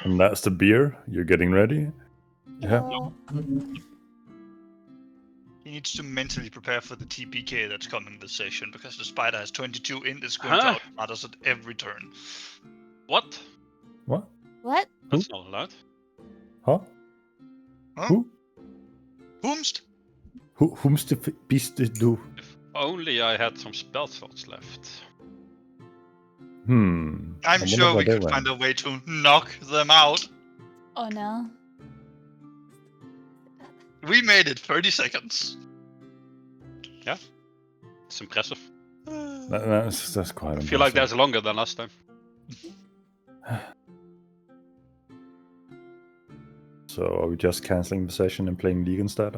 And that's the beer. You're getting ready? Yeah. Oh, He needs to mentally prepare for the TPK that's coming this session because the spider has 22 in the squint out matters at every turn. What? What? what? That's not allowed. Huh? Huh? Who? Whomst? Whom's the beast to do? If only I had some spell slots left. I'm wonder sure where we they could went. find a way to knock them out. Oh no. We made it 30 seconds. It's impressive. That's quite I feel like that's longer than last time. So are we just cancelling the session and playing League instead?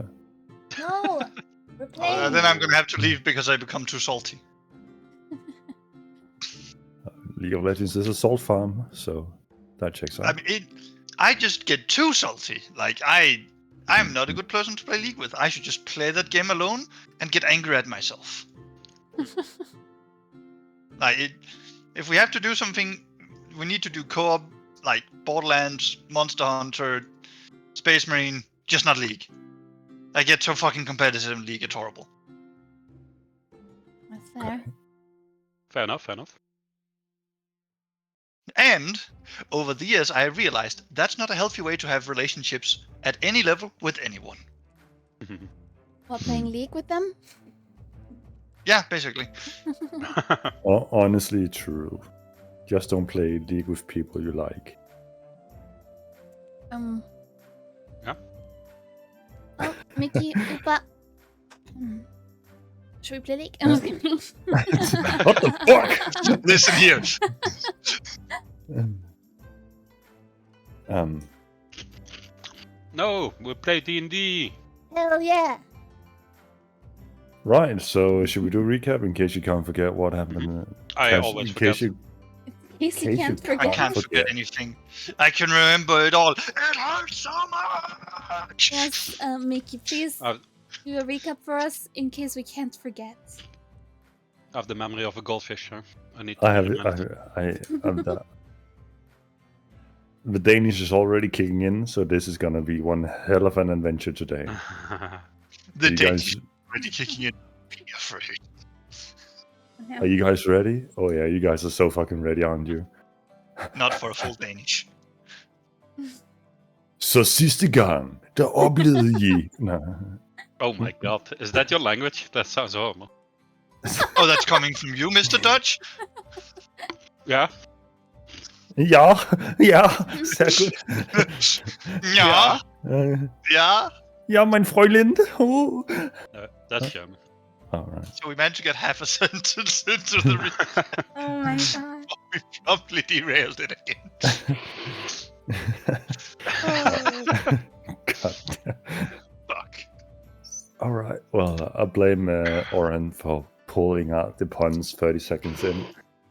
No. We're playing. Then I'm gonna have to leave because I become too salty. League of Legends is a salt farm, so that checks out. I mean, I just get too salty. Like I'm not a good person to play League with. I should just play that game alone and get angry at myself. If we have to do something, we need to do co-op, like Borderlands, Monster Hunter, Space Marine, just not League. I get so fucking competitive in League, it's horrible. That's fair. Fair enough. And over the years, I realized that's not a healthy way to have relationships at any level with anyone. While playing League with them? Yeah, basically. Honestly, true. Just don't play League with people you like. Yeah. Oh, Mickey, Opa. Should we play League? I'm just kidding. What the fuck? Listen here. No, we'll play D&D. Hell yeah. Right, so should we do a recap in case you can't forget what happened? I always forget. In case you can't I forget. can't forget anything. I can remember it all. It hurts so much. Yes, Mickey, please do a recap for us in case we can't forget. I have the memory of a goldfish. Huh? I need to I have that. The Danish is already kicking in, so this is gonna be one hell of an adventure today. The You Danish guys- is already kicking in. Be afraid. Are you guys ready? Oh yeah, you guys are so fucking ready, aren't you? Not for a full Danish. Så sidste gang, der oplevede I... No. Oh my god, is that your language? That sounds horrible. Oh, that's coming from you, Mr. Dutch? Yeah. Ja, sehr gut. Yeah. Uh, Yeah. ja, mein Freund. Oh. That's German. Alright. So we managed to get half a sentence into the recap. Oh my god. We probably derailed it again. Oh. God. Fuck. Alright, well, I blame Oren for pulling out the puns 30 seconds in,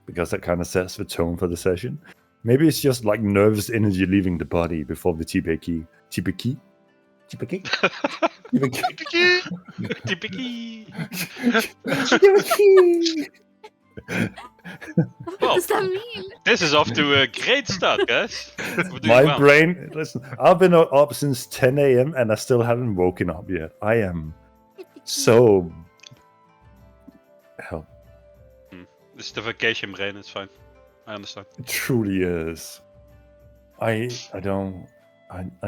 because that kind of sets the tone for the session. Maybe it's just like nervous energy leaving the body before the TPK. TPK? TPK? TPK? Typicky. TPK! What does that mean? This is off to a great start, guys. We're doing My well. brain, listen, I've been up since 10 a.m. and I still haven't woken up yet. I am so... Hell, It's the vacation brain, it's fine. I understand. it truly is. I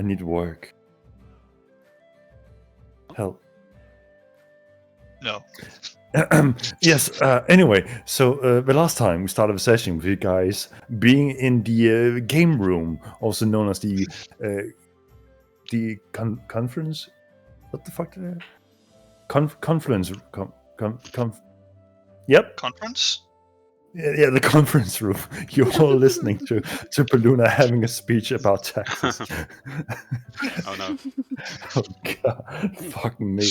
need work. Help. No. Yes, anyway, so the last time we started the session with you guys being in the game room, also known as the conference. What the fuck? Conference. Yep. Conference? Yeah, the conference room. You're all listening to Paluna having a speech about taxes. Oh no. Oh god, fucking me.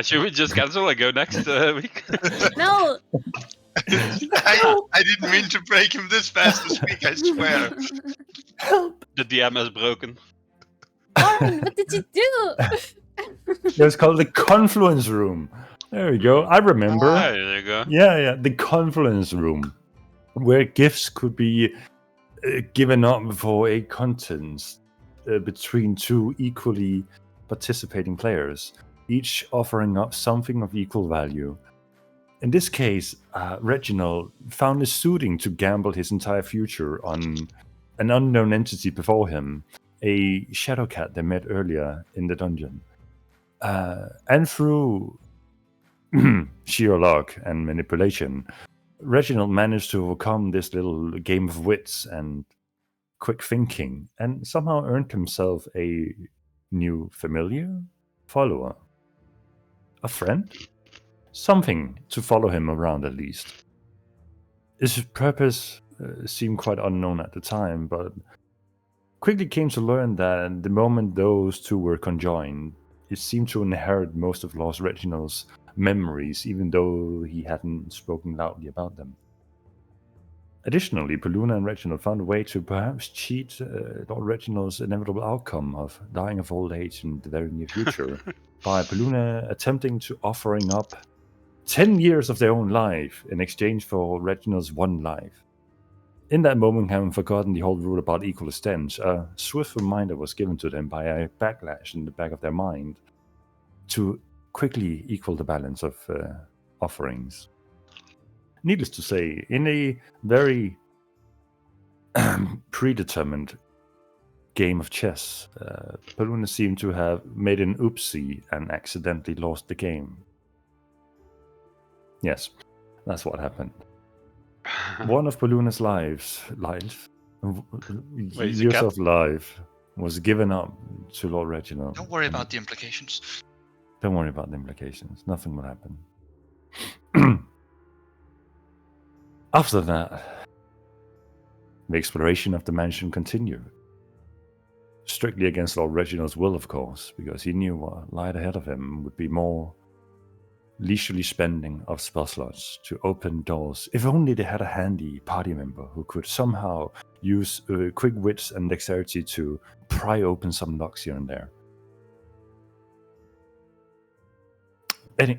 Should we just cancel and go next week? No! I didn't mean to break him this fast this week, I swear. Help! The DM has broken. Oren, what did you do? It's called the confluence room. There we go. I remember. There you go. Yeah, the confluence room, where gifts could be given up for a contest between two equally participating players, each offering up something of equal value. In this case, Reginald found it suiting to gamble his entire future on an unknown entity before him, a shadow cat they met earlier in the dungeon. And through sheer luck and manipulation, Reginald managed to overcome this little game of wits and quick thinking, and somehow earned himself a new familiar, follower, a friend, something to follow him around at least. His purpose seemed quite unknown at the time, but quickly came to learn that the moment those two were conjoined, it seemed to inherit most of Lost Reginald's memories, even though he hadn't spoken loudly about them. Additionally, Paluna and Reginald found a way to perhaps cheat Lord Reginald's inevitable outcome of dying of old age in the very near future by Paluna attempting to offering up 10 years of their own life in exchange for Reginald's one life. In that moment, having forgotten the whole rule about equal extent, a swift reminder was given to them by a backlash in the back of their mind to quickly equal the balance of offerings. Needless to say, in a very predetermined game of chess, Paluna seemed to have made an oopsie and accidentally lost the game. Yes, that's what happened. One of Paluna's years of life was given up to Lord Reginald. Don't worry about the implications. Don't worry about the implications. Nothing will happen. After that, the exploration of the mansion continued. Strictly against Lord Reginald's will, of course, because he knew what lied ahead of him would be more leisurely spending of spell slots to open doors, if only they had a handy party member who could somehow use quick wits and dexterity to pry open some locks here and there.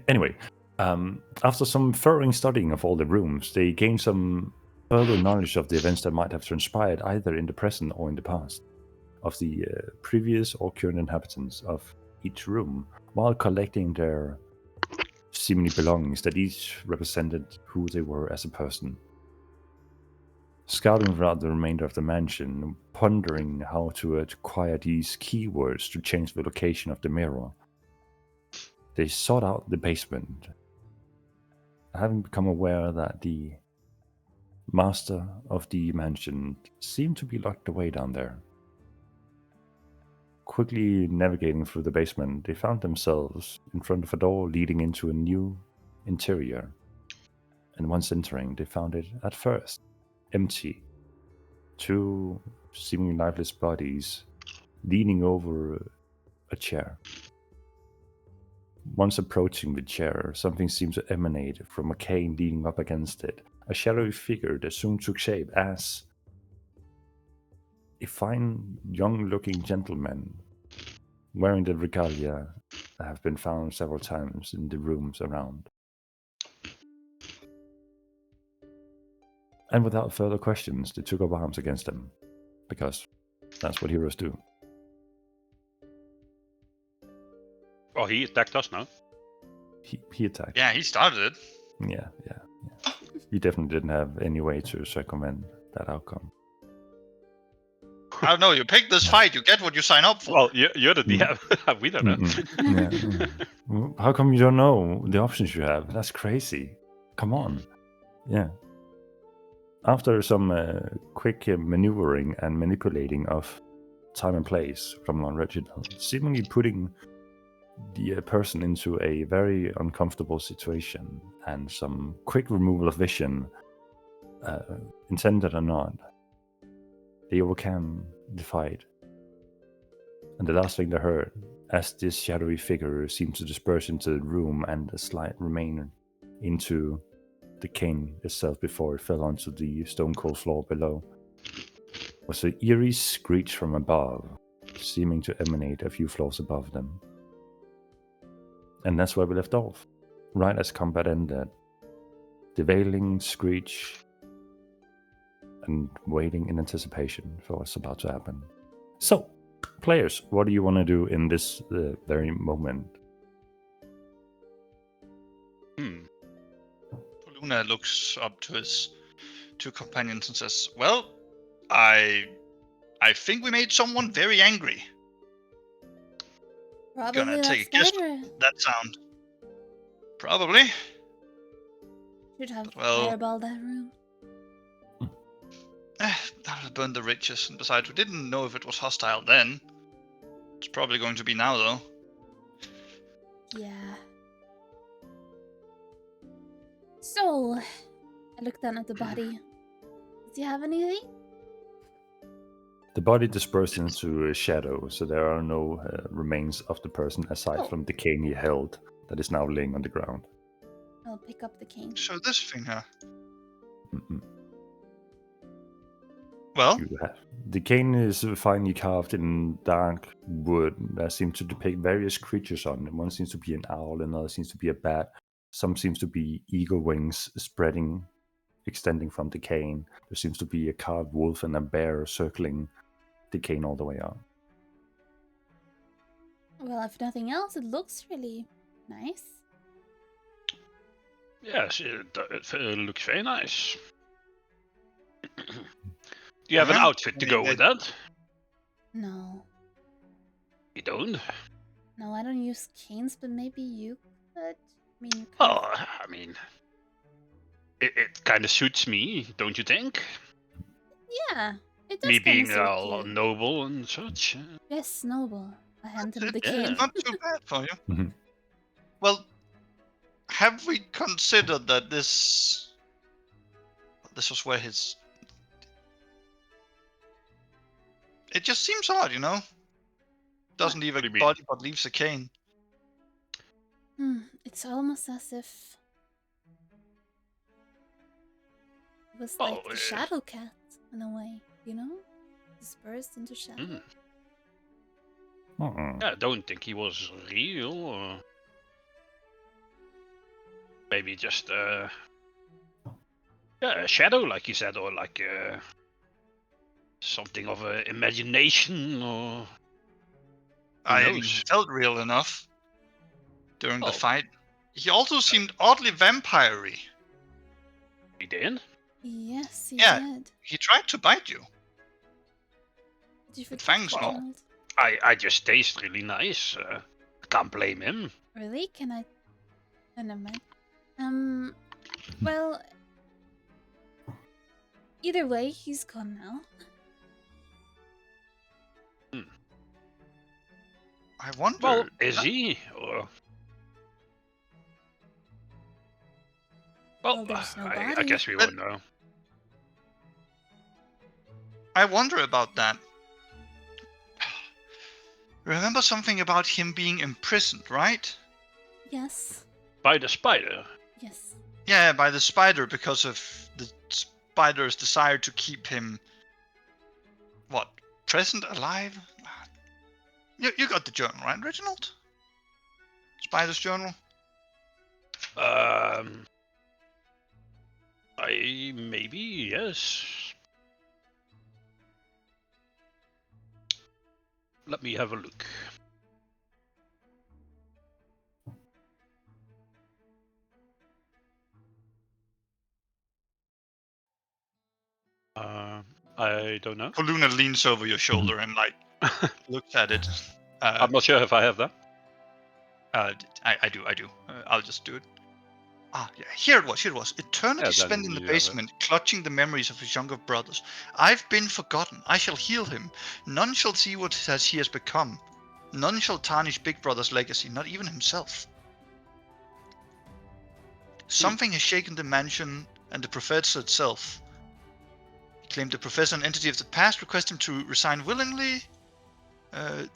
Anyway, after some thorough studying of all the rooms, they gained some further knowledge of the events that might have transpired either in the present or in the past, of the previous or current inhabitants of each room, while collecting their seemingly belongings that each represented who they were as a person. Scouting throughout the remainder of the mansion, pondering how to acquire these keywords to change the location of the mirror, they sought out the basement, having become aware that the master of the mansion seemed to be locked away down there. Quickly navigating through the basement, they found themselves in front of a door leading into a new interior. And once entering, they found it at first empty. Two seemingly lifeless bodies leaning over a chair. Once approaching the chair, something seemed to emanate from a cane leaning up against it, a shadowy figure that soon took shape as a fine, young-looking gentleman wearing the regalia that have been found several times in the rooms around. And without further questions, they took up arms against him, because that's what heroes do. Oh, he attacked us now. He attacked. Yeah, he started it. Yeah. He definitely didn't have any way to circumvent that outcome. I don't know, you picked this fight, you get what you sign up for. Well, you're the DM. We don't know. Yeah. How come you don't know the options you have? That's crazy. Come on. Yeah. After some quick maneuvering and manipulating of time and place from Lord Reginald, seemingly putting the person into a very uncomfortable situation, and some quick removal of vision, intended or not, they overcame the fight. And the last thing they heard, as this shadowy figure seemed to disperse into the room and a slight remain into the cane itself before it fell onto the stone-cold floor below, was an eerie screech from above, seeming to emanate a few floors above them. And that's where we left off, right as combat ended. The wailing screech and waiting in anticipation for what's about to happen. So, players, what do you want to do in this very moment? Luna looks up to his two companions and says, "Well, I think we made someone very angry. Probably Gonna that take a guess spider. at that sound. Probably. Should have Well- fireball that room. That'll burn the riches. And besides, we didn't know if it was hostile then. It's probably going to be now, though. Yeah. So, I looked down at the body. Does he have anything? The body dispersed into a shadow, so there are no remains of the person aside Oh. from the cane he held that is now laying on the ground. I'll pick up the cane. So this thing, huh? Mm-mm. Well, The cane is finely carved in dark wood that seems to depict various creatures on it. One seems to be an owl, another seems to be a bat. Some seems to be eagle wings extending from the cane. There seems to be a carved wolf and a bear circling the cane all the way up. Well, if nothing else, it looks really nice. Yes, it looks very nice. Do you have an Yeah, outfit to I go mean, with that? No. You don't? No, I don't use canes, but maybe you could. I mean, you could. Oh, I mean, it kind of suits me, don't you think? Yeah, it does Me kinda being suit all you. noble and such. Yes, noble. I hand him the it's cane. not too bad for you. Mhm. Well, have we considered that this was where his... It just seems odd, you know? Doesn't leave What do a you mean? body, but leaves a cane. It's almost as if it was like Oh, the shadow cat in a way, you know? Dispersed into shadow. Mm. Mm-mm. I don't think he was real. Or... Maybe just a shadow, like you said, or like something of an imagination, or I mean, knows? he felt real enough during the Oh. fight. He also seemed oddly vampire-y. He did. Yes, he Yeah. did. He tried to bite you. Did you forget fangs, the no. child? I just taste really nice. Can't blame him. Really? Can I? Oh, never mind. Well, either way, he's gone now. I wonder... Well, is he? Or... Well, Well, there's no I body. guess we But- won't know. I wonder about that. Remember something about him being imprisoned, right? Yes. By the spider. Yes. Yeah, by the spider, because of the spider's desire to keep him... What? Present? Alive? You got the journal, right, Reginald? Spider's journal? I maybe yes. Let me have a look. I don't know. Luna leans over your shoulder and like looks at it. I'm not sure if I have that. I do. I'll just do it. Ah, yeah, here it was. Eternity Yeah, then spent in the you have it. basement, clutching the memories of his younger brothers. I've been forgotten. I shall heal him. None shall see what he has become. None shall tarnish Big Brother's legacy, not even himself. Something has shaken the mansion and the professor itself. He claimed the professor an entity of the past, request him to resign willingly. I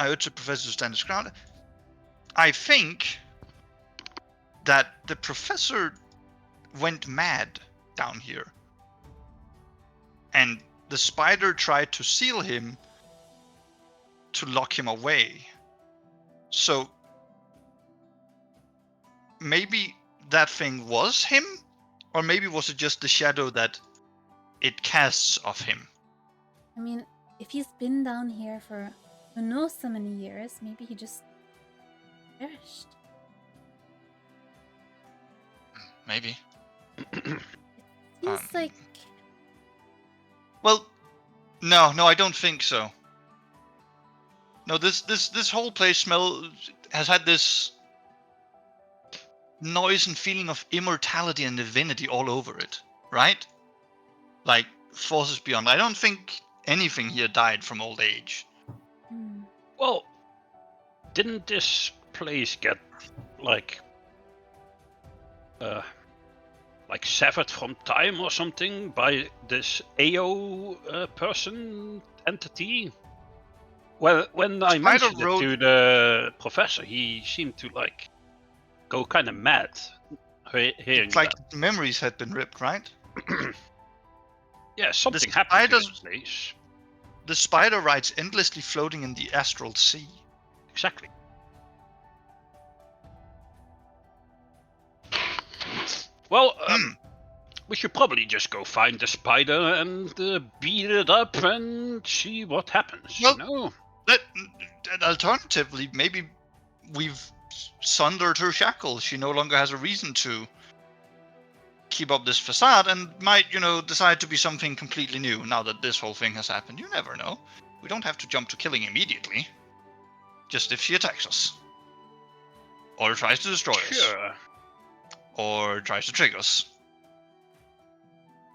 urge the professor to stand his ground. I think that the professor went mad down here. And the spider tried to seal him to lock him away. So maybe that thing was him? Or maybe was it just the shadow that it casts of him. I mean, if he's been down here for who knows so many years, maybe he just perished. Maybe. Feels like Well, no, I don't think so. No, this whole place has had this noise and feeling of immortality and divinity all over it, right? Like forces beyond. I don't think anything here died from old age. Well, didn't this place get like severed from time or something by this AO person entity? Well, when I Spider mentioned it wrote- to the professor, he seemed to like go kind of mad hearing It's like that. the memories had been ripped, right? Yeah, something happened to this place. The spider rides endlessly floating in the astral sea. Exactly. Well, we should probably just go find the spider and beat it up and see what happens. Well, you know? Alternatively, maybe we've sundered her shackles. She no longer has a reason to keep up this facade and might, decide to be something completely new now that this whole thing has happened. You never know. We don't have to jump to killing immediately. Just if she attacks us. Or tries to destroy us. Sure. Or tries to trick us.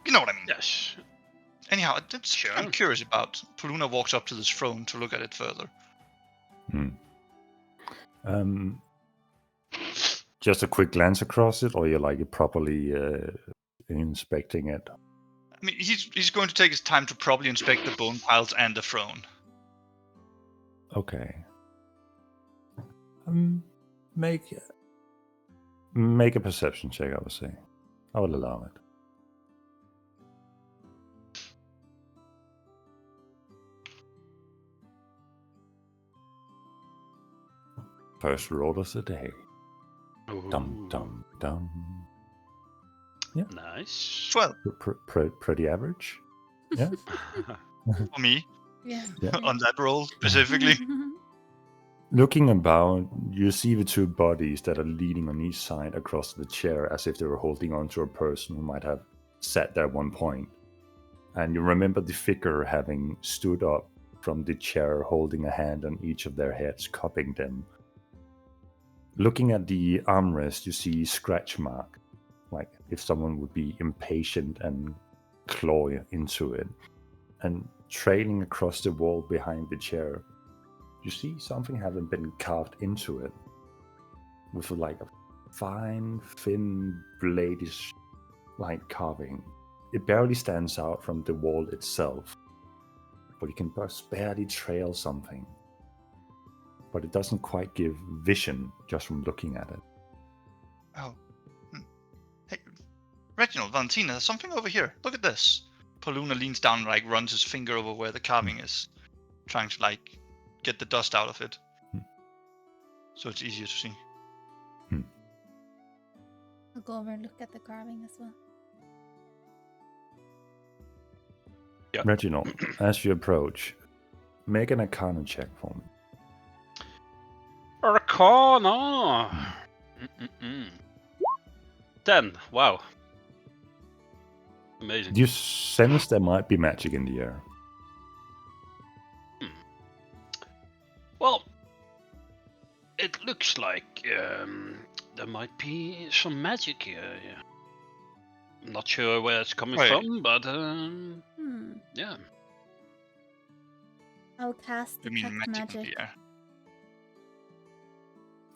You know what I mean? Yes. Anyhow, I'm Sure. kind of curious about. Paluna walks up to this throne to look at it further. Just a quick glance across it, or you're like properly inspecting it? I mean, he's going to take his time to probably inspect the bone piles and the throne. Okay. Make a perception check, I would say. I will allow it. First roll of the day. Dum dum dum. Yeah. Nice. 12 Pretty average. Yeah. for me yeah. on that roll specifically. Looking about, you see the two bodies that are leaning on each side across the chair as if they were holding onto a person who might have sat there at one point. And you remember the figure having stood up from the chair holding a hand on each of their heads, cupping them. Looking at the armrest, you see scratch mark, like if someone would be impatient and claw into it. And trailing across the wall behind the chair, you see something having been carved into it with like a fine, thin, bladish like carving. It barely stands out from the wall itself, but you can just barely trail something. But it doesn't quite give vision just from looking at it. Oh. Hey, Reginald, Valentina, there's something over here. Look at this. Paluna leans down and like runs his finger over where the carving is, trying to like get the dust out of it, so it's easier to see. I'll go over and look at the carving as well. Yeah. Reginald, as you approach, make an Arcana check for me. Arcana. 10. Wow. Amazing. You sense there might be magic in the air. Well, it looks like there might be some magic here. Yeah. I'm not sure where it's coming Right. from, but yeah. I'll cast I mean, detect magic in magic. the air.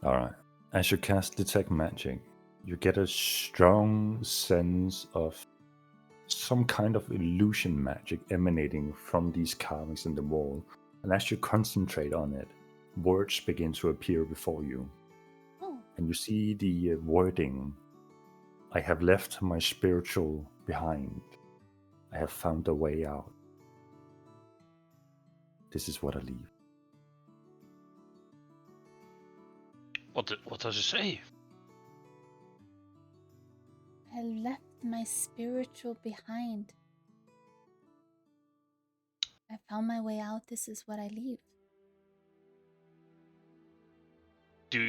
Alright. As you cast Detect Magic, you get a strong sense of some kind of illusion magic emanating from these carvings in the wall. And as you concentrate on it, words begin to appear before you. Oh, And you see the wording, I have left my spiritual behind. I have found a way out. This is what I leave. What does it say? I left my spiritual behind. found my way out, this is what I leave. Do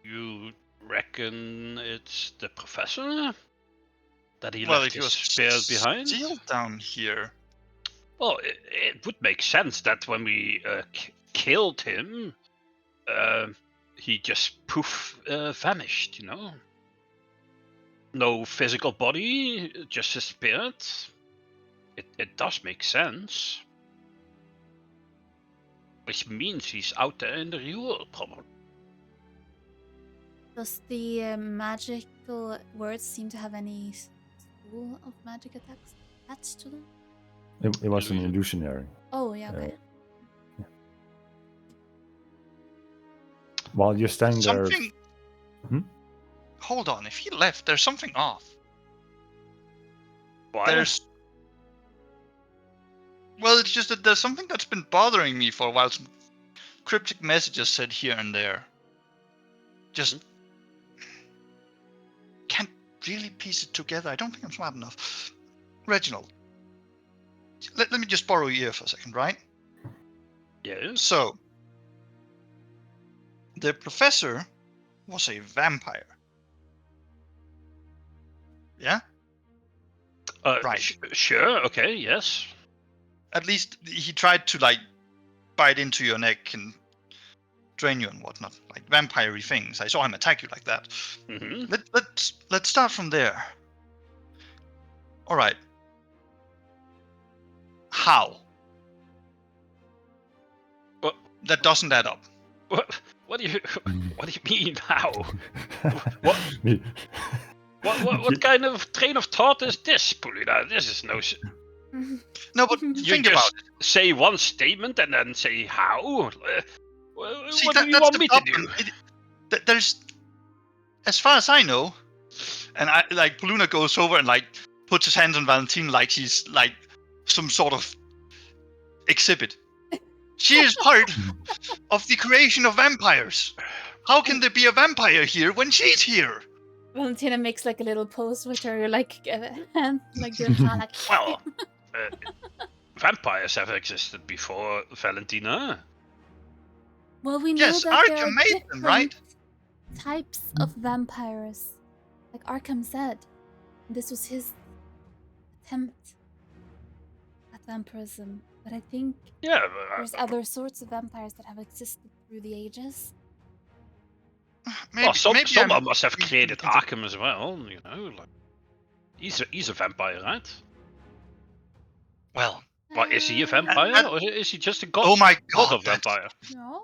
you reckon it's the professor that he Well, left if he his was spear behind? still down here. Well, it would make sense that when we killed him, he just poof vanished. You know, no physical body, just his spirit. It does make sense. Which means he's out there in the real world, probably. Does the magical words seem to have any school of magic attacks attached to them? It was an Illusion. illusionary. Oh, yeah, okay. While you're standing there, Something. Hmm? Hold on. If he left, there's something off. Why? Well, it's just that there's something that's been bothering me for a while. Some cryptic messages said here and there. Just can't really piece it together. I don't think I'm smart enough. Reginald, let me just borrow your ear for a second, right? Yes. So, the professor was a vampire. Yeah? Right. Sure. Okay. Yes. At least he tried to, like, bite into your neck and drain you and whatnot. Like vampire-y things. I saw him attack you like that. Mm-hmm. Let's start from there. Alright. How? What? That doesn't add up. What do you mean? How? What? Me- What kind of train of thought is this, Polina? This is no. No, but You think about just it. say one statement and then say how. See, What do you that's want the me to problem. do? There's, as far as I know, and I like Poluna goes over and like puts his hands on Valentine like she's like some sort of exhibit. She is part of the creation of vampires. How can there be a vampire here when she's here? Valentina makes like a little pose with her like hand, like doing like. Well, vampires have existed before Valentina. Well, we know Yes, that there are Arkham made them, different right? types of vampires, like Arkham said. This was his attempt at vampirism, but I think Yeah, there's other sorts of vampires that have existed through the ages. Maybe, well, some maybe I'm of us have reading created into- Arkham as well. You know, like he's a vampire, right? Well, Well, is he a vampire and- or is he just a god? oh my god god, of vampire? No.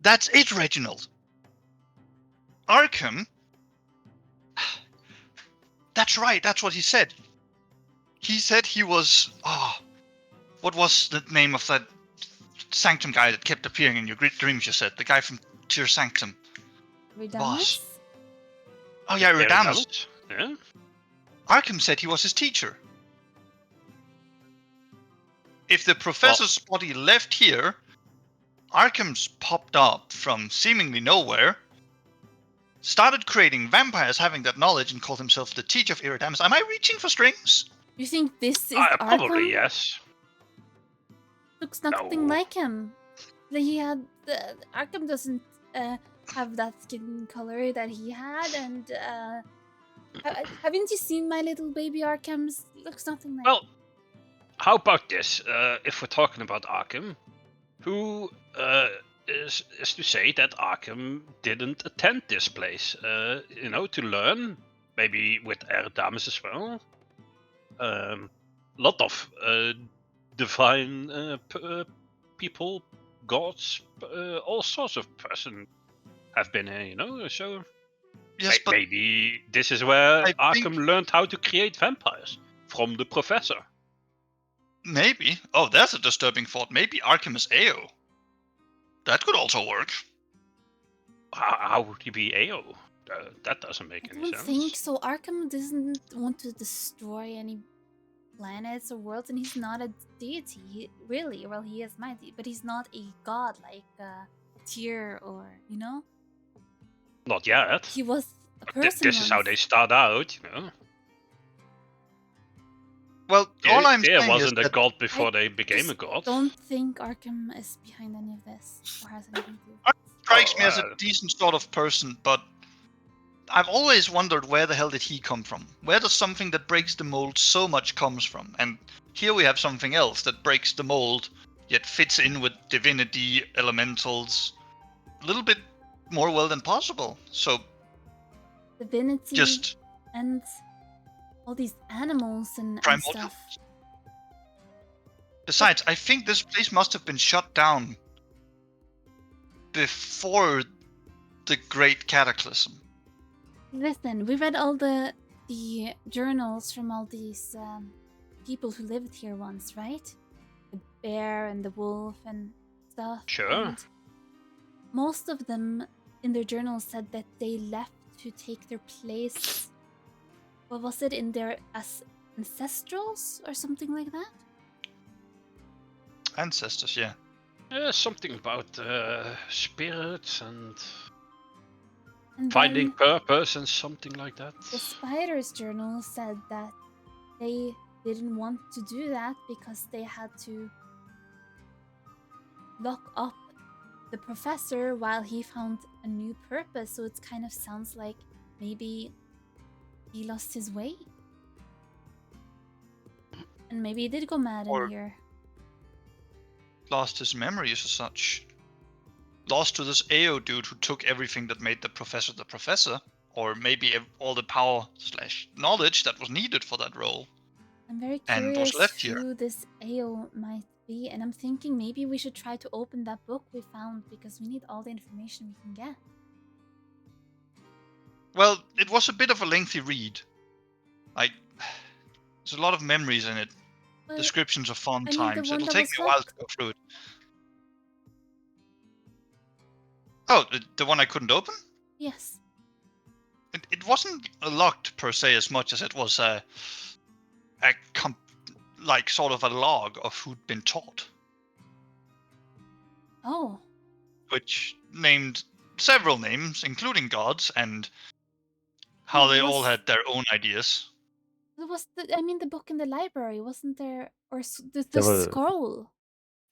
that's it, Reginald. Arkham. That's right. That's what he said. He said he was. Oh, what was the name of that Sanctum guy that kept appearing in your dreams? You said the guy from Tyr Sanctum. Redamus? Oh yeah, Redamus. Yeah. Arkham said he was his teacher. If the professor's body left here, Arkham's popped up from seemingly nowhere, started creating vampires having that knowledge, and called himself the teacher of Iridamus. Am I reaching for strings? You think this is Probably Arkham? yes. Looks nothing No. like him. He had Arkham doesn't have that skin color that he had, and haven't you seen my little baby Arkham's? Looks nothing like. Well, how about this? If we're talking about Arkham, who is to say that Arkham didn't attend this place? You know, to learn, maybe with Erdamus as well. Lot of divine people, gods, all sorts of person have been here. You know, so Yes, but maybe this is where I Arkham think- learned how to create vampires from the professor. maybe. Oh, that's a disturbing thought. Maybe Arkham is AO. That could also work. How would he be AO? That doesn't make I any don't sense. think so. Arkham doesn't want to destroy any planets or worlds, and he's not a deity. Really, well, he is mighty, but he's not a god like Tyr or Not yet. He was a But person. this is how once. they start out, you know. Well, all I'm There saying is wasn't a that god before they became a just god. don't think Arkham is behind any of this or has anything to do with Arkham this. strikes Oh, me as a decent sort of person, but I've always wondered where the hell did he come from? Where does something that breaks the mold so much comes from? And here we have something else that breaks the mold, yet fits in with divinity, elementals, a little bit more well than possible. So Divinity just and all these animals and primordial. stuff. Besides, I think this place must have been shut down before the Great Cataclysm. Listen, we read all the journals from all these people who lived here once, right? The bear and the wolf and stuff. Sure. And most of them in their journals said that they left to take their place. What was it, in their as ancestrals or something like that? Ancestors, yeah. Something about spirits and And finding then purpose and something like that. the spider's journal said that they didn't want to do that because they had to lock up the professor while he found a new purpose. So it kind of sounds like maybe he lost his way. And maybe he did go mad Or- in here. Lost his memories as such. Lost to this AO dude who took everything that made the professor, or maybe all the power / knowledge that was needed for that role. I'm very and was curious left here. who this AO might be, and I'm thinking maybe we should try to open that book we found because we need all the information we can get. Well, it was a bit of a lengthy read. Like, there's a lot of memories in it. Well, Descriptions of fun I mean, the times. one It'll that take was me a while to locked. go through it. Oh, the one I couldn't open? Yes. It wasn't locked per se as much as it was like sort of a log of who'd been taught, Oh, which named several names, including gods, and how Yeah, they it all was- had their own ideas. it was the book in the library, wasn't there? Or the There were- scroll?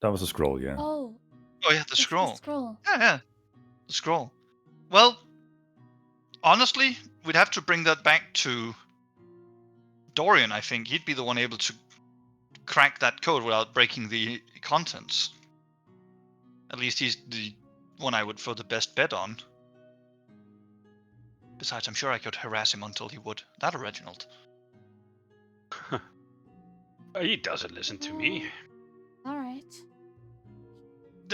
That was a scroll, yeah. Oh, Oh yeah, the it's scroll. The scroll. Yeah, the scroll. Well, honestly, we'd have to bring that back to Dorian, I think. He'd be the one able to crack that code without breaking the contents. At least he's the one I would throw the best bet on. Besides, I'm sure I could harass him until he would. That or Reginald. He doesn't listen to me. All right.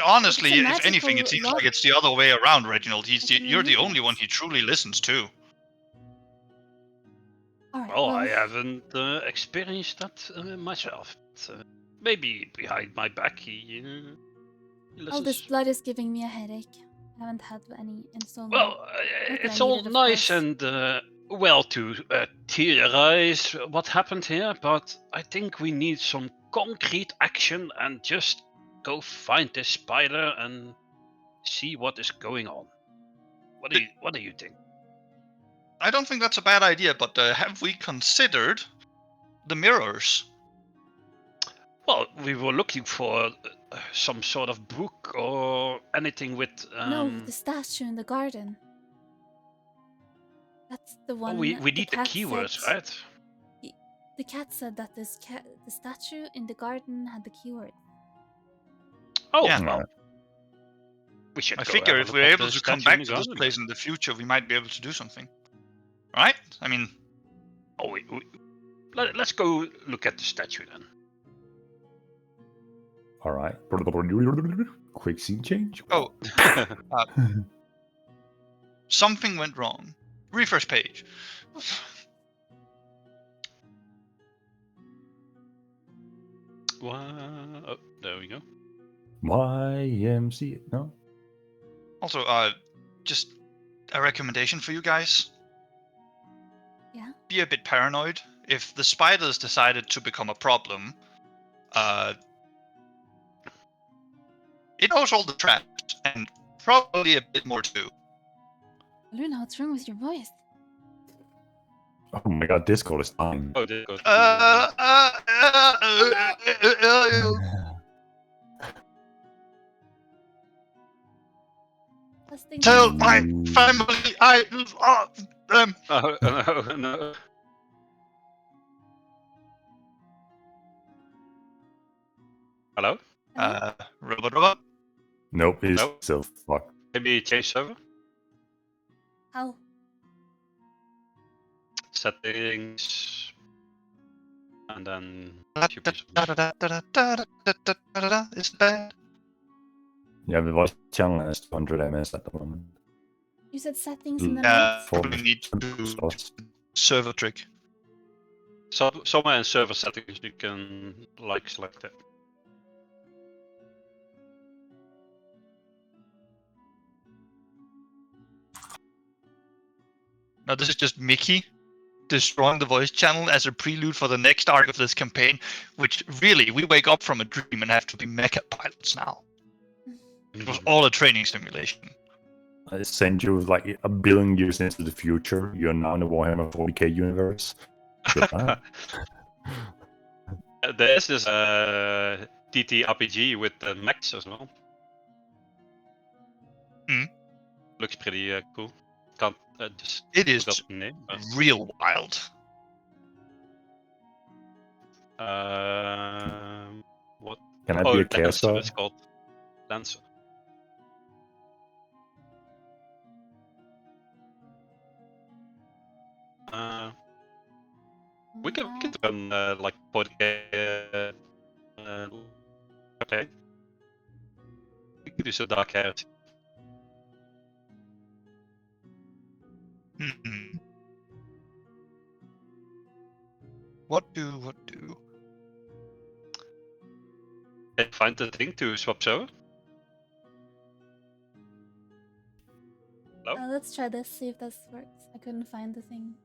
Honestly, It's a if anything, it magical seems log. like it's the other way around, Reginald. I can You're the read only it. one he truly listens to. All right. Well, I haven't experienced that myself. But, maybe behind my back he All this listens. blood is giving me a headache. I haven't had any in so long. Well, that it's I all needed, of nice course. and well to theorize what happened here, but I think we need some concrete action and just go find this spider and see what is going on. What do you think? I don't think that's a bad idea, but have we considered the mirrors? Well, we were looking for some sort of book or anything with. No, the statue in the garden. That's the one. we need the cat keywords, said- right? The cat said that the statue in the garden had the keyword. Oh, Yeah. well. We should I go figure have if a we're look at able the to come statue in back the to this garden. place in the future, we might be able to do something. Right? I mean, Oh, let's go look at the statue then. All right. Quick scene change. oh, something went wrong. Refresh page. Oh, there we go. YMC. No? Also, just a recommendation for you guys. Yeah? Be a bit paranoid. If the spiders decided to become a problem, it knows all the traps, and probably a bit more too. Luna, what's wrong with your voice? Oh my god, Discord is dying. Oh, there goes. Testing, Tell testing. my family I love them. Oh, no, no. Hello? Hello? Robot. Nope, he's Nope. still fucked. Maybe change server? How? Settings. And then. Is it bad? Yeah, the voice channel has 200 ms at the moment. You said settings in the Yeah, lights? probably need to slots. server trick. So, somewhere in server settings you can like select it. Now this is just Mickey destroying the voice channel as a prelude for the next arc of this campaign, which really, we wake up from a dream and have to be mecha pilots now. It was all a training simulation. I sent you like a billion years into the future. You're now in the Warhammer 40k universe. Goodbye. There is this DT RPG with mechs as well. Hmm. Looks pretty cool. Can't just It is forgot the name. but, real wild. What? Can I Oh, be a chaos Lancer, god? it's called Lancer. We can run like podcast. Okay. We could do some dark hair. Mhm. What do? Can you find the thing to swap server? Let's try this, see if this works. I couldn't find the thing.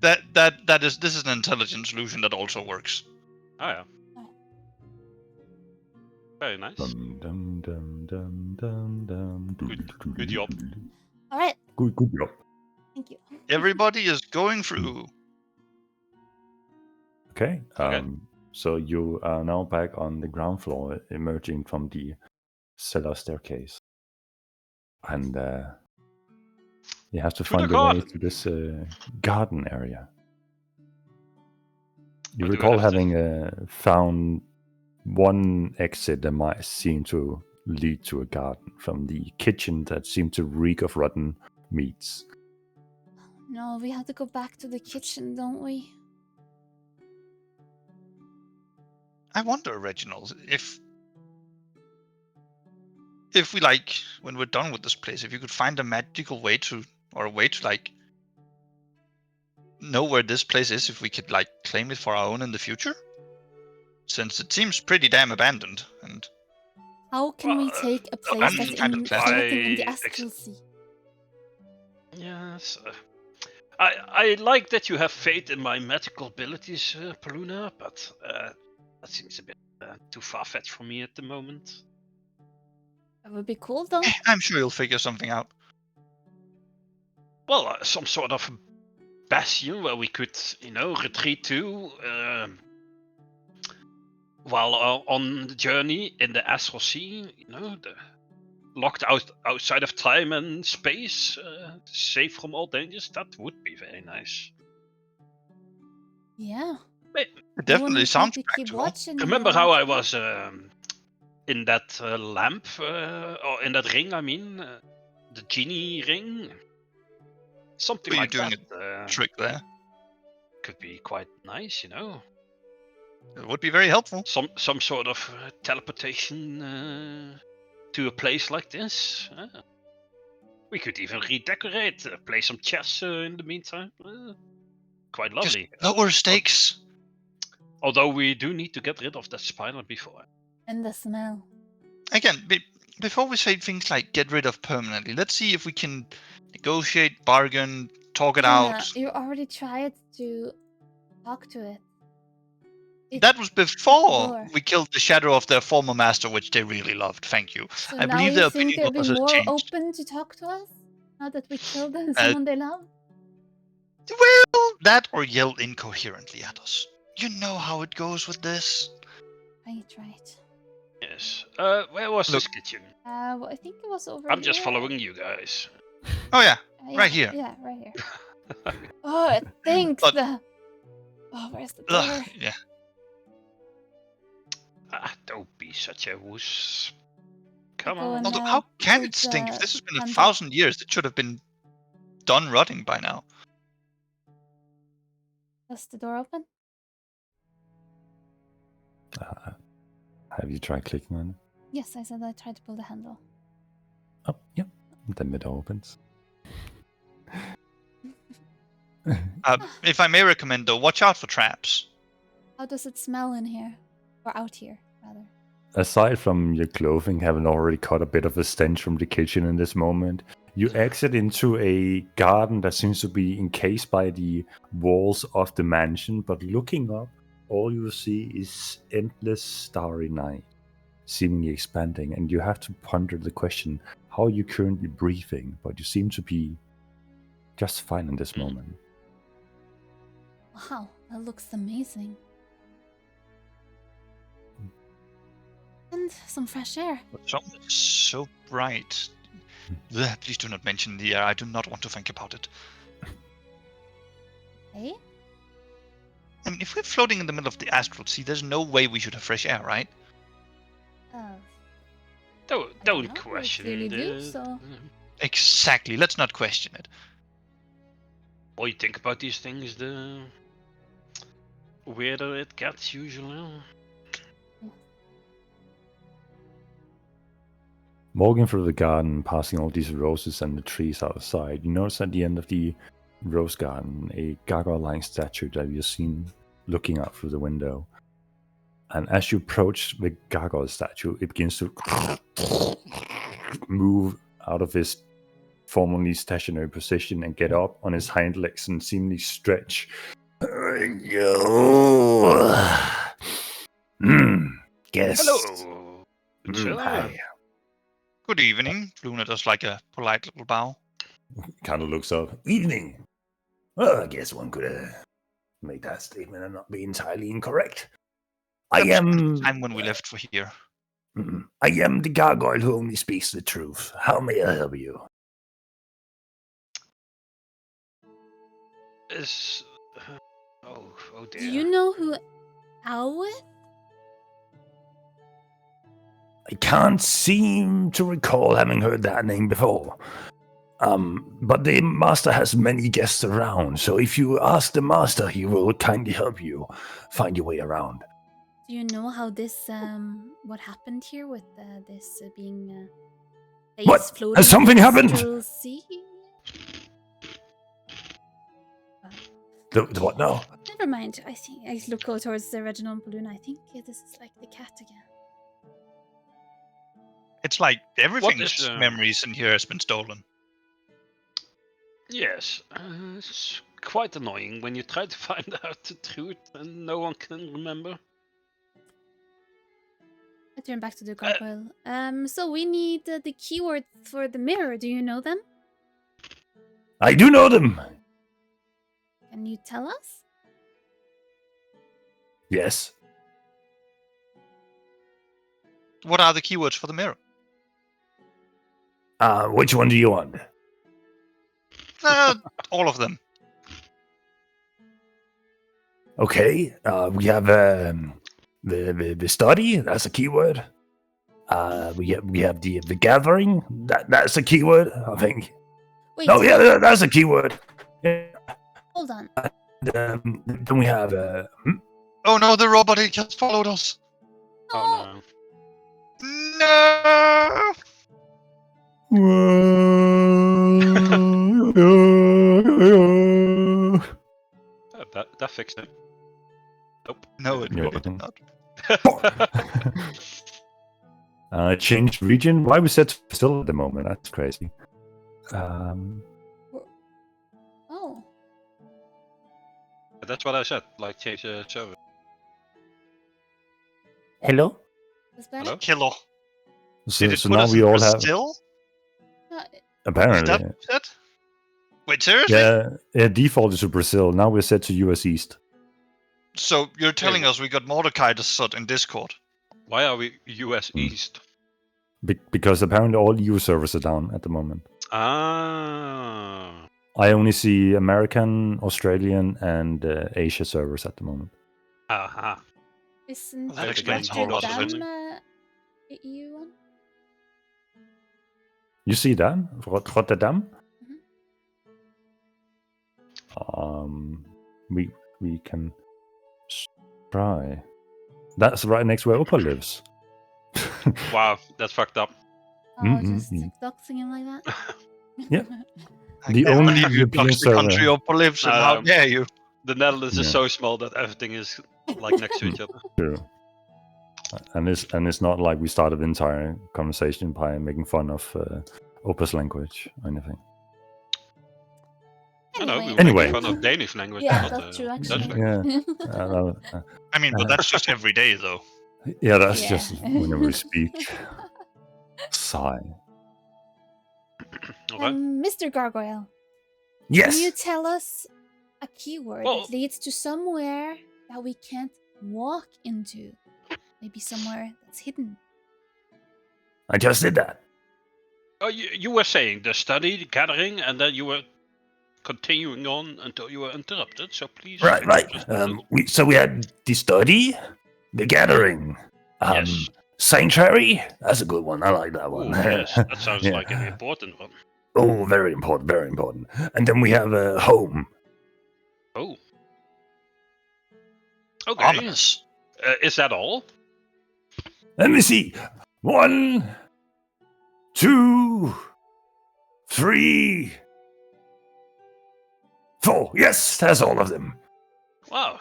This is an intelligent solution that also works. Oh yeah. Oh. Very nice. Dum, dum, dum, dum, dum, dum, Good job. Alright, Good job. thank you. Everybody is going through. Okay. Okay. So you are now back on the ground floor, emerging from the cellar staircase, and you have to To find the a way garden. to this garden area. You What do we recall have to- having found one exit that might seem to lead to a garden from the kitchen that seemed to reek of rotten meats. No, we have to go back to the kitchen, don't we? I wonder, Reginald, if we like when we're done with this place, if you could find a magical way to, or a way to like know where this place is, if we could like claim it for our own in the future, since it seems pretty damn abandoned. And How can we take a place I'm that's kind of floating in the I astral sea? Yes. I like that you have faith in my magical abilities, Paluna, but that seems a bit too far-fetched for me at the moment. That would be cool, though. I'm sure you'll figure something out. Well, some sort of bastion where we could, retreat to while on the journey in the astral sea. Locked outside of time and space, safe from all dangers. That would be very nice. Yeah. It No one definitely would sounds keep practical. watch anymore. Remember how I was in that lamp, or in that ring? I mean, the genie ring. Something Were you like doing that. Trick there. Could be quite nice, It would be very helpful. Some sort of teleportation to a place like this. We could even redecorate, play some chess in the meantime. Quite lovely. Just lower stakes. Although we do need to get rid of that spider before. And the smell. Again, before we say things like get rid of permanently, let's see if we can negotiate, bargain, talk it out. You already tried to talk to it. That was before Before. we killed the shadow of their former master, which they really loved. Thank you. So I now believe you their think opinion they'll of us be has more changed. open to talk to us? Now that we killed someone they love? Well, that or yell incoherently at us. You know how it goes with this. Right. Yes. Where was this kitchen? Well, I think it was over I'm just here. following you guys. Oh yeah, Yeah, right here. Yeah, right here. Oh, it thinks But- the. Oh, where's the door? Ugh, yeah. Don't be such a wuss. Come go on. in Although, there. how can Hold it stink? If the this has been handle. 1,000 years, it should have been done rotting by now. Is the door open? Have you tried clicking on it? Yes, I said I tried to pull the handle. Oh, yep. Then the door opens. If I may recommend, though, watch out for traps. How does it smell in here? Or out here, rather? Aside from your clothing having already caught a bit of a stench from the kitchen in this moment, you exit into a garden that seems to be encased by the walls of the mansion, but looking up, all you see is endless starry night, seemingly expanding, and you have to ponder the question, how are you currently breathing? But you seem to be just fine in this moment. Wow, that looks amazing. And some fresh air. But something is so bright. Blech, please do not mention the air. I do not want to think about it. Hey? I mean, if we're floating in the middle of the astral sea, there's no way we should have fresh air, right? Don't know, we question clearly do, the- so- Exactly. Let's not question it. More you think about these things, the weirder it gets usually. Walking through the garden, passing all these roses and the trees outside, you notice at the end of the rose garden a gargoyle-like statue that you've seen looking out through the window. And as you approach the gargoyle statue, it begins to move out of his formerly stationary position and get up on his hind legs and seemingly stretch. Guest. Hello. Sir. Hi. Good evening. Luna does like a polite little bow. Kind of looks up. Evening. Well, I guess one could make that statement and not be entirely incorrect. I am. Time when we left for here. I am the gargoyle who only speaks the truth. How may I help you? Is oh dear. Do you know who Alwith? I can't seem to recall having heard that name before. But the master has many guests around, so if you ask the master, he will kindly help you find your way around. Do you know how this, what happened here with this being face What? floating Has something in the happened? astral sea? The what now? Never mind. I think I look towards the Reginald Balloon. I think this is like the cat again. It's like everything's is, memories in here has been stolen. Yes, it's quite annoying when you try to find out the truth and no one can remember. I turn back to the gargoyle. So we need the keywords for the mirror. Do you know them? I do know them. Can you tell us? Yes. What are the keywords for the mirror? Which one do you want? All of them. Okay. We have the study. That's a keyword. We have the gathering. That's a keyword. I think. Wait. Oh yeah, that's a keyword. Yeah. Hold on. Then we have. Oh no, the robot just followed us. Oh No! no. That fixed it. Nope. No, it You're really did welcome. not. Changed region. Why we set still at the moment? That's crazy. Oh. That's what I said. Like change the server. Hello. Is that Hello? it? Killer. So, Did it so put now us we in all have still? No, Is apparently. that it? Wait, seriously? Yeah, default is to Brazil. Now we're set to US East. So you're telling us we got Mordecai to sut in Discord? Why are we US East? Because apparently all EU servers are down at the moment. Ah. I only see American, Australian, and Asia servers at the moment. Aha. Isn't That explains a whole lot of it. Rotterdam EU one? You see that? Rotterdam? We can try. That's right next where Oppa lives. Wow, that's fucked up. Oh, just doxing him like that? Yeah. I The can't only believe you European doxed the country server. Oppa lives in. How dare you? The Netherlands is Yeah. so small that everything is like next to each other. True. And it's not like we started the entire conversation by making fun of Oppa's language or anything. I know, we were Anyway. making fun of Danish language, Yeah, not that's true, Dutch actually. language. Yeah. I mean, but that's just every day, though. Yeah, that's Yeah. just whenever we speak. Sigh. Okay. Mr. Gargoyle, Yes. can you tell us a keyword Well- that leads to somewhere that we can't walk into? Maybe somewhere that's hidden. I just did that. Oh, you were saying the study, the gathering, and then you were continuing on until you were interrupted. So please. Right. just- We had the study, the gathering, Yes. sanctuary. That's a good one. I like that Oh, one. yes, that sounds Yeah. like an important one. Oh, very important, very important. And then we have a home. Oh. Okay. Ominous. Is that all? Let me see. 1, 2, 3, 4. Yes, that's all of them. Wow.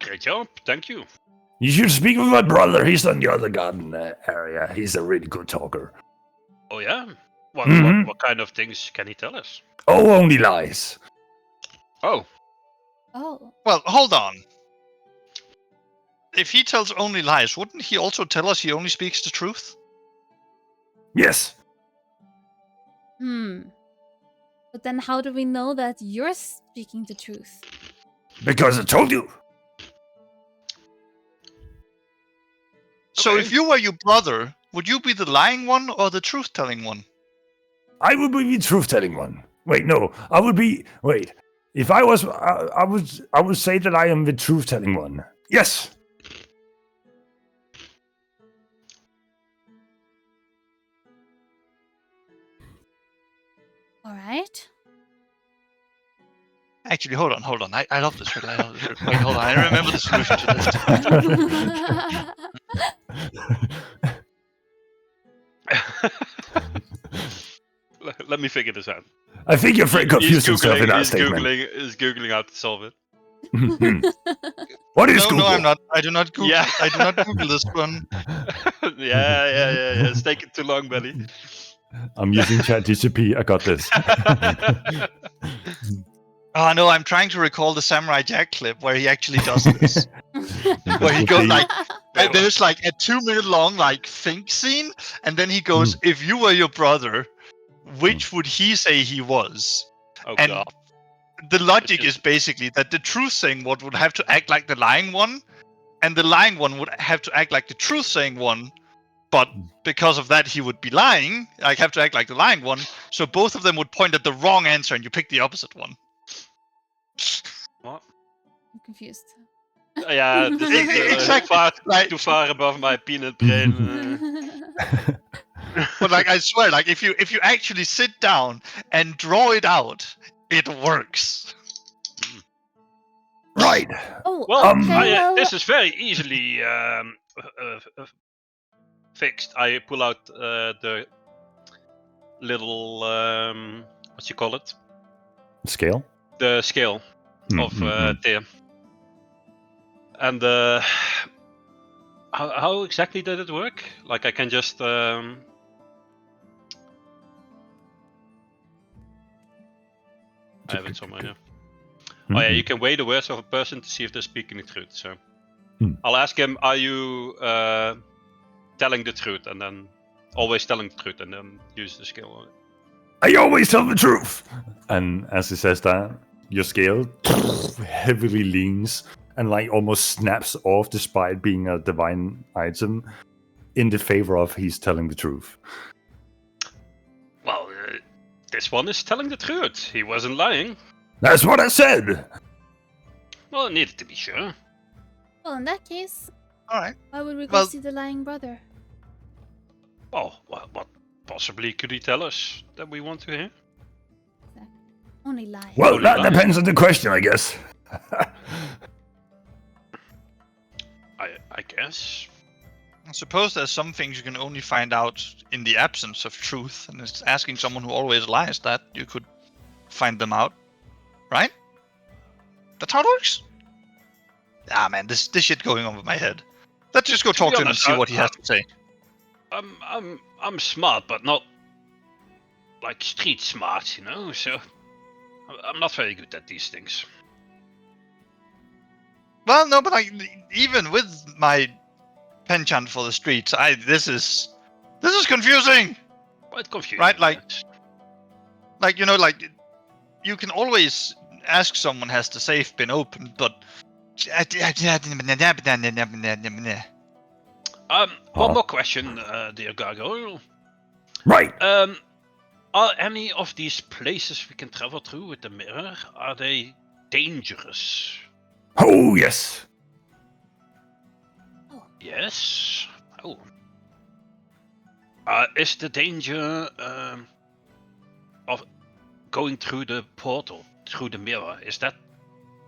Great job. Thank you. You should speak with my brother. He's on the other garden area. He's a really good talker. Oh yeah. What, Mhm. what kind of things can he tell us? Oh, only lies. Oh. Oh, Well, hold on. If he tells only lies, wouldn't he also tell us he only speaks the truth? Yes. But then how do we know that you're speaking the truth? Because I told you. So Okay. if you were your brother, would you be the lying one or the truth-telling one? I would be the truth-telling one. Wait, no. I would be. Wait. If I was, I would say that I am the truth-telling one. Yes. All right. Actually, hold on. I love this riddle. Wait, hold on. I remember the solution to this. Let me figure this out. I think you're very confused yourself in that statement. He's googling how to solve it. What is No, Google? I'm not. I do not Google. Yeah. I do not Google this one. yeah. It's taking too long, buddy. I'm using ChatGPT. I got this. Oh no, I'm trying to recall the Samurai Jack clip where he actually does this. Where he goes like, and there's like a 2-minute long like think scene, and then he goes, "If you were your brother, which would he say he was?" Oh And god. the logic is basically that the truth saying one would have to act like the lying one, and the lying one would have to act like the truth saying one, but because of that he would be lying, like have to act like the lying one, so both of them would point at the wrong answer and you pick the opposite one. What? I'm confused. Yeah, this is Exactly. far, Like- too far above my peanut brain. But like I swear, like if you actually sit down and draw it out, it works. Right. Oh, Well, okay, well, this is very easily fixed. I pull out the little what you call it? Scale. The scale of Thea. And how exactly did it work? Like I can just I have it somewhere. Yeah. Oh yeah, you can weigh the words of a person to see if they're speaking the truth. So I'll ask him, "Are you telling the truth?" And then always telling the truth, and then use the scale on it. I always tell the truth. And as he says that, your scale heavily leans and like almost snaps off despite being a divine item in the favor of he's telling the truth. Well, this one is telling the truth. He wasn't lying. That's what I said. Well, it needed to be sure. Well, in that case, All right. why would we go Well- see the lying brother? Oh, what possibly could he tell us that we want to hear? Only lying. Well, Only that lies. depends on the question, I guess. I guess. I suppose there's some things you can only find out in the absence of truth, and it's asking someone who always lies that you could find them out, right? That's how it works. Ah, man, this shit going on with my head. Let's just go talk to him and honest, see what he has to say. I'm smart, but not like street smart, you know. So I'm not very good at these things. Well, no, but even with my penchant for the streets, this is confusing. Quite confusing. Right, like- yes. Like, you can always ask someone, has the safe been opened, but One more question, dear Gargoyle. Right. Are any of these places we can travel through with the mirror, are they dangerous? Oh, yes. Yes. Oh. Is the danger of going through the portal, through the mirror, is that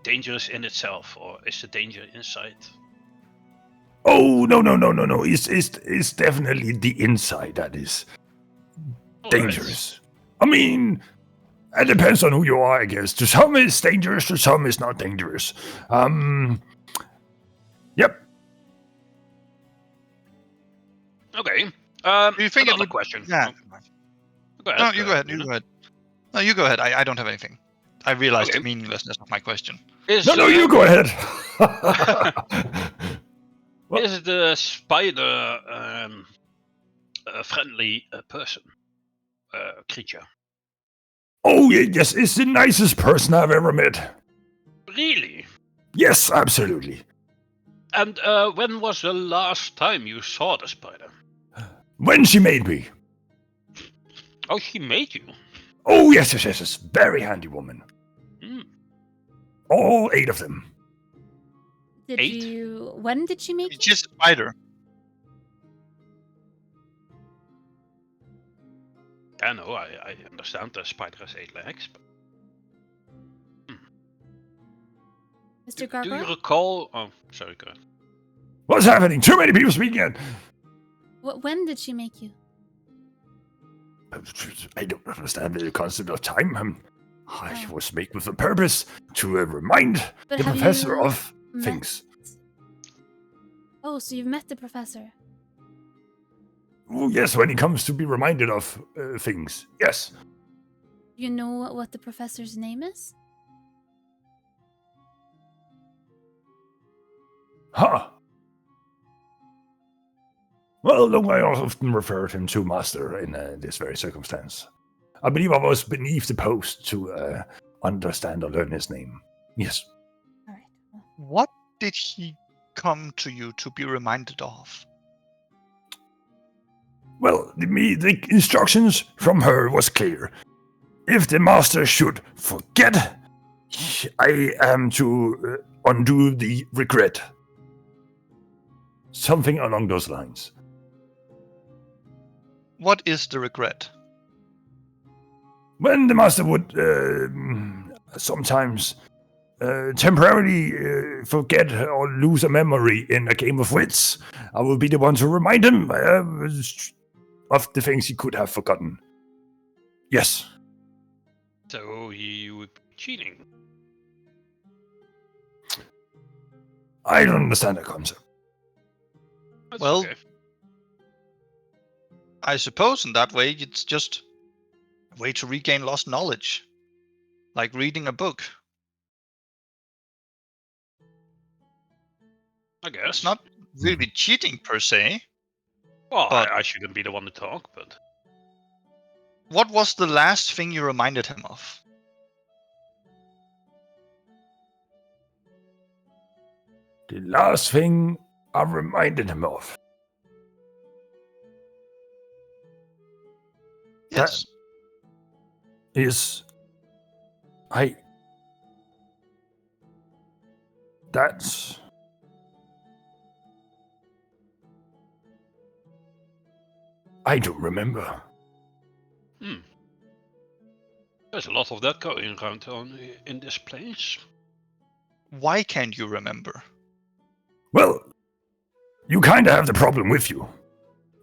dangerous in itself, or is the danger inside? Oh, no. It's definitely the inside that is All right. dangerous. I mean, it depends on who you are, I guess. To some it's dangerous, to some it's not dangerous. Yep. Okay. Do you think it another would- question? Yeah. Go ahead, No, you go ahead. Luna. You go ahead. No, you go ahead. I don't have anything. I realized Okay. the meaninglessness of my question. Is, No, you go ahead. Well- Is the spider a friendly person, creature? Oh, yes, it's the nicest person I've ever met. Really? Yes, absolutely. And when was the last time you saw the spider? When she made me. Oh, she made you. Oh, yes. Very handy woman. Hmm. All 8 of them. Did 8? you? When did she make It's you? just a spider. I know, I understand the spider has 8 legs, but Mr. do you Gargoyle? recall? Oh, sorry, go ahead. What's happening? Too many people speaking. When did she make you? I don't understand the concept of time. I Oh. was made with a purpose to remind But the have professor you of met- things. Oh, so you've met the professor. Oh, yes, when he comes to be reminded of things. Yes. You know what the professor's name is? Huh. Well, look, I often referred him to Master in this very circumstance. I believe I was beneath the post to understand or learn his name. Yes. All right. Well, What did he come to you to be reminded of? Well, the instructions from her was clear. If the Master should forget, I am to undo the regret. Something along those lines. What is the regret? When the Master would sometimes temporarily forget or lose a memory in a game of wits, I will be the one to remind him of the things he could have forgotten. Yes. So you would be cheating. I don't understand that concept. That's Well, okay. I suppose in that way it's just a way to regain lost knowledge. Like reading a book. I guess. It's not really cheating per se. Well, but- I shouldn't be the one to talk, but What was the last thing you reminded him of? The last thing I reminded him of. Yes. Is that's I don't remember. There's a lot of that going around in this place. Why can't you remember? Well, you kinda have the problem with you,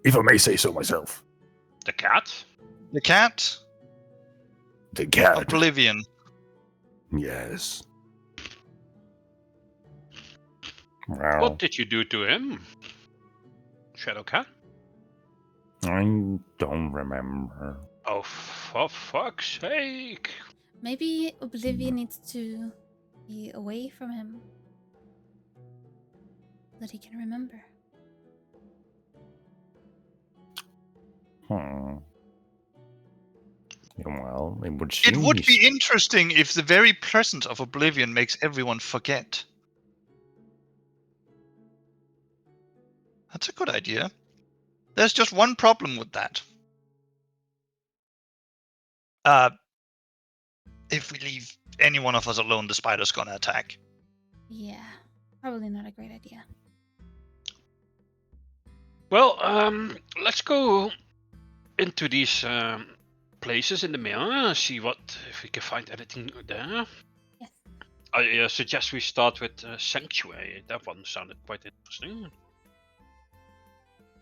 if I may say so myself. The cat? The cat? The cat. Oblivion. Yes. Well, What did you do to him? Shadowcat? I don't remember. Oh, for fuck's sake. Maybe Oblivion needs to be away from him. So that he can remember. Well, it would It seem would he's- be interesting if the very presence of Oblivion makes everyone forget. That's a good idea. There's just one problem with that. If we leave any one of us alone, the spider's gonna attack. Yeah, probably not a great idea. Well, let's go into these places in the mirror, see if we can find anything there. Yes. I suggest we start with Sanctuary. That one sounded quite interesting.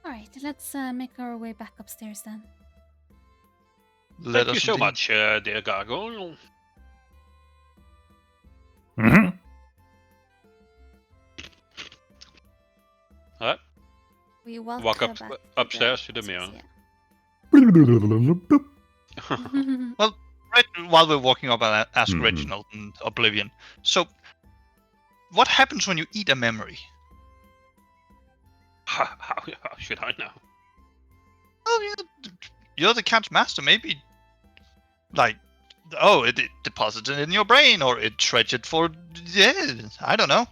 Alright, let's make our way back upstairs then. Let Thank you us so indeed. much, dear Gargoyle. Mhm. Alright, We walk walk back upstairs to the mirror. yeah. While we're walking up, I'll ask Mhm. Reginald and Oblivion. So, what happens when you eat a memory? How should I know? Oh, you're the cat's master. Maybe, like, it deposits it in your brain, or it shreds it for. Yeah, I don't know.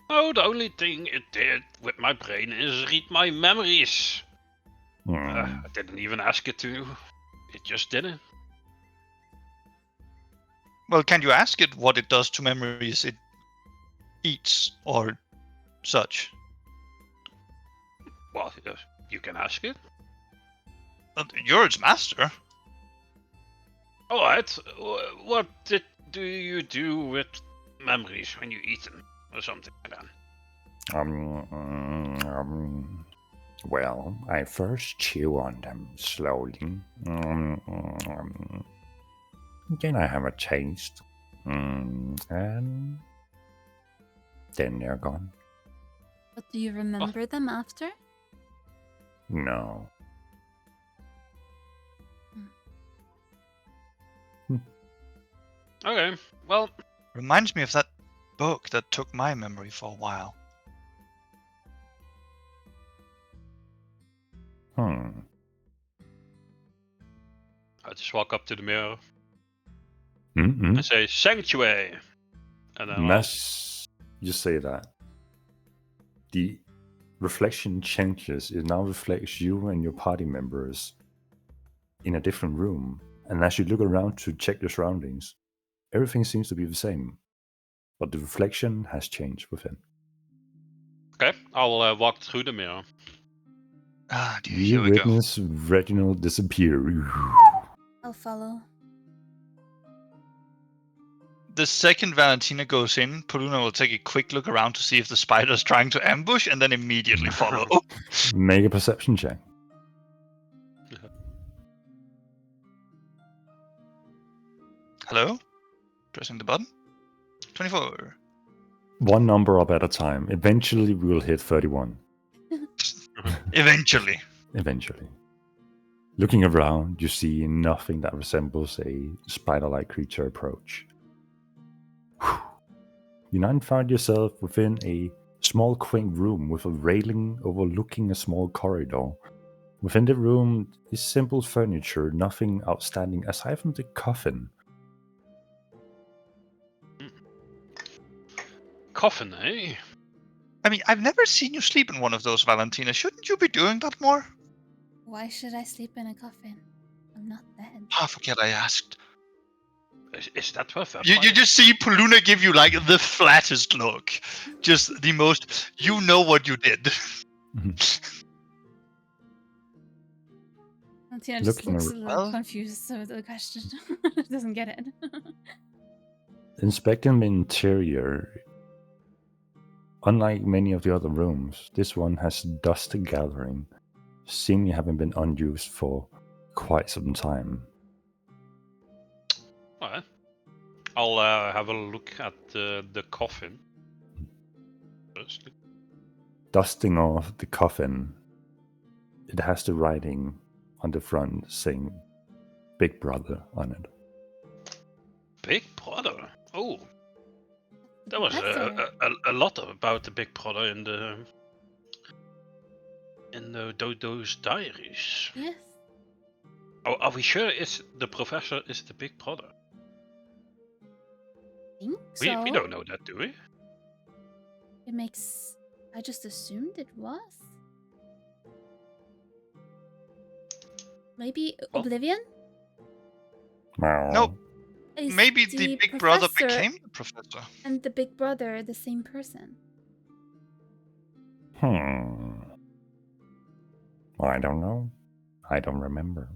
Oh, the only thing it did with my brain is read my memories. I didn't even ask it to. It just did it. Well, can you ask it what it does to memories it eats or such? Well, you can ask it. You're its master. Alright, what do you do with memories when you eat them? Or something like that? Well, I first chew on them slowly. Then I have a taste. And then they're gone. But do you remember them after? No. Okay, well, Reminds me of that book that took my memory for a while. Hmm. I just walk up to the mirror Mm-mm. and say, Sanctuary! And then Mess. You say that. The reflection changes. It now reflects you and your party members in a different room. And as you look around to check your surroundings, everything seems to be the same. But the reflection has changed within. okay, I'll walk through the mirror. Ah, dear, You here we go. witness Reginald disappear. I'll follow. The second Valentina goes in, Poluna will take a quick look around to see if the spider's trying to ambush, and then immediately follow. Make a perception check. Hello? Pressing the button. 24. One number up at a time. Eventually, we will hit 31. Eventually. Eventually. Looking around, you see nothing that resembles a spider-like creature approach. You now find yourself within a small quaint room with a railing overlooking a small corridor Within the room is simple furniture, nothing outstanding aside from the coffin. Coffin, eh? I mean, I've never seen you sleep in one of those, Valentina. Shouldn't you be doing that more? Why should I sleep in a coffin? I'm not dead. I forget I asked. Is that what You vampires? just see Poluna give you like the flattest look. Just the most, you know what you did. Tina just Looking looks a ar- little Well- confused with the question. Doesn't get it. Inspecting the interior, unlike many of the other rooms, this one has dust gathering, seemingly having been unused for quite some time. Alright. I'll have a look at the coffin. First. Dusting off the coffin, it has the writing on the front saying Big Brother on it. Big Brother. Oh, there was Professor. a lot about the Big Brother in those diaries. Yes. Oh, are we sure the professor is the Big Brother? I think so. We don't know that, do we? It makes. I just assumed it was. Maybe Well- Oblivion? Nope. Is Maybe the Big Brother professor became the professor. and the Big Brother the same person. I don't know. I don't remember.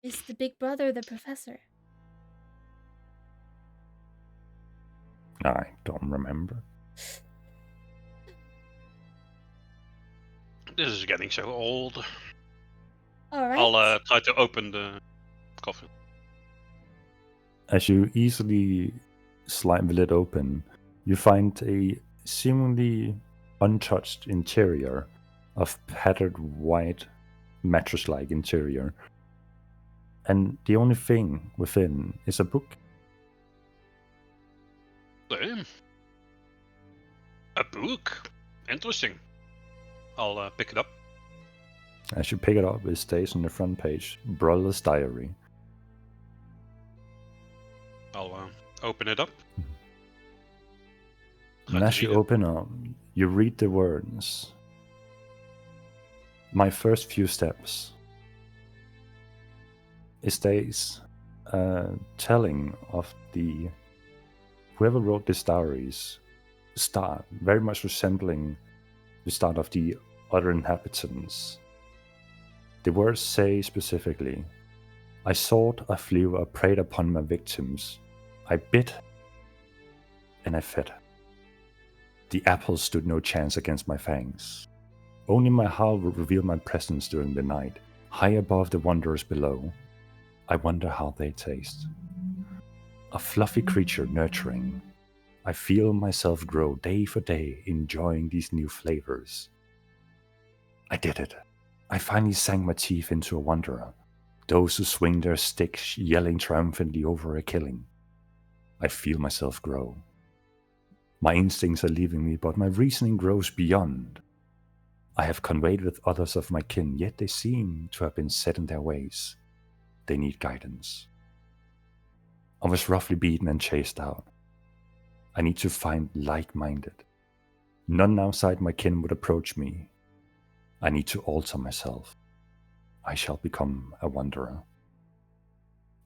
Is the Big Brother the professor? I don't remember. This is getting so old. Alright. I'll try to open the coffin. As you easily slide the lid open, you find a seemingly untouched interior of patterned white mattress-like interior. And the only thing within is a book. Same. A book. Interesting. I'll pick it up. As you pick it up, it stays on the front page, Brother's Diary. I'll open it up. And Try as to you read it. open up, you read the words. My first few steps. It stays telling of the whoever wrote these diaries start very much resembling the start of the other inhabitants. The words say specifically, I sought, I flew, I preyed upon my victims. I bit and I fed. The apples stood no chance against my fangs. Only my howl would reveal my presence during the night, high above the wanderers below. I wonder how they taste. A fluffy creature nurturing. I feel myself grow day for day, enjoying these new flavors. I did it. I finally sank my teeth into a wanderer, those who swing their sticks yelling triumphantly over a killing. I feel myself grow. My instincts are leaving me, but my reasoning grows beyond. I have conveyed with others of my kin, yet they seem to have been set in their ways. They need guidance. I was roughly beaten and chased out. I need to find like-minded. None outside my kin would approach me. I need to alter myself. I shall become a wanderer.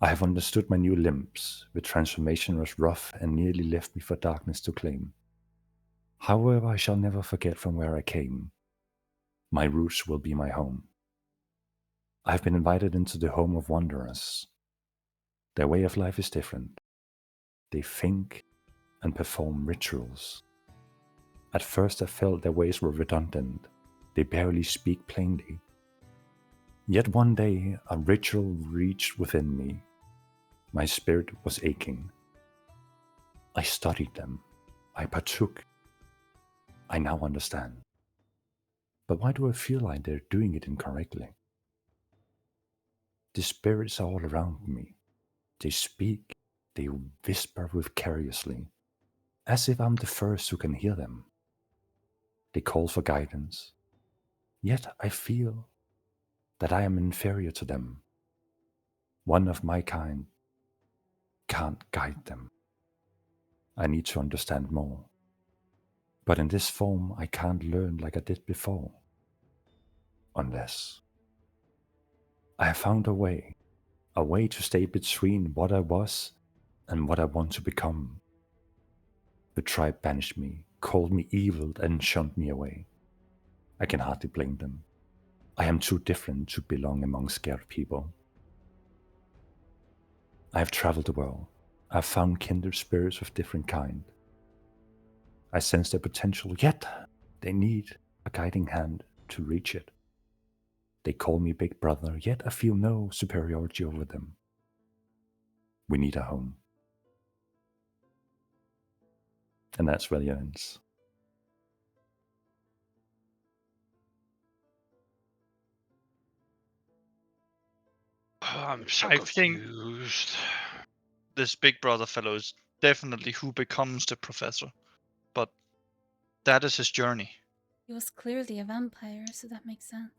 I have understood my new limbs. The transformation was rough and nearly left me for darkness to claim. However, I shall never forget from where I came. My roots will be my home. I have been invited into the home of wanderers. Their way of life is different. They think and perform rituals. At first I felt their ways were redundant. They barely speak plainly. Yet one day a ritual reached within me. My spirit was aching. I studied them. I partook. I now understand. But why do I feel like they're doing it incorrectly? The spirits are all around me. They speak, they whisper vicariously, as if I'm the first who can hear them. They call for guidance. Yet I feel that I am inferior to them. One of my kind can't guide them. I need to understand more. But in this form, I can't learn like I did before. Unless I have found a way to stay between what I was and what I want to become. The tribe banished me, called me evil, and shunned me away. I can hardly blame them. I am too different to belong among scared people. I have traveled the world. I have found kindred spirits of different kind. I sense their potential, yet they need a guiding hand to reach it. They call me big brother, yet I feel no superiority over them. We need a home. And that's where it ends. I'm so I think- confused. This big brother fellow is definitely who becomes the professor. But that is his journey. He was clearly a vampire, so that makes sense.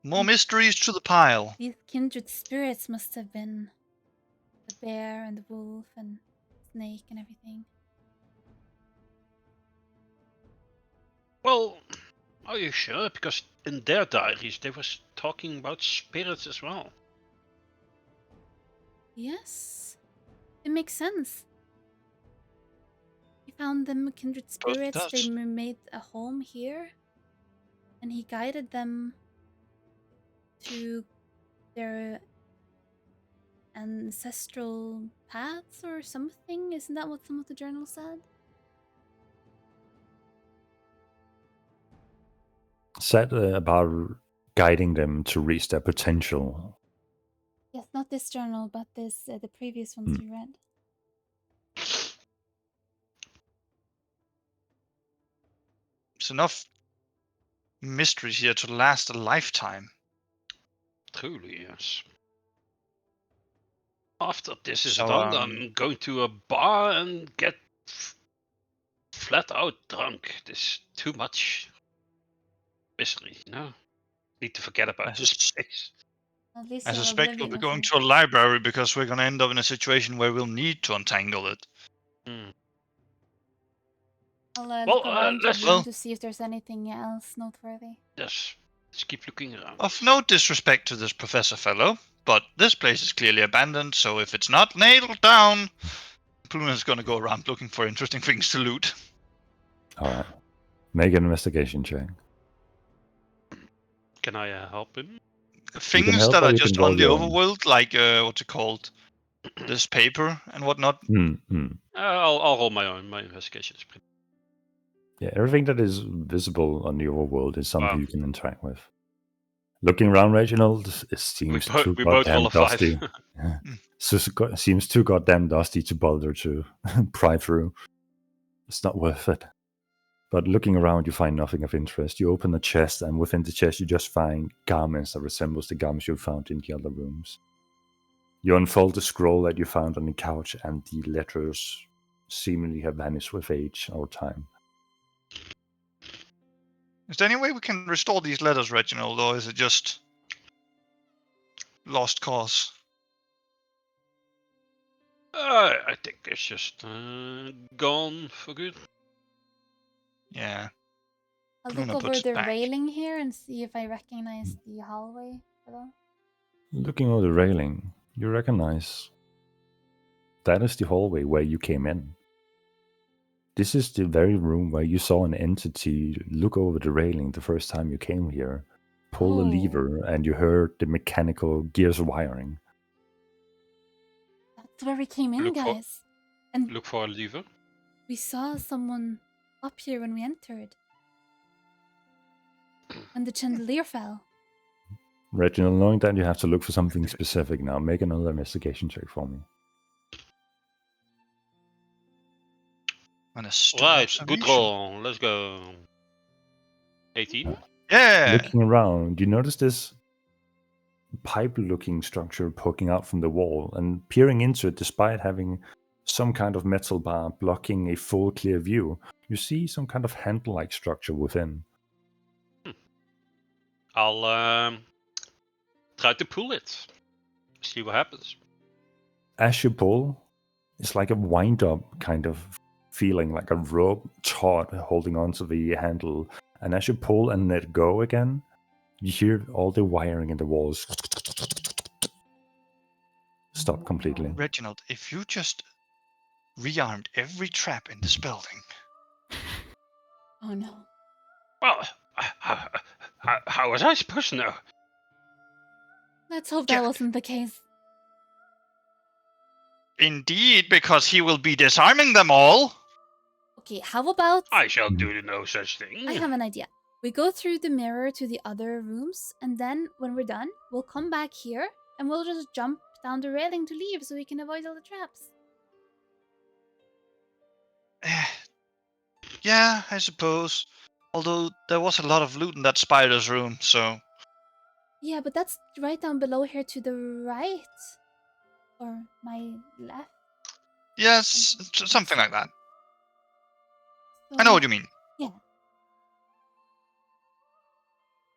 More mysteries to the pile. These kindred spirits must have been the bear and the wolf and snake and everything. Well, are you sure? Because in their diaries they was talking about spirits as well. Yes, it makes sense. He found them kindred Course it spirits. They does. made a home here, and he guided them to their ancestral paths or something. Isn't that what some of the journals said? Said about guiding them to reach their potential. Yes, not this journal, but this the previous ones you read. It's enough mysteries here to last a lifetime. Truly, yes. After this is So, done, I'm going to a bar and get flat out drunk. There's too much misery, you know? Need to forget I about this sus- place. At least I you're suspect we'll be oblivion going of to a library because we're going to end up in a situation where we'll need to untangle it. Hmm. I'll Well, look around the let's- room Well- to see if there's anything else noteworthy. Yes, let's keep looking around. Of no disrespect to this professor fellow, but this place is clearly abandoned, so if it's not nailed down, Pluna's going to go around looking for interesting things to loot. Alright. Make an investigation check. Can I help him? Things help that or are you just can roll on the your own. overworld, like, what's it called? This paper and whatnot. I'll roll my investigation. It's pretty- Yeah, everything that is visible on the overworld is something Wow. you can interact with. Looking around, Reginald, it seems too we both goddamn roll a 5. dusty. Seems too goddamn dusty to bother to pry through. It's not worth it. But looking around, you find nothing of interest. You open a chest, and within the chest, you just find garments that resembles the garments you found in the other rooms. You unfold the scroll that you found on the couch, and the letters seemingly have vanished with age or time. Is there any way we can restore these letters, Reginald, or is it just lost cause? I think it's just gone for good. Yeah. I'll Luna look over puts it the back. railing here and see if I recognize the hallway below. Looking over the railing, you recognize that is the hallway where you came in. This is the very room where you saw an entity look over the railing the first time you came here, pull a Oh. lever, and you heard the mechanical gears wiring. That's where we came in, Look for- guys. And Look for a lever. we saw someone up here when we entered. And the chandelier fell. Reginald, knowing that you have to look for something specific now, make another investigation check for me. An astute Right, good observation. roll. Let's go. 18. Yeah. Looking around, you notice this pipe-looking structure poking out from the wall, and peering into it, despite having some kind of metal bar blocking a full clear view. You see some kind of handle-like structure within. I'll try to pull it. See what happens. As you pull, it's like a wind-up kind of feeling, like a rope taut holding onto the handle. And as you pull and let go again, you hear all the wiring in the walls stop completely. Reginald, if you just rearmed every trap in this building. Oh no. Well, how was I supposed to know? Let's hope that Yeah. wasn't the case. Indeed, because he will be disarming them all. Okay, how about I shall do no such thing. I have an idea. We go through the mirror to the other rooms, and then when we're done, we'll come back here and we'll just jump down the railing to leave so we can avoid all the traps. Yeah, I suppose. Although there was a lot of loot in that spider's room, so Yeah, but that's right down below here to the right. Or my left. yes, something like that. So, I know what you mean. Yeah.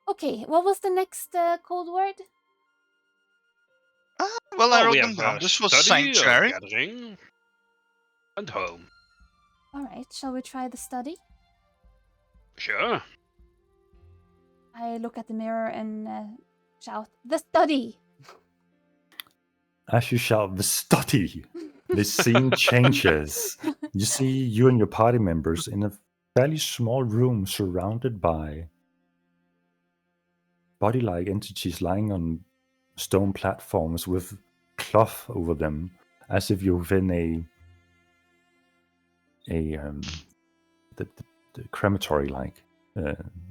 Okay, what was the next code word? Well, I Well, we wrote them have down. This was study, sanctuary. gathering, and home. Alright, shall we try the study? Sure. I look at the mirror and shout, "The study!" As you shout the study, the scene changes. You see you and your party members in a fairly small room surrounded by body-like entities lying on stone platforms with cloth over them, as if you're within the crematory-like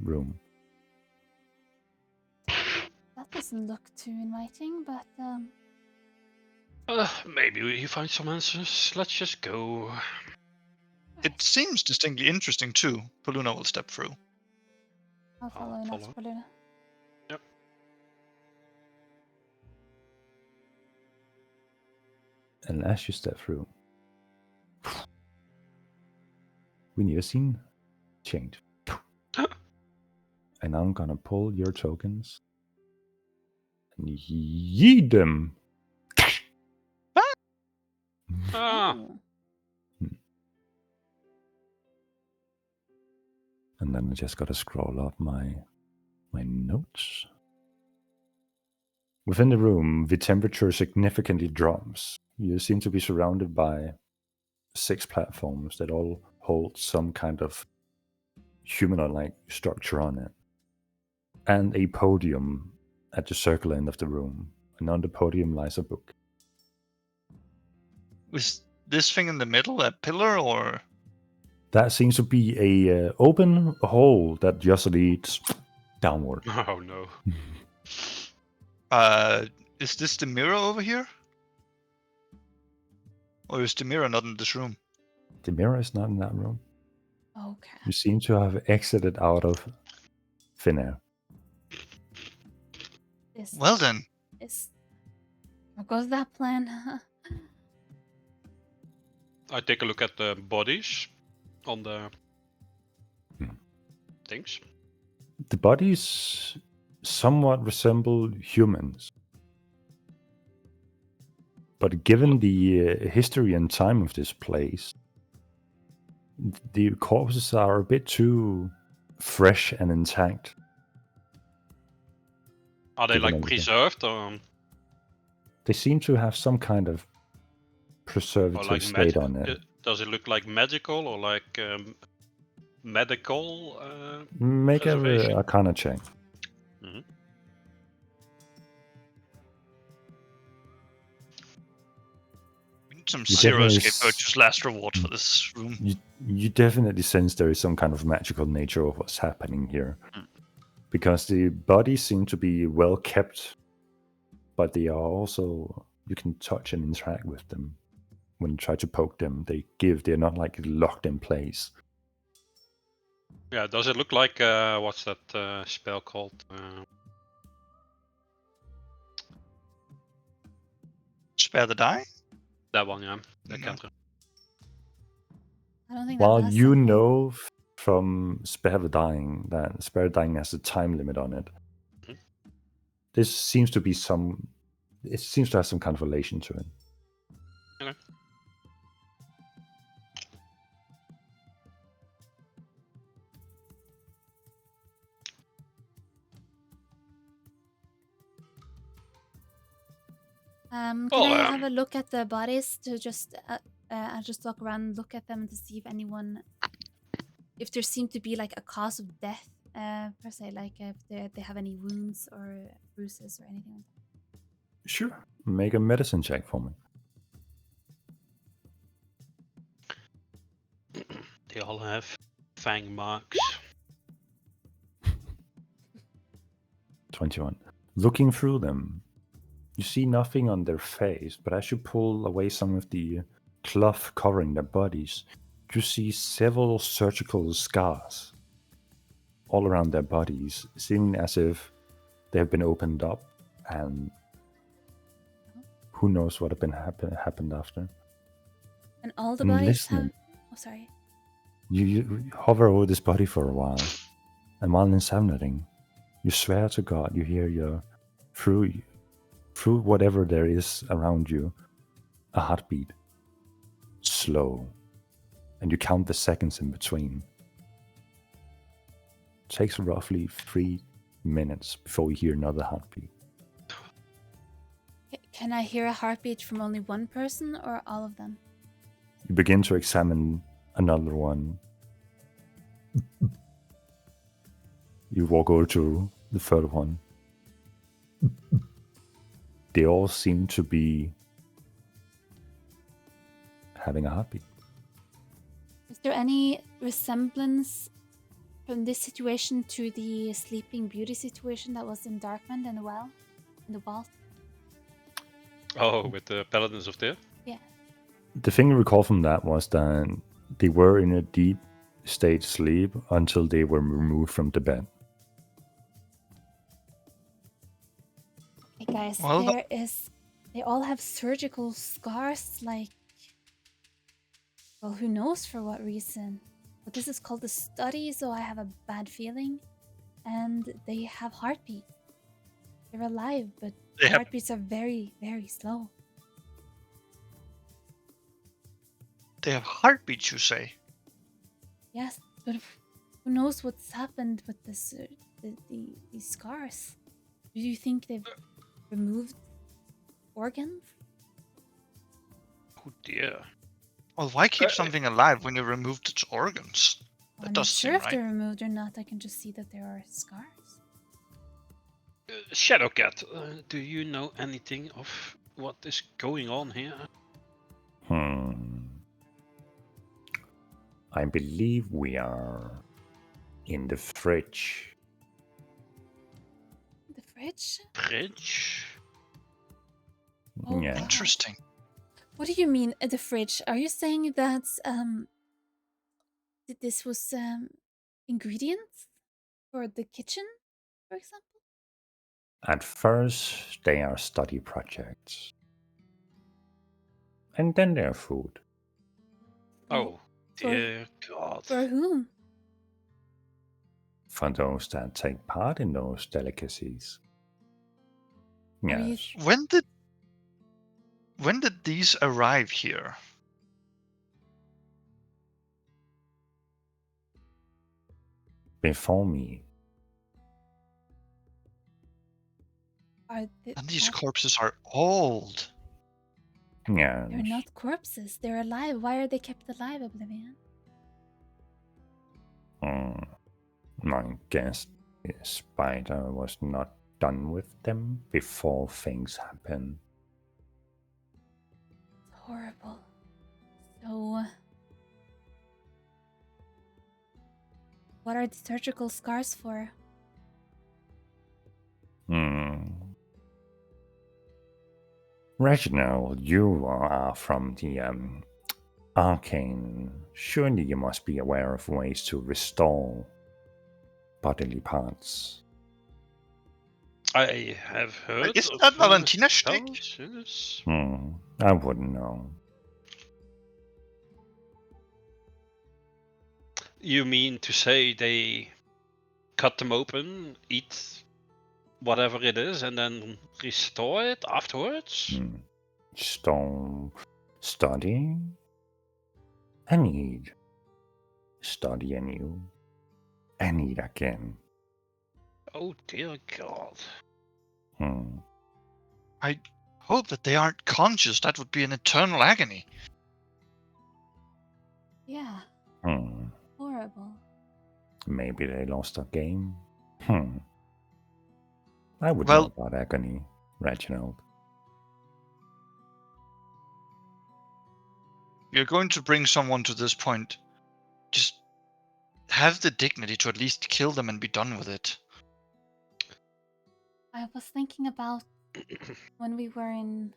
room. That doesn't look too inviting, but Maybe we find some answers. Let's just go. It seems distinctly interesting too. Poluna will step through. I'll follow I'll in follow. after Poluna. Yep. And as you step through, we need a scene change. And I'm gonna pull your tokens and yeet them. Ah, Oh. And then I just gotta scroll up my notes. Within the room, the temperature significantly drops. You seem to be surrounded by 6 platforms that all hold some kind of humanoid-like structure on it. And a podium at the circular end of the room. And on the podium lies a book. Was this thing in the middle a pillar or? That seems to be a open hole that just leads downward. oh no. Is this the mirror over here? Or is the mirror not in this room? The mirror is not in that room. Okay. You seem to have exited out of thin air. This Well then, is. How goes that plan? I take a look at the bodies on the things. The bodies somewhat resemble humans. But given the history and time of this place, the corpses are a bit too fresh and intact. Are they Given like everything. preserved or They seem to have some kind of preservative like state on it. Does it look like magical or like medical? Make a preservation? Arcana check. we need some You zero definitely escape purchase last reward for this room. You definitely sense there is some kind of magical nature of what's happening here. Because the bodies seem to be well kept, but they are also, you can touch and interact with them. When you try to poke them, they're not like locked in place. Yeah. Does it look like what's that spell called? Spare the die? That one, yeah. The No. cantrip. I don't think that Well, lasts you that long. know from Spare the Dying that Spare the Dying has a time limit on it. Mhm. This seems to be it seems to have some kind of relation to it. Okay. Can Well, I have a look at the bodies to just I'll just walk around and look at them to see if there seemed to be like a cause of death per se, like if they have any wounds or bruises or anything. Sure. Make a medicine check for me. They all have fang marks. 21. Looking through them, you see nothing on their face, but as you pull away some of the cloth covering their bodies, you see several surgical scars all around their bodies, seeming as if they have been opened up, and who knows what happened after. And all the And bodies listening. have. Oh, sorry. You hover over this body for a while, and while examining, you swear to God you hear through whatever there is around you, a heartbeat, slow, and you count the seconds in between. It takes roughly 3 minutes before you hear another heartbeat. Can I hear a heartbeat from only one person or all of them? You begin to examine another one. You walk over to the third one. They all seem to be having a heartbeat. Is there any resemblance from this situation to the Sleeping Beauty situation that was in Darkmend and in the vault? Oh, with the Paladins of Death? Yeah. The thing you recall from that was that they were in a deep state sleep until they were removed from the bed. Hey guys, Well, they all have surgical scars, like, well, who knows for what reason. But this is called a study, so I have a bad feeling. And they have heartbeats. They're alive, but They have- heartbeats are very, very slow. They have heartbeats, you say? Yes, but who knows what's happened with these scars? Do you think they've removed organs? Oh dear. Well, why keep something alive when you removed its organs? That I'm not doesn't sure seem if they're right. removed or not. I can just see that there are scars. Shadowcat, do you know anything of what is going on here? I believe we are in the fridge. The fridge? Fridge? Oh, Yeah. wow. Interesting. What do you mean the fridge? Are you saying that this was ingredients for the kitchen, for example? At first, they are study projects. And then they're food. Oh, For- dear God. For whom? For those that take part in those delicacies. Are you- Yes. When did these arrive here? Before me. Are And these corpses are old. Yes. They're not corpses. They're alive. Why are they kept alive, Oblivion? My guess is Spider was not done with them before things happen. It's horrible. So, what are the surgical scars for? Reginald, you are from the Arcane. Surely you must be aware of ways to restore bodily parts. I have heard. Isn't of, that Valentina's shtick? spells, yes. I wouldn't know. You mean to say they cut them open, eat whatever it is, and then restore it afterwards? Study? And eat. Study anew. And eat again. Oh dear God. I hope that they aren't conscious. That would be an eternal agony. Yeah, horrible. Maybe they lost a game. I would Well- know about agony, Reginald. You're going to bring someone to this point. Just have the dignity to at least kill them and be done with it. I was thinking about when we were in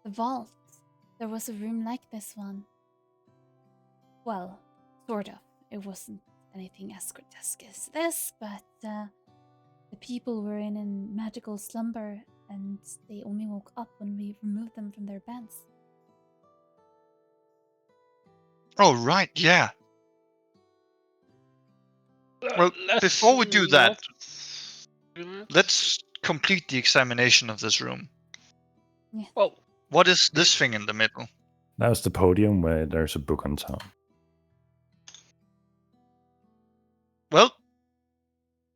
the vault. There was a room like this one. Well, sort of. It wasn't anything as grotesque as this, but the people were in magical slumber and they only woke up when we removed them from their beds. Oh, right, yeah. Well, Let's before we do that, not do that. let's complete the examination of this room. Well, What is this thing in the middle? That's the podium where there's a book on top. Well,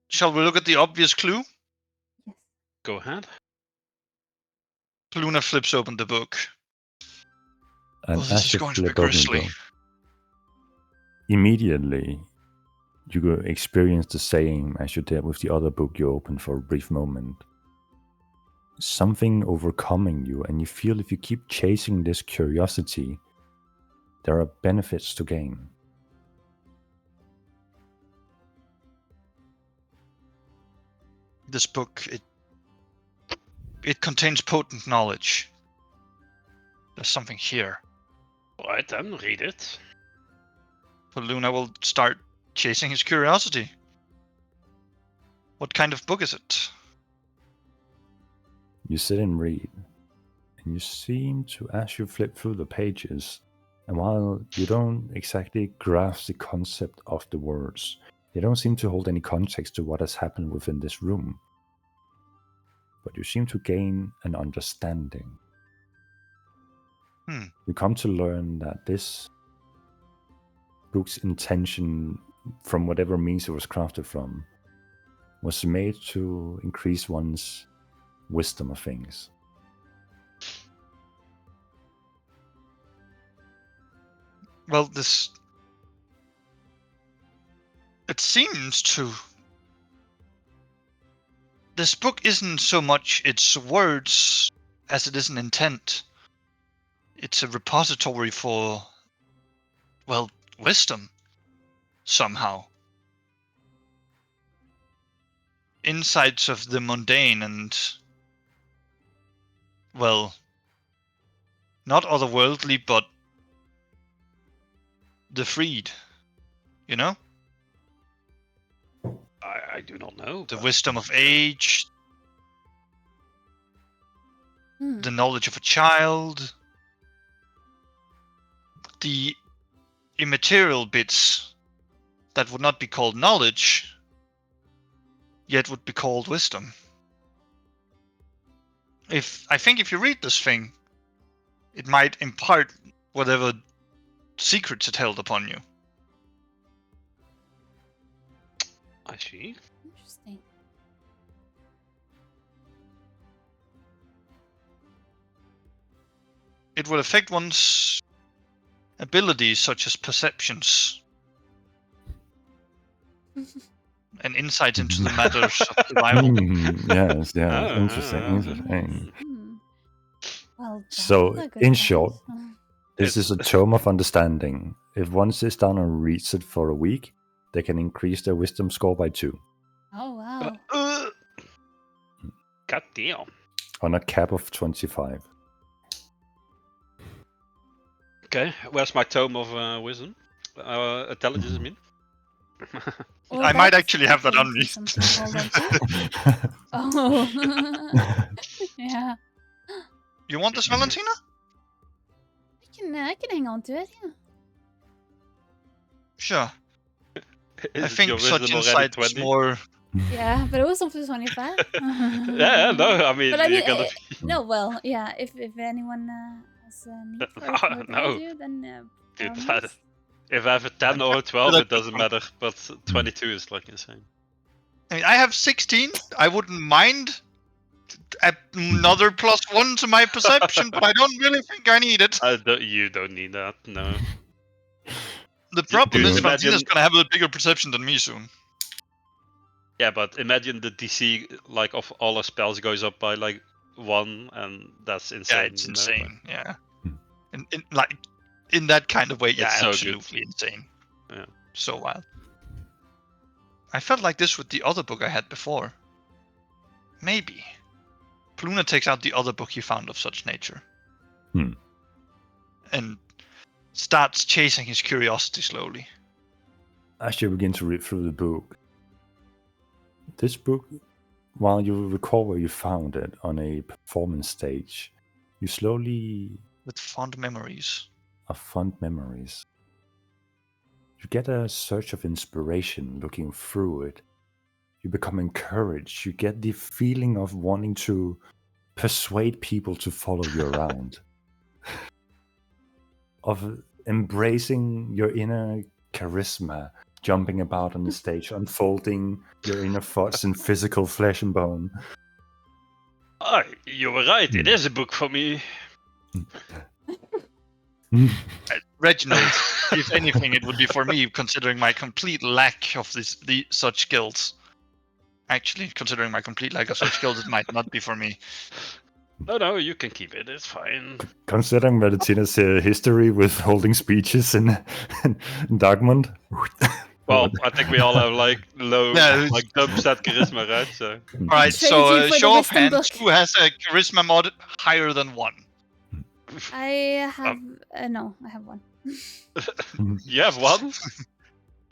shall we look at the obvious clue? Yes. go ahead. Luna flips open the book. And Oh, this as is you going to be flip open the grisly. book, immediately you go experience the same as you did with the other book you opened for a brief moment. Something overcoming you, and you feel if you keep chasing this curiosity, there are benefits to gain. This book, it contains potent knowledge. There's something here. Alright then, read it. So Luna will start chasing his curiosity. What kind of book is it? You sit and read, and you seem to, as you flip through the pages, and while you don't exactly grasp the concept of the words, they don't seem to hold any context to what has happened within this room. But you seem to gain an understanding. You come to learn that this book's intention, from whatever means it was crafted from, was made to increase one's wisdom of things. Well, it seems to... This book isn't so much its words as it is an intent. It's a repository for, well, wisdom, somehow. Insights of the mundane and, well, not otherworldly, but the freed, you know? I do not know. The but- wisdom of age, Hmm. the knowledge of a child, the immaterial bits that would not be called knowledge, yet would be called wisdom. I think if you read this thing, it might impart whatever secrets it held upon you. I see. Interesting. It will affect one's abilities such as perceptions and insights into the matters of survival. Yes, yeah, Ah. interesting. Hmm. Well, So, that's a good in point. short, This is a tome of understanding. If one sits down and reads it for a week, they can increase their wisdom score by 2, Oh wow. God damn. on a cap of 25. Okay, where's my tome of wisdom? Intelligence, I mean. Well, I might that's actually have that on me. definitely something to hold on to. Oh. Yeah. You want this, Valentina? I can hang on to it, yeah. Sure. I Is think your such wisdom already insight was 20? more. Yeah, but it was up to 25. Yeah, no, I mean, But I you're mean, gonna. no, well, yeah. If anyone has a need for it more than I No. do, then by Dude, all means. if I have a 10 or a 12, it doesn't matter. But 22 is like insane. I mean, I have 16. I wouldn't mind another +1 to my perception, but I don't really think I need it. You don't need that, no. The problem Dude, is imagine- Valtina's gonna have a bigger perception than me soon. Yeah, but imagine the DC like of all our spells goes up by like 1, and that's insane. Yeah, it's you know? insane. Yeah, in that kind of way, yeah, It's so good. absolutely insane. Yeah. So wild. I felt like this with the other book I had before. Maybe. Paluna takes out the other book he found of such nature. And starts chasing his curiosity slowly. As you begin to read through the book, this book, while you recall where you found it on a performance stage, you slowly With fond memories. have fond memories. You get a surge of inspiration looking through it. You become encouraged. You get the feeling of wanting to persuade people to follow you around. Of embracing your inner charisma, jumping about on the stage, unfolding your inner thoughts in physical flesh and bone. Oh, you were right. It is a book for me. Reginald, if anything, it would be for me, considering my complete lack of such skills. Actually, considering my complete lack of such skills, it might not be for me. No, you can keep it. It's fine. Considering Valentina's history with holding speeches in Darkmont. Well, I think we all have like low, Yeah, like dumb set charisma, right? So Alright, Trade so you for the show of wisdom hands, book. who has a charisma mod higher than 1? I have no, I have one. you have 1.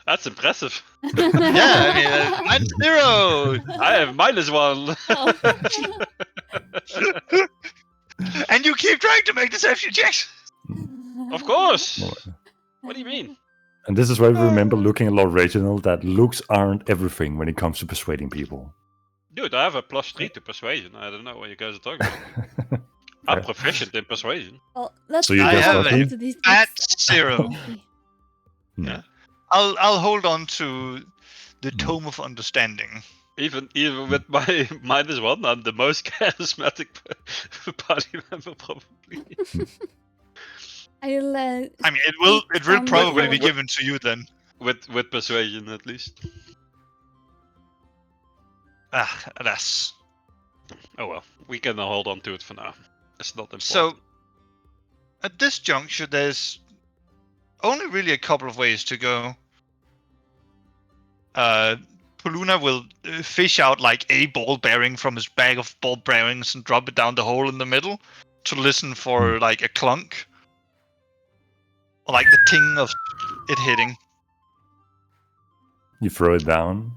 That's impressive. Yeah, I mean, mine's 0! I have -1. Oh. And you keep trying to make deception checks! Of course. What do you mean? And this is why we remember looking at Lord Reginald that looks aren't everything when it comes to persuading people. Dude, I have a +3 to persuasion. I don't know what you guys are talking about. I'm proficient in persuasion. Well, let's So you I just have lucky? into these That's 0. Yeah. I'll hold on to the Hmm. Tome of Understanding. Even with my -1, I'm the most charismatic party member probably. I'll I mean, it will From probably be the- given to you then. with persuasion at least. Alas. Oh well, we can hold on to it for now. It's not important. So, at this juncture, there's only really a couple of ways to go. Paluna will fish out like a ball bearing from his bag of ball bearings and drop it down the hole in the middle to listen for like a clunk. Or like the ting of it hitting. You throw it down.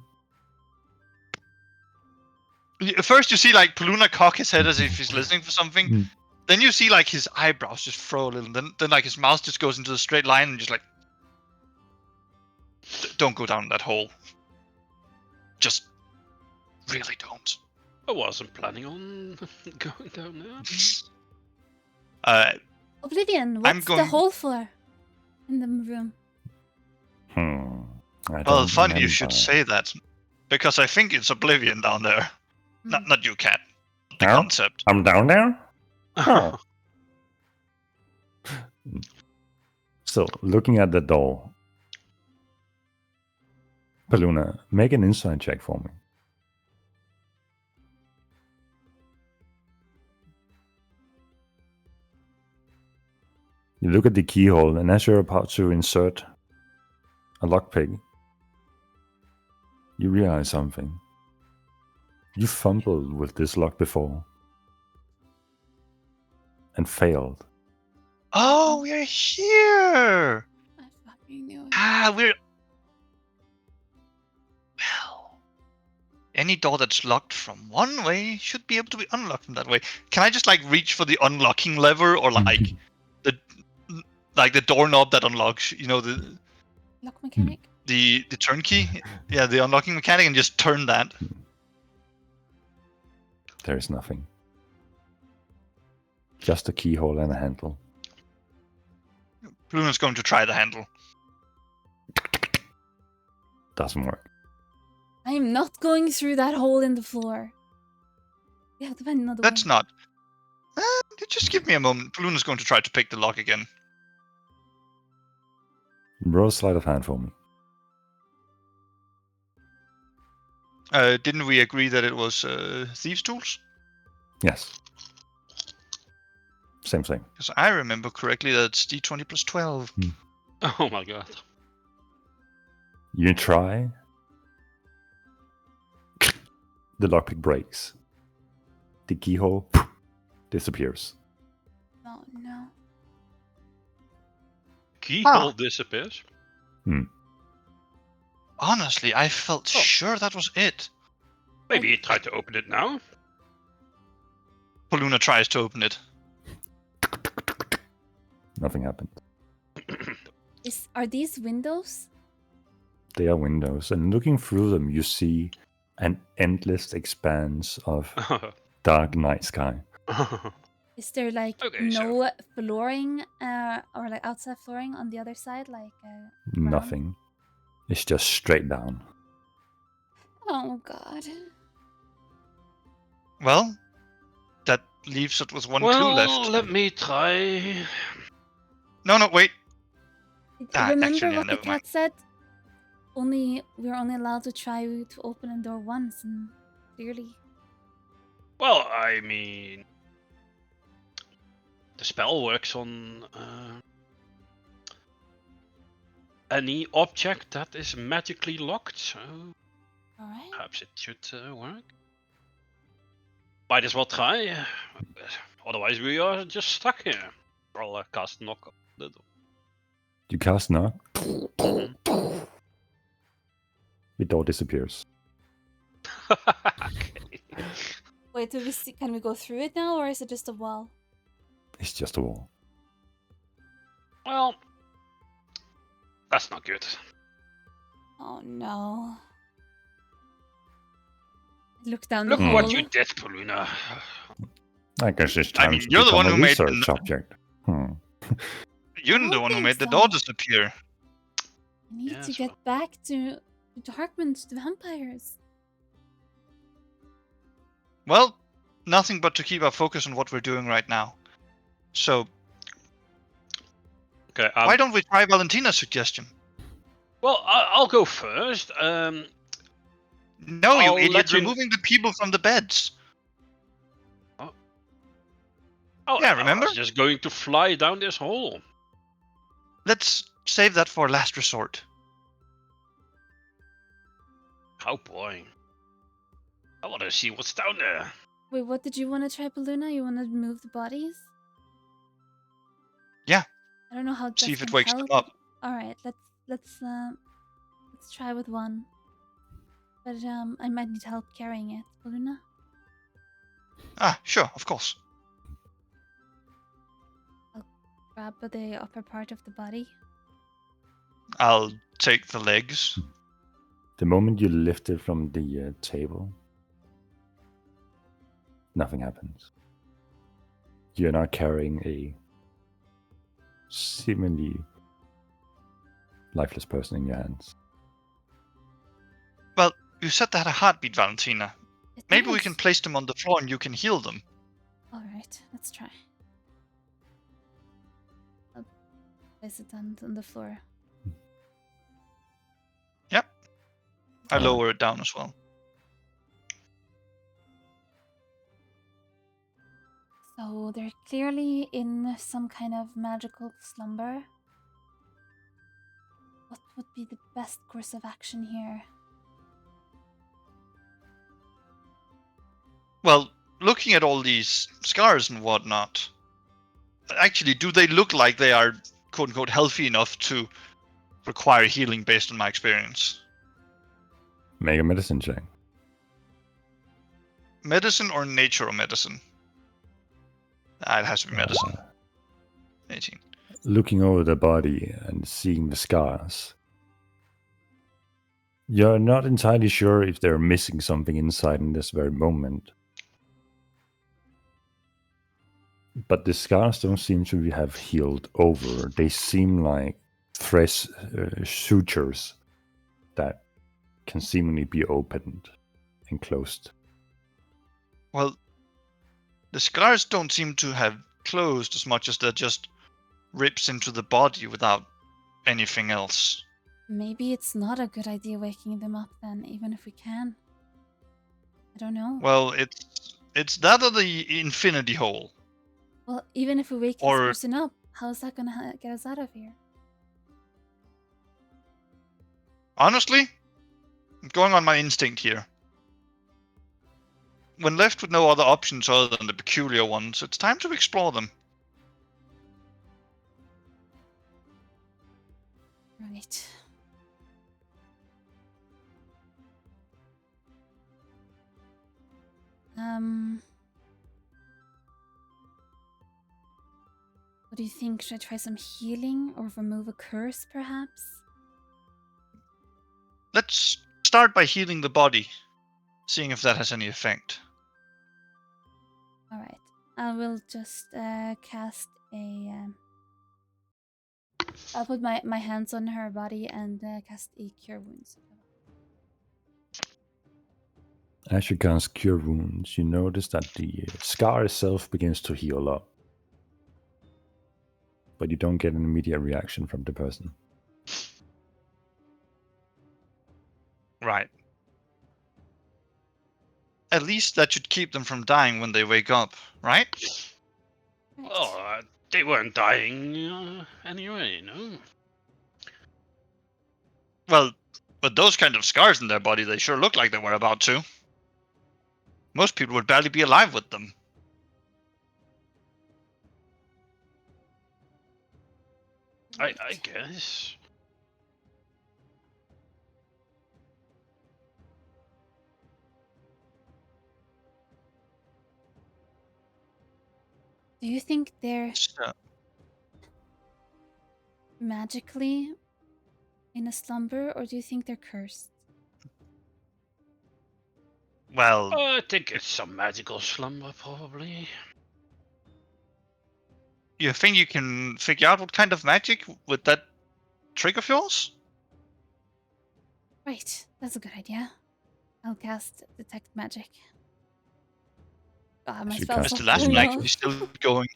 First you see like Paluna cock his head as if he's listening for something. Mm. Then you see like his eyebrows just furrow a little. Then like his mouth just goes into a straight line and just like, don't go down that hole. Just really don't. I wasn't planning on going down there. Oblivion. I'm What's the going- hole for in the room? I Well, don't funny you should remember. say that, because I think it's Oblivion down there. Not you, Cat. The No? concept. I'm down there? Oh. So, looking at the door. Paluna, make an insight check for me. You look at the keyhole, and as you're about to insert a lockpick, you realize something. You fumbled with this lock before and failed. Oh, we're here! I fucking knew it. We're... Well... Any door that's locked from one way should be able to be unlocked from that way. Can I just, like, reach for the unlocking lever, or, like, the doorknob that unlocks, you know, the... Lock mechanic. the turnkey, yeah, the unlocking mechanic, and just turn that. There's nothing. Just a keyhole and a handle. Luna's going to try the handle. Doesn't work. I am not going through that hole in the floor. We have to find another That's way. not. Just give me a moment. Luna's going to try to pick the lock again. Roll sleight of hand for me. Didn't we agree that it was thieves' tools? Yes. Same thing. Because I remember correctly that it's D20 plus 12. Oh my god. You try. The lockpick breaks. The keyhole disappears. Oh no. Keyhole disappears. Honestly, I felt sure that was it. Maybe he tried to open it now. Luna tries to open it. Nothing happened. Are these windows? They are windows, and looking through them, you see an endless expanse of dark night sky. Is there like Okay, no flooring or like outside flooring on the other side? Like ground? Nothing. It's just straight down. Oh god. Well, that leaves it with one clue well, left. let me try. No, wait. Remember actually, what the never mind. cat said? We're only allowed to try to open a door once, and clearly. Well, I mean, the spell works on any object that is magically locked, so Alright. perhaps it should work. Might as well try. Otherwise, we are just stuck here. I'll cast knock on the door. You cast knock. Mhm. The door disappears. Okay. Wait, do we see? Can we go through it now, or is it just a wall? It's just a wall. Well, that's not good. Oh no. Look down Look the hole. what you did, Poluna. I guess it's I time mean, to you're the become one a who made the research object. You're I the one who think made the so. door disappear. I need to Yes, get well. back to Darkman, to the vampires. Well, nothing but to keep our focus on what we're doing right now. So, Okay. why don't we try Valentina's suggestion? Well, I'll go first. No, I'll you idiot! let you- Removing the people from the beds. Oh, Yeah, I remember? was just going to fly down this hole. Let's save that for last resort. How boring. I want to see what's down there. Wait, what did you want to try, Paluna? You want to move the bodies? Yeah. I don't know how. See that's if it gonna wakes them help. up. All right, let's try with one. But I might need help carrying it, Paluna. Ah, sure, of course. Grab the upper part of the body. I'll take the legs. The moment you lift it from the table, nothing happens. You're not carrying a seemingly lifeless person in your hands. Well, you said they had a heartbeat, Valentina. It Maybe we does. can place them on the floor and you can heal them. All right, let's try. I'll place it on the floor. Yep. I Alright. lower it down as well. So they're clearly in some kind of magical slumber. What would be the best course of action here? Well, looking at all these scars and whatnot, actually, do they look like they are quote unquote healthy enough to require healing based on my experience? Make a medicine check. Medicine or nature or medicine? Ah, it has to be medicine. 18. Looking over the body and seeing the scars, You're not entirely sure if they're missing something inside in this very moment. But the scars don't seem to have healed over. They seem like fresh sutures that can seemingly be opened and closed. Well, the scars don't seem to have closed as much as they're just rips into the body without anything else. Maybe it's not a good idea waking them up then, even if we can. I don't know. Well, it's that or the infinity hole. Well, even if we wake this Or- person up, how is that gonna get us out of here? Honestly, I'm going on my instinct here. When left with no other options other than the peculiar ones, it's time to explore them. Right. What do you think? Should I try some healing or remove a curse, perhaps? Let's start by healing the body, seeing if that has any effect. All right. I will just cast a. I'll put my hands on her body and cast a cure wounds. As you cast Cure Wounds, you notice that the scar itself begins to heal up. But you don't get an immediate reaction from the person. Right. At least that should keep them from dying when they wake up, right? Right. Oh, they weren't dying anyway, no? Well, with those kind of scars in their body, they sure look like they were about to. Most people would barely be alive with them. I guess. Do you think they're So, magically in a slumber, or do you think they're cursed? well, I think it's some magical slumber, probably. you think you can figure out what kind of magic with that trick of yours? Right. That's a good idea. I'll cast Detect Magic. Ah, my Should spell cast Is the slot last really magic low. still going?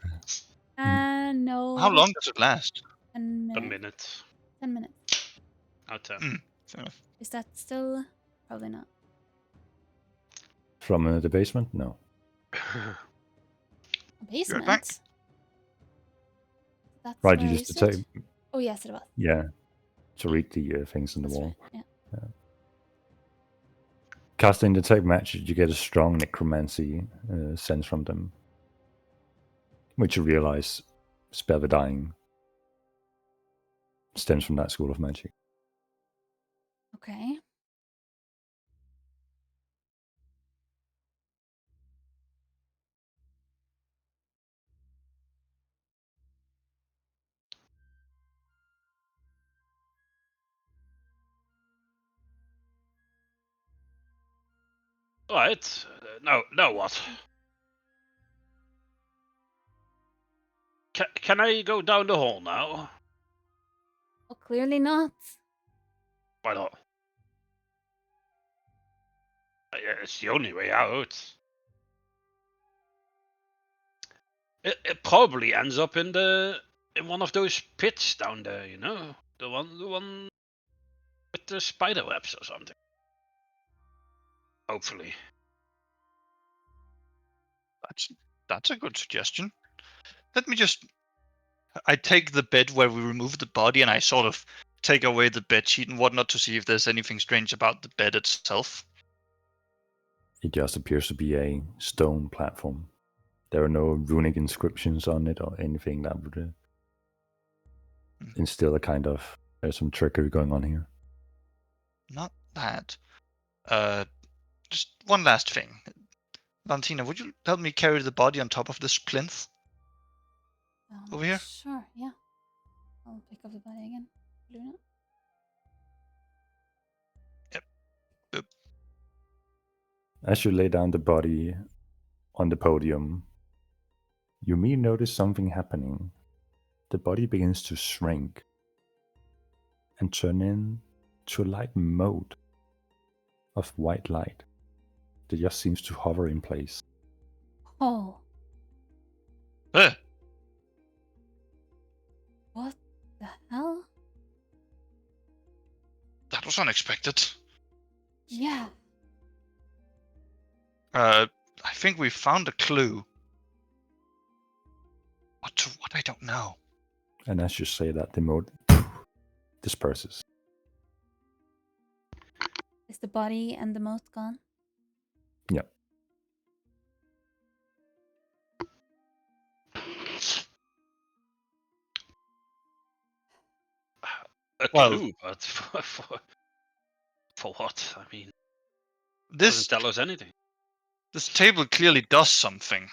No. How long does it last? 10 A minutes. minute. 10 minutes. Not 10. Fair enough. Is that still? Probably not. From the basement? No. A basement? back. That's Right, where you I just used it? detect. Oh, yes, it was. Yeah. To read the things in the That's wall. right. Yeah. Casting Detect Magic, you get a strong necromancy sense from them. Which you realize Spare the Dying stems from that school of magic. Okay. Right. Now what? Can I go down the hall now? Well, clearly not. Why not? It's the only way out. It probably ends up in one of those pits down there, you know? The one with the spider webs or something. Hopefully. That's a good suggestion. Let me just. I take the bed where we remove the body, and I sort of take away the bed sheet and whatnot to see if there's anything strange about the bed itself. It just appears to be a stone platform. There are no runic inscriptions on it or anything that would instill a kind of there's some trickery going on here. Not that. Just one last thing. Valentina, would you help me carry the body on top of this plinth? Over here? Sure, yeah. I'll pick up the body again. Luna? Yep. As you lay down the body on the podium, you may notice something happening. The body begins to shrink and turn into a light mote of white light that just seems to hover in place. Oh, Eh, what the hell? that was unexpected. Yeah. I think we found a clue. What I don't know. And as you say that, the mote disperses. Is the body and the moat gone? Yeah. A Well- clue, but for what? I mean, This doesn't tell us anything. this table clearly does something.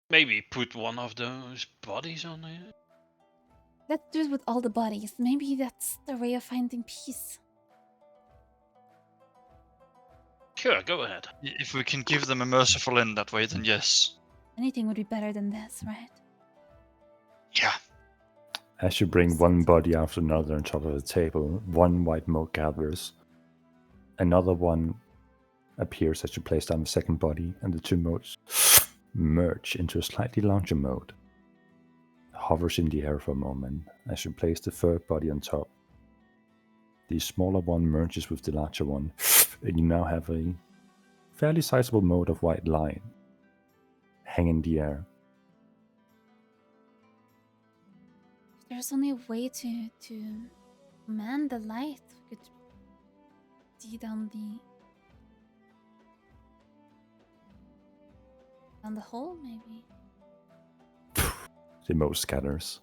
Maybe put one of those bodies on there. Let's do it with all the bodies. Maybe that's the way of finding peace. Sure, go ahead. If we can give them a merciful end that way, then yes. Anything would be better than this, right? Yeah. As you bring one body after another on top of the table, one white mote gathers. Another one appears as you place down the second body, and the two motes merge into a slightly larger mote. It hovers in the air for a moment as you place the third body on top. The smaller one merges with the larger one, and you now have a fairly sizable mote of white light hanging in the air. There's only a way to command the light. We could see down the hole, maybe. The mote scatters.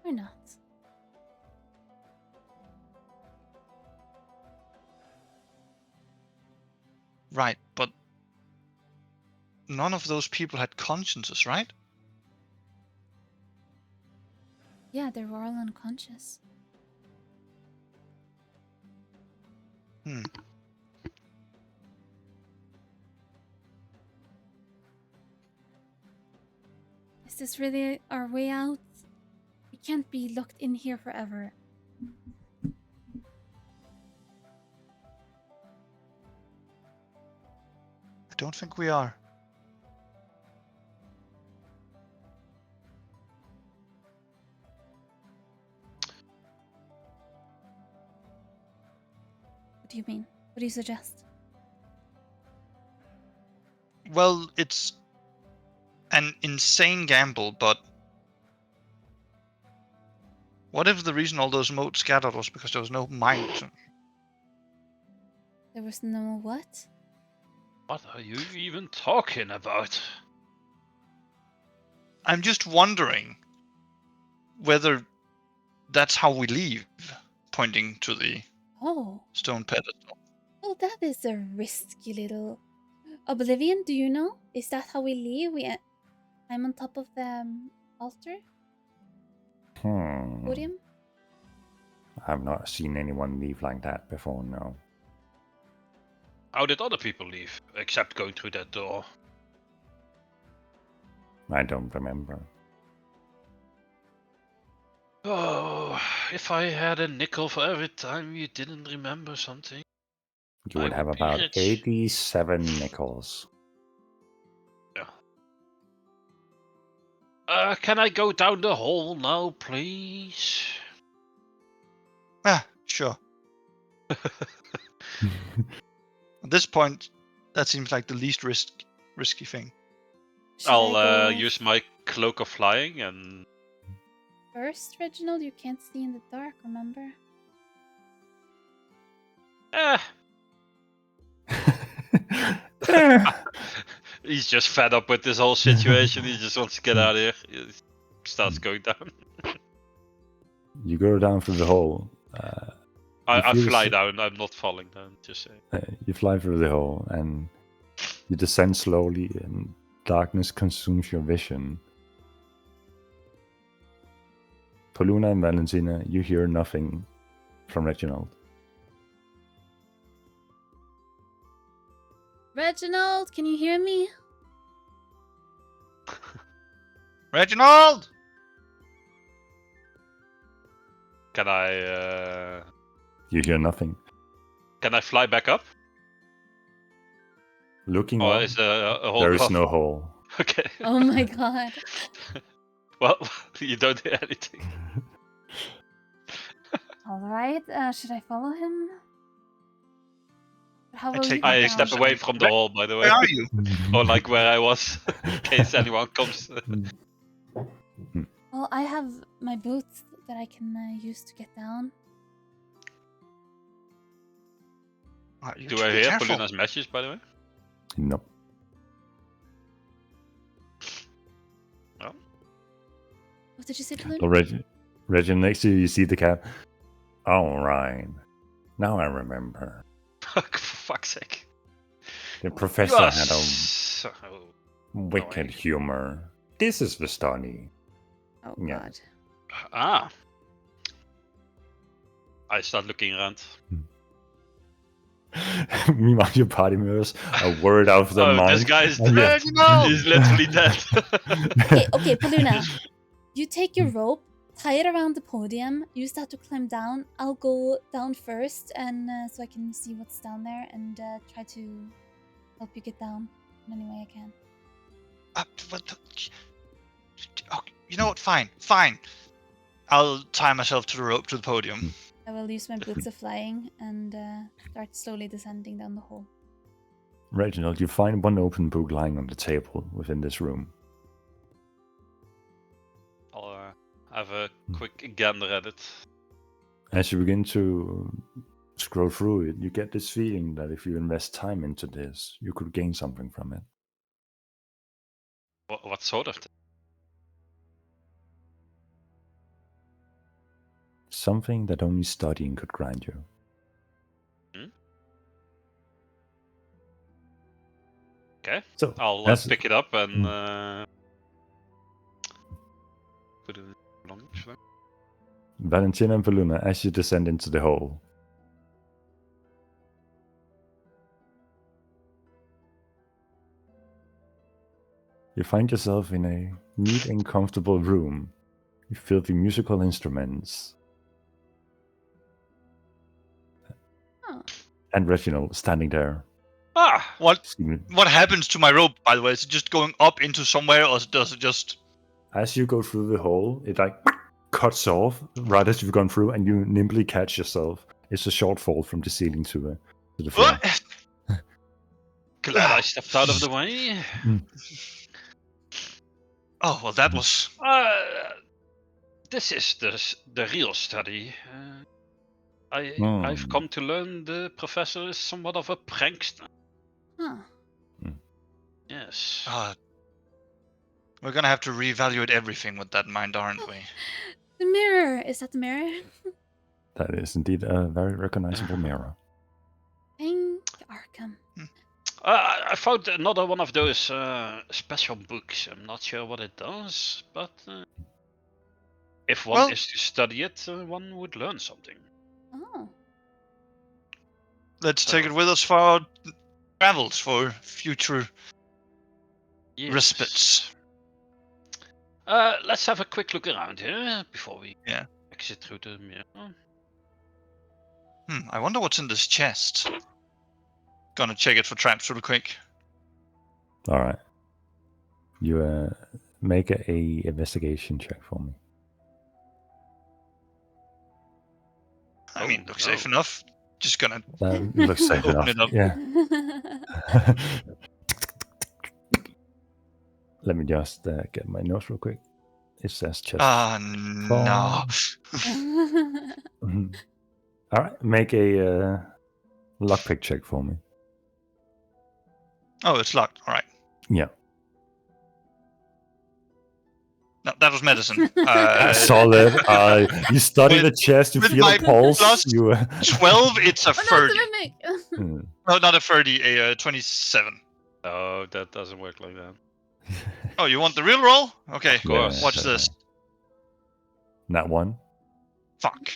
Or not. Right, but none of those people had consciences, right? Yeah, they were all unconscious. Hmm. Is this really our way out? We can't be locked in here forever. I don't think we are. What do you mean? What do you suggest? Well, it's an insane gamble, but what if the reason all those motes scattered was because there was no mind? There was no what? What are you even talking about? I'm just wondering whether that's how we leave, pointing to the Oh, stone pedestal. well, that is a risky little. Oblivion, do you know? Is that how we leave? I'm on top of the altar podium. I've not seen anyone leave like that before, no. How did other people leave, except going through that door? I don't remember. Oh, if I had a nickel for every time you didn't remember something. You would I have would be about rich. 87 nickels. Can I go down the hall now, please? Ah, sure. At this point, that seems like the least risky thing. Should I I'll go use my cloak of flying and first, Reginald. You can't see in the dark, remember? he's just fed up with this whole situation. He just wants to get out of here. He starts going down. You go down through the hole. I feel fly so- down. I'm not falling down. Just saying. You fly through the hole and you descend slowly, and darkness consumes your vision. Poluna and Valentina, you hear nothing from Reginald. Reginald, can you hear me? Reginald! Can I You hear nothing. fly back up? Looking Or up, is there a hole? there is above? no hole. Okay. Oh my god. Well, you don't hear anything. Alright, should I follow him? How I will take you my get I down? step away from the hole, by the way. Where are you? Or like where I was, in case anyone comes. Well, I have my boots that I can use to get down. You Do have to I be hear careful. Paulina's message, by the way? No. What did you say, Paluna? So Reggie, next to you, you see the cat. All right. Now I remember. For fuck's sake. The professor You are had a so wicked annoying. humor. This is the study. Oh Yeah. god. Ah. I start looking around. Meanwhile, your party members are worried out of their Oh, mind. this guy is And dead. Reginald! He's literally dead. Okay, Paluna. You take your rope, tie it around the podium, use that to climb down. I'll go down first, and so I can see what's down there, and try to help you get down in any way I can. Oh, you know what? Fine. I'll tie myself to the rope to the podium. I will use my boots of flying and start slowly descending down the hole. Reginald, you find one open book lying on the table within this room. I'll have a quick gander at it. As you begin to scroll through it, you get this feeling that if you invest time into this, you could gain something from it. What sort of thing? Something that only studying could grant you. Okay. So, I'll as- pick it up and put it in the luggage then. Valentina and Paluna, as you descend into the hole, you find yourself in a neat and comfortable room. You feel the musical instruments. Oh. And Reginald standing there. Ah! What Steaming. what happens to my rope, by the way? Is it just going up into somewhere, or does it just... As you go through the hole, it like cuts off right as you've gone through, and you nimbly catch yourself. It's a short fall from the ceiling to the floor. What? Glad I stepped out of the way. Oh, well, that was... This is the real study. I've Hmm. come to learn the professor is somewhat of a prankster. Huh. Yes. We're gonna have to reevaluate everything with that in mind, aren't we? The mirror! Is that the mirror? That is indeed a very recognizable mirror. Thank Arkham. I found another one of those special books. I'm not sure what it does, but if one Well- is to study it, one would learn something. Oh. Let's take it with us for our travels for future Yes. respites. Let's have a quick look around here before we Yeah. exit through the mirror. I wonder what's in this chest. Gonna check it for traps real quick. All right. You make a investigation check for me. I mean, Oh, looks no. safe enough. Just gonna... That looks safe Open enough. it up. Yeah. Let me just get my notes real quick. It says chest. no. Mhm. All right. Make a lockpick check for me. Oh, it's locked. All right. Yeah. No, that was medicine. Solid. You study the chest. You with feel my a pulse. plus- You. 12, it's a Oh no, 30. the mimic! Mm. No, not a 30, a 27. No, that doesn't work like that. Oh, you want the real roll? Okay, Of course. watch this. That one. Fuck.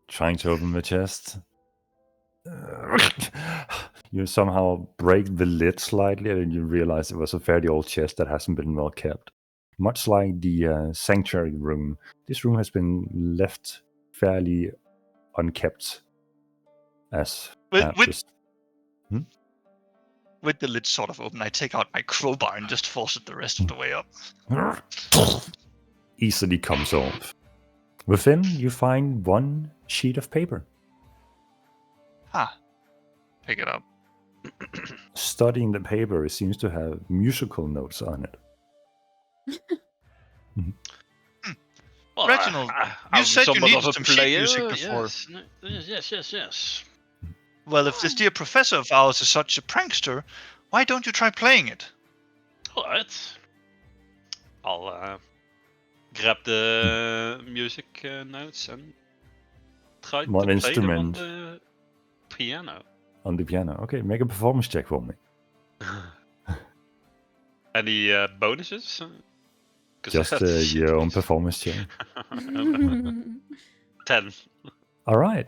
Trying to open the chest. You somehow break the lid slightly, and you realize it was a fairly old chest that hasn't been well kept. Much like the sanctuary room, this room has been left fairly unkept. As With the lid sort of open, I take out my crowbar and just force it the rest of the way up. easily comes off. Within, you find one sheet of paper. Pick it up. Studying the paper, it seems to have musical notes on it. Well, Reginald, you I'm said you somewhat needed of a some sheet player. music before. Yes. Well, if this dear professor of ours is such a prankster, why don't you try playing it? All right. I'll grab the music notes and try What to play them on instrument? the piano. On the piano. Okay, make a performance check for me. Any bonuses? 'Cause Just that's shit your own easy. performance check. 10. All right.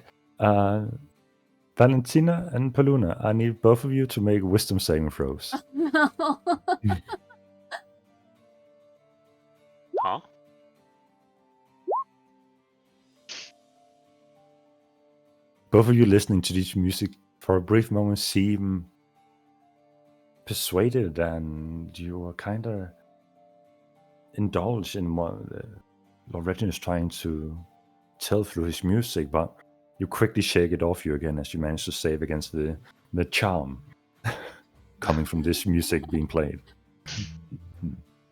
Valentina and Paluna, I need both of you to make wisdom saving throws. No. Huh? Both of you listening to this music for a brief moment seem persuaded, and you are kind of indulged in what Lord Reginald is trying to tell through his music, but you quickly shake it off you again as you manage to save against the charm coming from this music being played.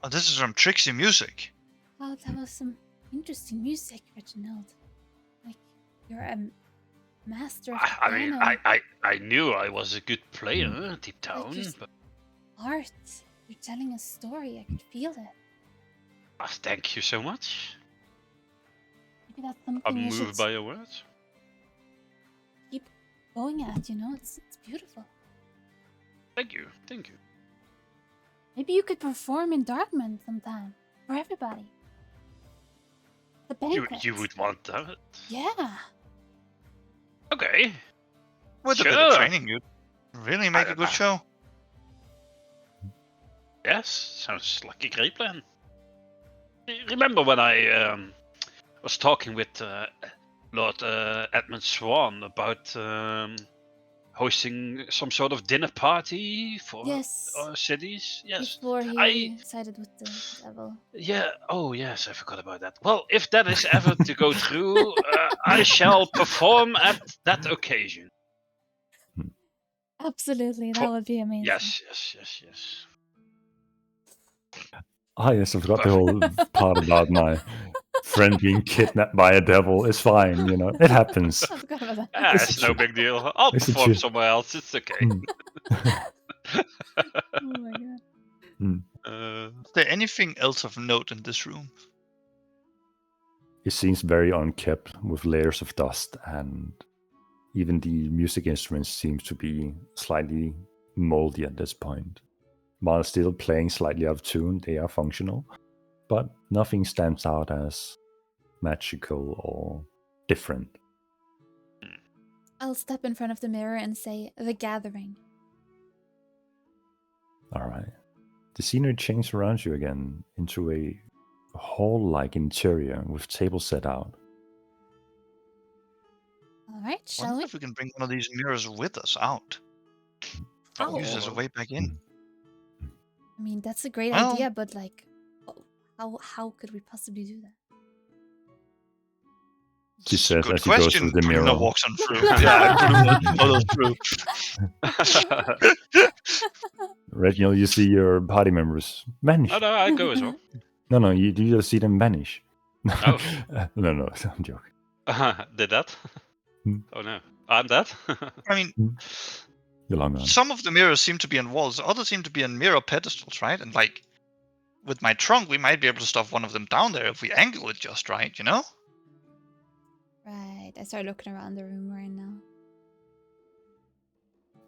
Oh, this is some tricksy music. Oh, that was some interesting music, Reginald. Like, you're a master of the I mean, piano. I knew I was a good player deep down, just- but Art. You're telling a story. I could feel it. thank you so much. Maybe that's something I'm we moved should by your words. keep going at, you know? It's beautiful. Thank you. Maybe you could perform in Darkman sometime. For everybody. The banquet. You would want that? Yeah. Okay. With a bit of Sure. training, you'd really make a good show. Yes, sounds like a great plan. Remember when I was talking with Lord Edmund Swan about hosting some sort of dinner party for Yes. our cities? Yes. Before he sided with the devil. Yeah. Oh, yes. I forgot about that. Well, if that is ever to go through, I shall perform at that occasion. Absolutely. That would be amazing. Yes. Ah, yes, I forgot the whole part about my friend being kidnapped by a devil. It's fine, you know, it happens. I forgot about that. It's It's no true. big deal. I'll It's a perform true. somewhere else. It's okay. Oh my god. Is there anything else of note in this room? It seems very unkept with layers of dust, and even the music instruments seem to be slightly moldy at this point. While still playing slightly out of tune, they are functional, but nothing stands out as magical or different. I'll step in front of the mirror and say, "The Gathering." All right. The scenery changes around you again into a hall-like interior with tables set out. All right, I shall wonder we? if we can bring one of these mirrors with us out. How? Use as a way back in. I mean, that's a great Well- idea, but like, how could we possibly do that? She says Good as she goes question. through the Paluna mirror. walks on through. Yeah, Paluna follows through. Reginald, you see your party members vanish. No, I go as well. No, you just see them vanish. Oh. No, I'm joking. Did that? Hmm. Oh no, I'm dead. I mean, You're long gone. some of the mirrors seem to be on walls, others seem to be on mirror pedestals, right? And like, with my trunk, we might be able to stuff one of them down there if we angle it just right, you know? Right. I start looking around the room right now.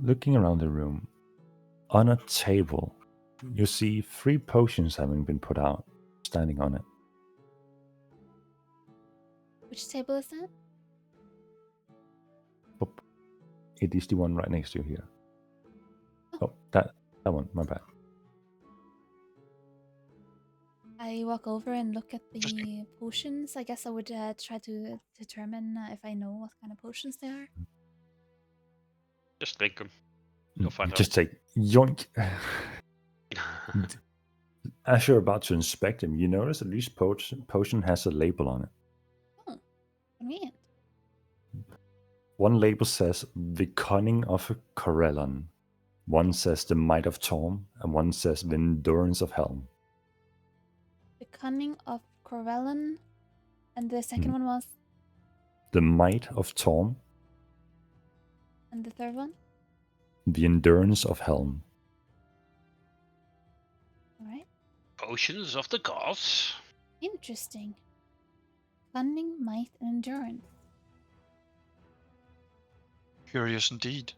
Looking around the room, on a table, you see 3 potions having been put out, standing on it. Which table is that? It is the one right next to you here. Oh, that one. My bad. I walk over and look at Just- the potions. I guess I would try to determine if I know what kind of potions they are. Just drink them. You'll find Just take yoink. out. As you're about to inspect them, you notice that each potion has a label on it. Oh, convenient. One label says the cunning of Corellon. One says the might of Torm, and one says the endurance of Helm. The cunning of Corellon, and the second one was, The might of Torm, and the third one. the endurance of Helm. All right, Potions of the gods. interesting. Cunning, might, and endurance. Curious indeed.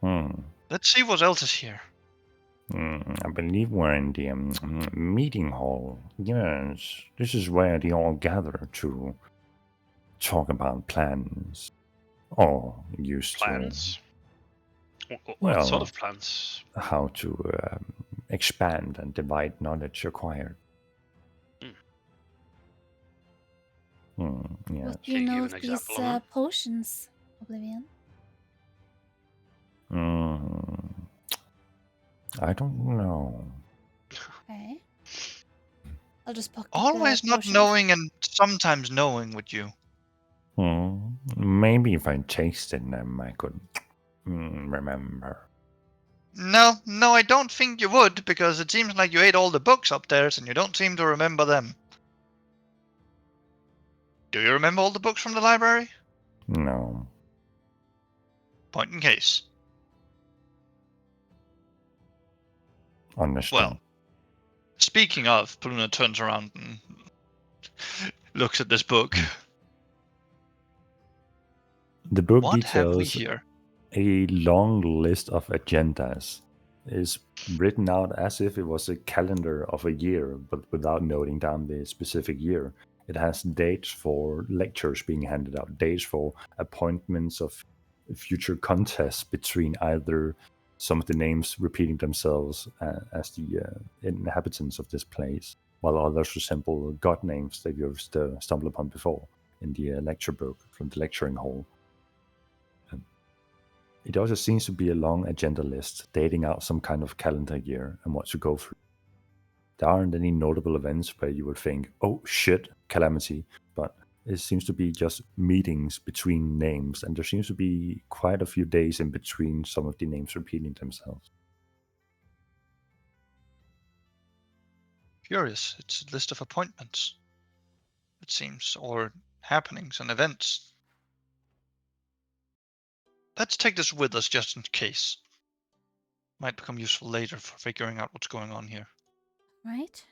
Hmm. Let's see what else is here. I believe we're in the meeting hall. Yes, this is where they all gather to talk about plans. Or used Plans. What Well- sort of plans? to how to expand and divide knowledge acquired. Yes. What do Can you you know give of an these example of them? potions, Oblivion? I don't know. Okay. I'll just pocket Always the not potions. knowing and sometimes knowing with you. Maybe if I tasted them, I could remember. No, I don't think you would, because it seems like you ate all the books upstairs and you don't seem to remember them. Do you remember all the books from the library? No. Point in case. Understand. Well, speaking of, Paluna turns around and looks at this book. The book What have we details here? a long list of agendas. Is written out as if it was a calendar of a year, but without noting down the specific year. It has dates for lectures being handed out, dates for appointments of future contests between either some of the names repeating themselves as the inhabitants of this place, while others resemble god names that you've stumbled upon before in the lecture book from the lecturing hall. It also seems to be a long agenda list dating out some kind of calendar year and what to go through. There aren't any notable events where you would think, oh shit, calamity, but it seems to be just meetings between names, and there seems to be quite a few days in between some of the names repeating themselves. Curious. It's a list of appointments, it seems, or happenings and events. Let's take this with us just in case. Might become useful later for figuring out what's going on here. Right?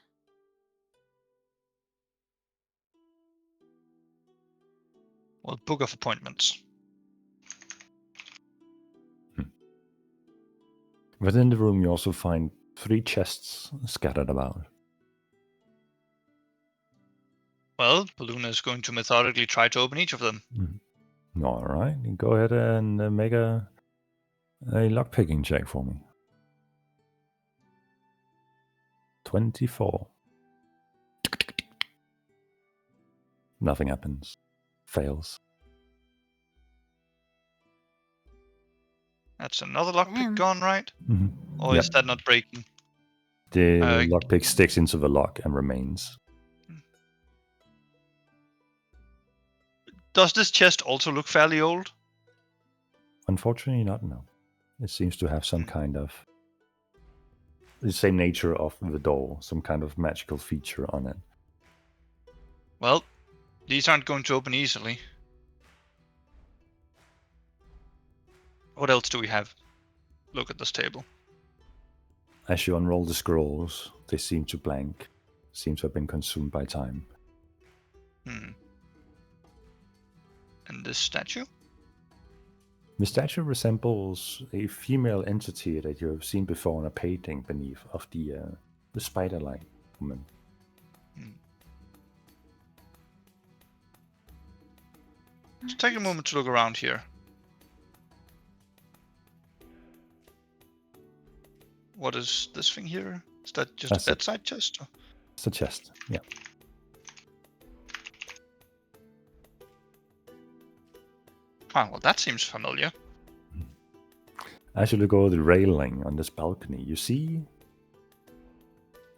Well, book of appointments. Within the room, you also find 3 chests scattered about. Well, Paluna is going to methodically try to open each of them. All right, go ahead and make a lockpicking check for me. 24. Nothing happens. Fails. That's another lockpick Damn. gone, right? Or Yep. is that not breaking? The Uh, lockpick sticks into the lock and remains. Does this chest also look fairly old? Unfortunately, not no. It seems to have some kind of the same nature of the door, some kind of magical feature on it. Well, these aren't going to open easily. What else do we have? Look at this table. As you unroll the scrolls, they seem to blank, seem to have been consumed by time. And this statue? The statue resembles a female entity that you have seen before in a painting beneath of the spider-like woman. Let's take a moment to look around here. What is this thing here? Is that just That's a it. bedside chest? Or? It's a chest. Yeah. Ah, well, that seems familiar. As you look over the railing on this balcony, you see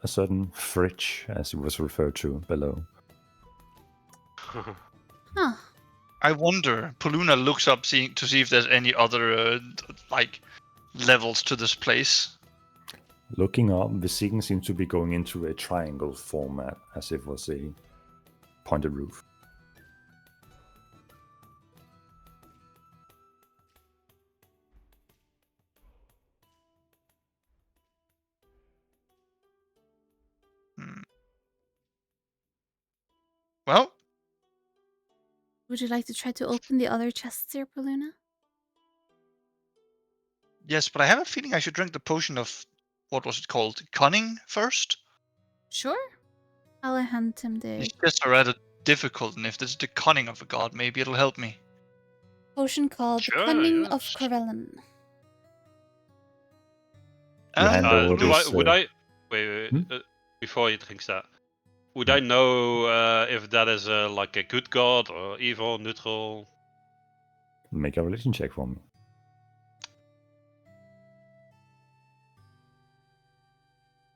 a certain fridge, as it was referred to below. Huh. I wonder. Poluna looks up to see if there's any other like levels to this place. Looking up, the ceiling seems to be going into a triangle format, as if it was a pointed roof. Well, Would you like to try to open the other chests here, Poluna? yes, but I have a feeling I should drink the potion of what was it called? Cunning first. Sure. I'll hand him the These chests are rather difficult, and if this is the cunning of a god, maybe it'll help me. potion called Sure, Cunning of yes. Corellin. hand over Do this, would I wait, before he drinks that? Would I know if that is like a good god or evil, neutral? Make a religion check for me.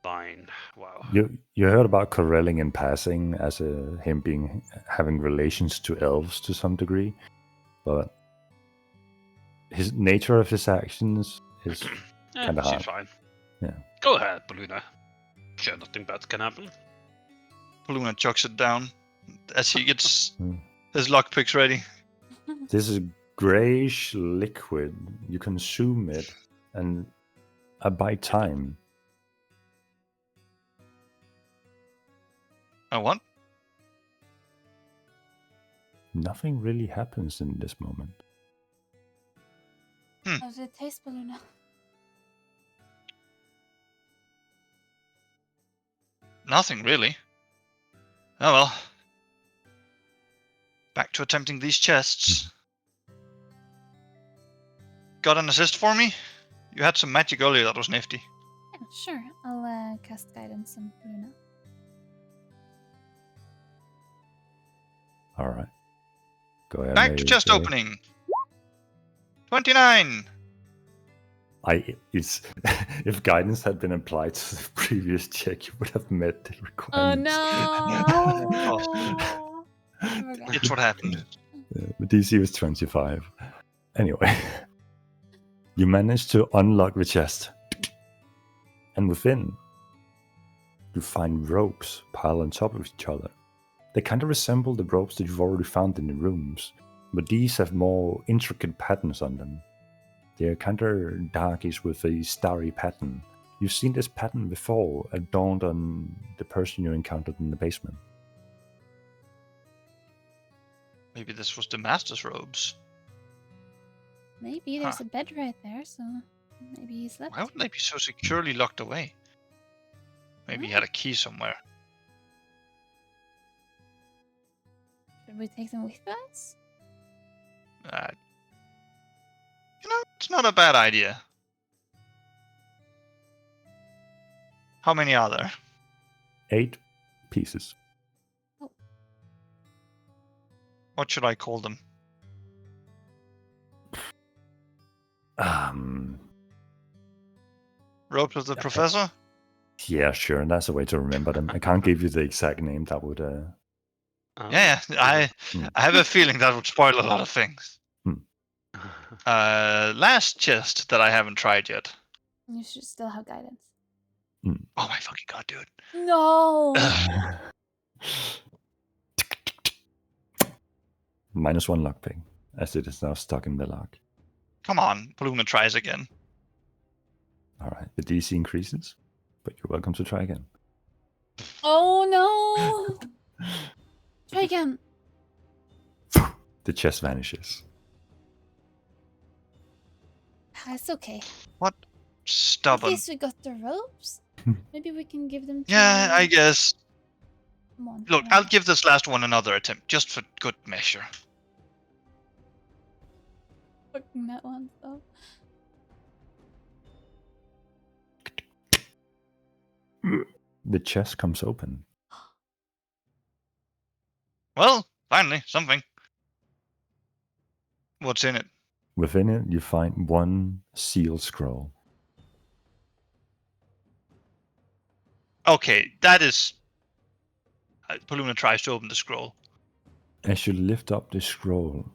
Fine. Wow. You heard about Corelling in passing as him having relations to elves to some degree, but his nature of his actions is kind of hard. Seems fine. Yeah. Go ahead, Poluna. Sure, nothing bad can happen. Poluna chucks it down as he gets Hmm. his lockpicks ready. This is grayish liquid. You consume it, and by time, I what? nothing really happens in this moment. How does it taste, Poluna? Nothing really. Oh well. Back to attempting these chests. Got an assist for me? You had some magic earlier that was nifty. Yeah, sure. I'll cast guidance on Poluna. All right. Go ahead. Back to chest opening. 29. It's if guidance had been applied to the previous check, you would have met the Oh requirements. no! It's what happened. The DC was 25. Anyway, you managed to unlock the chest, and within, you find ropes piled on top of each other. They kind of resemble the ropes that you've already found in the rooms, but these have more intricate patterns on them. They're kind of darkish with a starry pattern. You've seen this pattern before, adorned on the person you encountered in the basement. Maybe this was the master's robes. Maybe there's a bed right there, so maybe he slept. Why would they be so securely locked away? Maybe he had a key somewhere. Should we take them with us? It's not a bad idea. How many are there? 8 pieces. What should I call them? Ropes of the Professor? Yeah, sure. That's a way to remember them. I can't give you the exact name. That would. Yeah, I have a feeling that would spoil a lot of things. Last chest that I haven't tried yet. You should still have guidance. Oh my fucking god, dude. No! -1 lockpick, as it is now stuck in the lock. Come on, Poluna tries again. Alright, the DC increases, but you're welcome to try again. Oh no! Try again. The chest vanishes. It's okay. What? At Stubborn. least we got the ropes. Maybe we can give them to Yeah, I guess. Come on. Look, I'll give this last one another attempt, just for good measure. Fucking that one, though. The chest comes open. Well, finally, something. What's in it? Within it, you find one sealed scroll. Okay, that is. Paluna tries to open the scroll. As you lift up the scroll,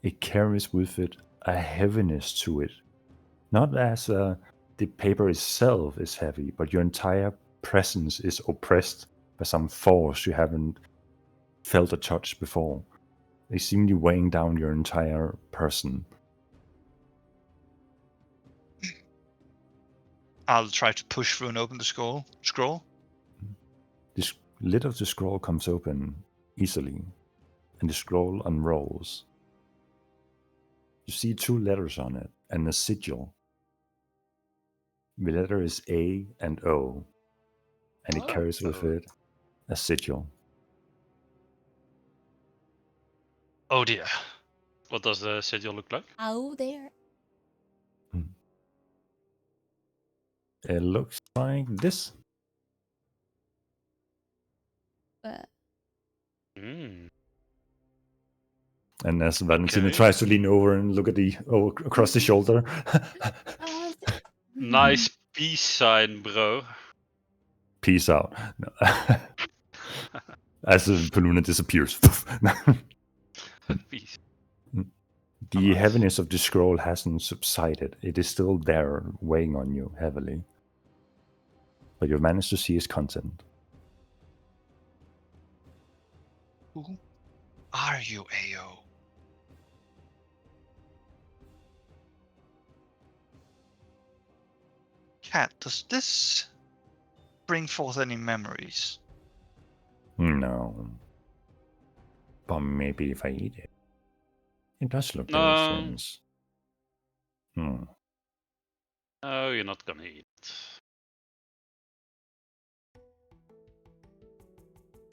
it carries with it a heaviness to it. Not as the paper itself is heavy, but your entire presence is oppressed by some force you haven't felt or touched before. They seem to be weighing down your entire person. I'll try to push through and open the scroll. The lid of the scroll comes open easily, and the scroll unrolls. You see 2 letters on it and a sigil. The letter is A and O, and it carries with it a sigil. Oh dear. What does the sigil look like? Oh, there. It looks like this. Mm. And as Valentina Okay. tries to lean over and look at across the shoulder. Oh, Nice peace sign, bro. Peace out. No. As Paluna disappears. Peace. The Nice. heaviness of the scroll hasn't subsided. It is still there, weighing on you heavily. But you've managed to see its content. Who are you, Ao? Cat, does this bring forth any memories? No. But maybe if I eat it. It does look No. delicious. No, you're not gonna eat.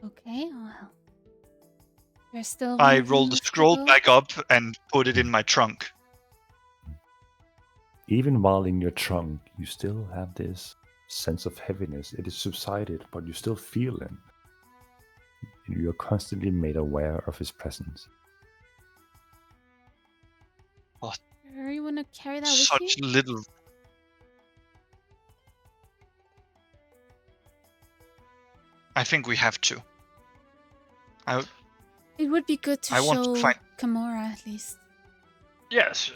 okay, well. You're still. I one roll thing the left to scroll go. back up and put it in my trunk. Even while in your trunk, you still have this sense of heaviness. It is subsided, but you still feel it. You're constantly made aware of his presence. Sure you want to carry that with Such you? little. I think we have to. It would be good to I want to show find- Kimura at least. Yes,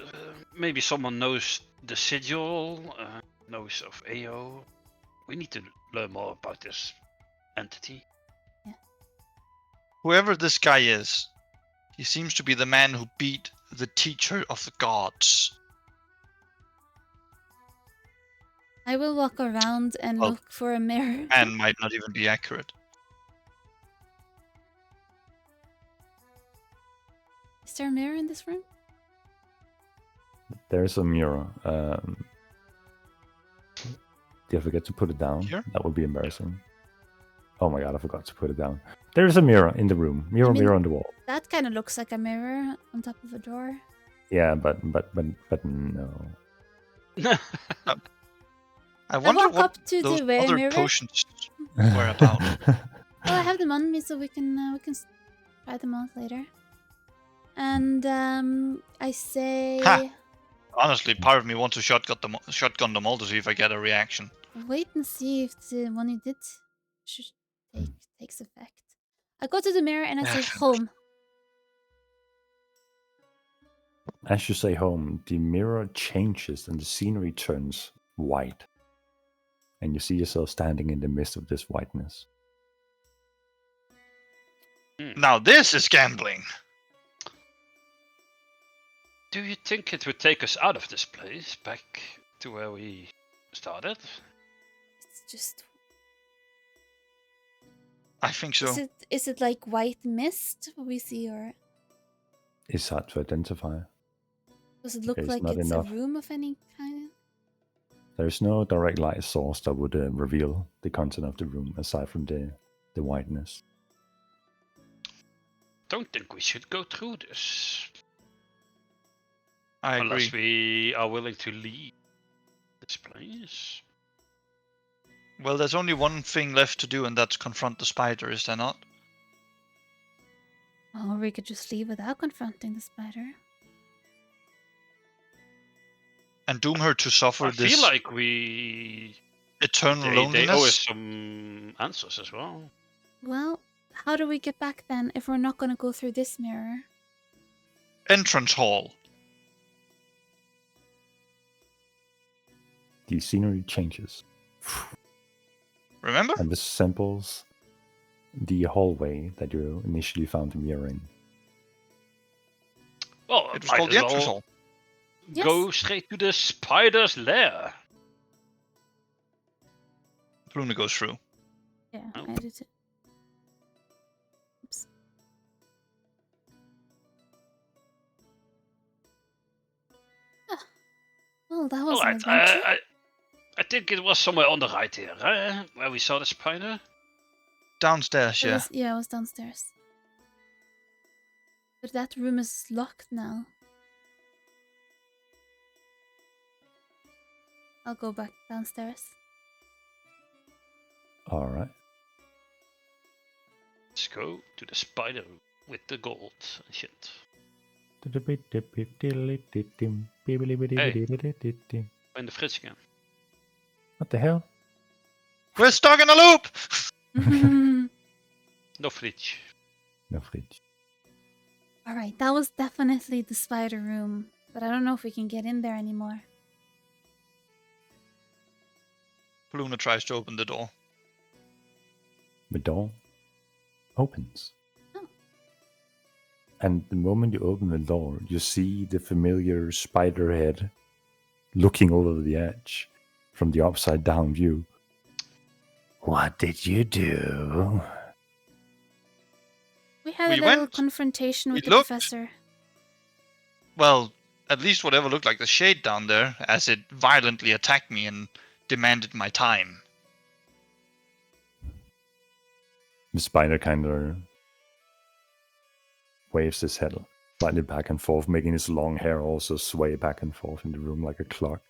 maybe someone knows the sigil, knows of Ao. We need to learn more about this entity. Whoever this guy is, he seems to be the man who beat the teacher of the gods. I will walk around and Well, look for a mirror. And might not even be accurate. Is there a mirror in this room? There's a mirror. Did I forget to put it down? Here? That would be embarrassing. Oh my god, I forgot to put it down. There is a mirror in the room. Mirror, mean- mirror on the wall. That kind of looks like a mirror on top of a door. Yeah, but no. I I wonder walk what up to those the other mirror. potions were about. Well, I have them on me, so we can try them out later. And I say, Ha! Honestly, part of me wants to shotgun them all to see if I get a reaction. wait and see if the one you did takes effect. I go to the mirror and I say home. As you say home, the mirror changes and the scenery turns white. And you see yourself standing in the midst of this whiteness. Now this is gambling. Do you think it would take us out of this place, back to where we started? It's just. I think so. Is it like white mist we see, or It's hard to identify. does it look There's like not it's enough. a room of any kind? There's no direct light source that would reveal the content of the room aside from the whiteness. Don't think we should go through this. I agree. Unless we are willing to leave this place. Well, there's only one thing left to do, and that's confront the spider, is there not? Or we could just leave without confronting the spider. And doom her to suffer I this feel like we eternal they loneliness? owe us some answers as well. Well, how do we get back then if we're not going to go through this mirror? Entrance hall. The scenery changes Remember? and resembles the hallway that you initially found the mirror in. Well, It was might called as the entrance well hall. go straight to the spider's lair. Luna goes through. Yeah, Oh. I did it. Oops. Well, that was an Alright, adventure. I think it was somewhere on the right here, where we saw the spider. Downstairs, yeah. It was downstairs. But that room is locked now. I'll go back downstairs. All right. Let's go to the spider with the gold and shit. In the fridge again. What the hell? We're stuck in a loop! No fridge. No fridge. Alright, that was definitely the spider room. But I don't know if we can get in there anymore. Luna tries to open the door. The door opens. Oh. And the moment you open the door, you see the familiar spider head looking over the edge from the upside down view. What did you do? We had We a little went, confrontation with we the looked. professor. Well, at least whatever looked like the shade down there, as it violently attacked me and demanded my time. The spider kind of waves his head slightly back and forth, making his long hair also sway back and forth in the room like a clock.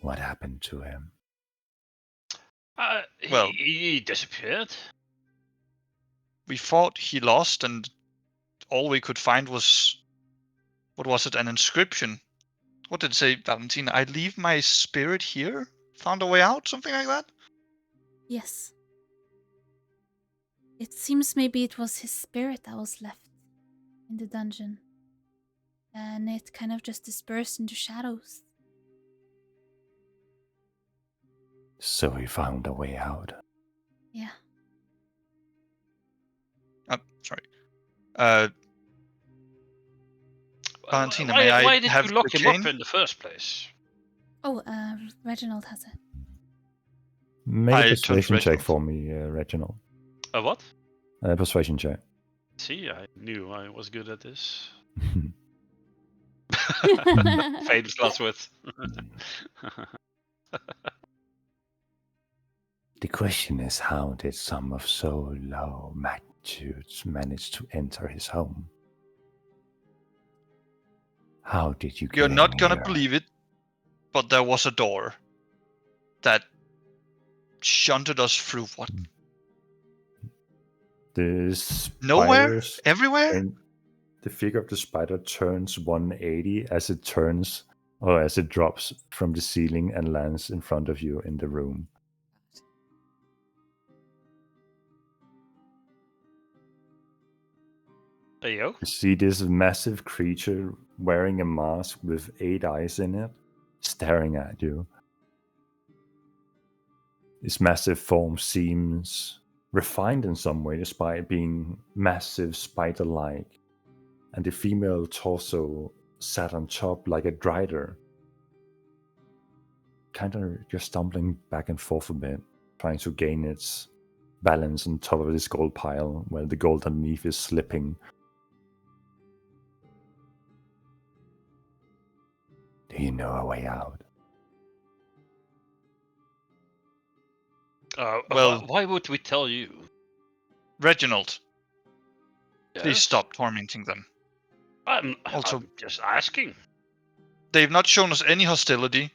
What happened to him? Well- He disappeared. We thought he lost, and all we could find was, what was it, an inscription? What did it say, Valentina? I leave my spirit here? Found a way out? Something like that? Yes. It seems maybe it was his spirit that was left in the dungeon. And it kind of just dispersed into shadows. So he found a way out. Yeah. Sorry. Valentina, why, may I why did have you lock the him up chain? in the first place? Oh, Reginald has it. Make I a turned to persuasion check Reginald. for me, Reginald. A what? Persuasion check. See, I knew I was good at this. Famous last words. The question is, how did some of so low magnitudes manage to enter his home? How did you get You're not in gonna here? believe it, but there was a door that shunted us through what? The Nowhere? spiders Everywhere? and the figure of the spider turns 180 as it turns or as it drops from the ceiling and lands in front of you in the room. There you go. You see this massive creature wearing a mask with 8 eyes in it, staring at you. This massive form seems refined in some way, despite being massive spider-like, and the female torso sat on top like a drider, kind of just stumbling back and forth a bit, trying to gain its balance on top of this gold pile, while the gold underneath is slipping. Do you know a way out? Well- why would we tell you? Reginald, please Yes? stop tormenting them. I'm Also- just asking. They've not shown us any hostility.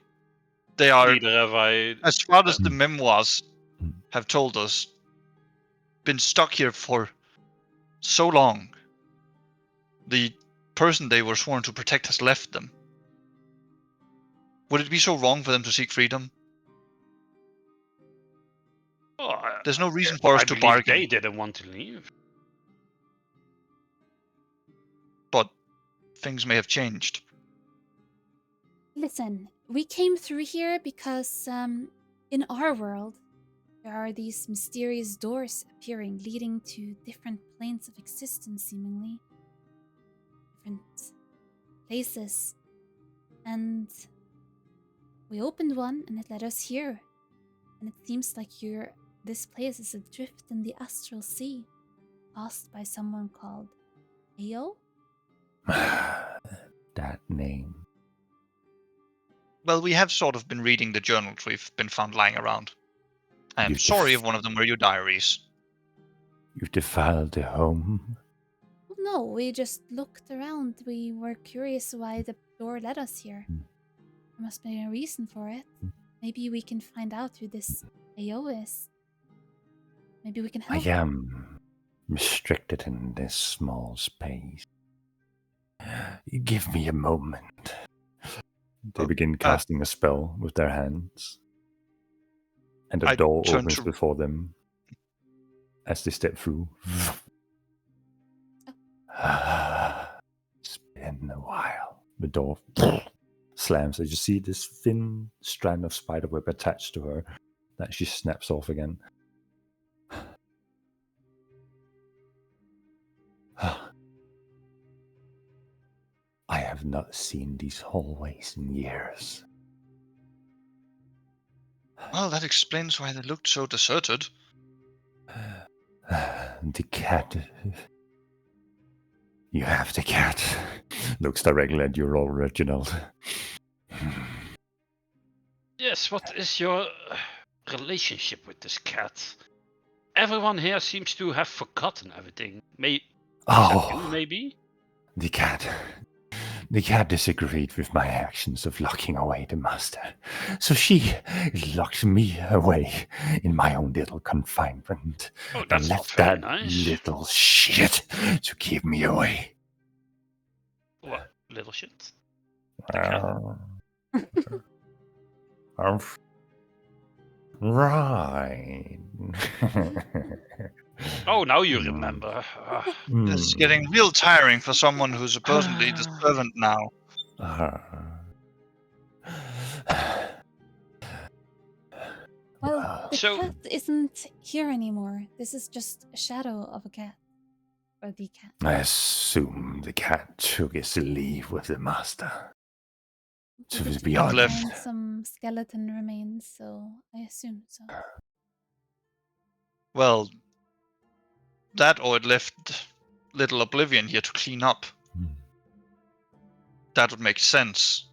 They are, Neither have I. as far as the Mm. memoirs Mm. have told us, been stuck here for so long. The person they were sworn to protect has left them. Would it be so wrong for them to seek freedom? Oh, There's no reason for us I to believe bargain. they didn't want to leave. But things may have changed. Listen, we came through here because in our world there are these mysterious doors appearing, leading to different planes of existence, seemingly different places. And we opened one, and it led us here. And it seems like this place is adrift in the astral sea, caused by someone called Ao. That name. Well, we have sort of been reading the journals we've been found lying around. I am You sorry def- if one of them were your diaries. You defiled the home. Oh, no, we just looked around. We were curious why the door led us here. Hmm. There must be a reason for it. Maybe we can find out who this Ao is. Maybe we can I help. am restricted in this small space. Give me a moment. They begin casting a spell with their hands. And a I door turn opens to- before them as they step through. It's been a while. The door slams. As you see this thin strand of spiderweb attached to her that she snaps off again. I have not seen these hallways in years. Well, that explains why they looked so deserted. The cat. You have the cat. Looks directly at you, Lord Reginald. Yes, what is your relationship with this cat? Everyone here seems to have forgotten everything. Except you, maybe? The cat. The cat disagreed with my actions of locking away the master. So she locked me away in my own little confinement. Oh, And that's not left very that nice. little shit to keep me away. What little shit? The cat? Right. Oh, now you remember. This is getting real tiring for someone who's supposedly the servant now. Well, the So- cat isn't here anymore. This is just a shadow of a cat. Or the cat. I assume the cat took his leave with the master. To We the did beyond. find some skeleton remains, so I assume so. Well, that or it left little Oblivion here to clean up. That would make sense.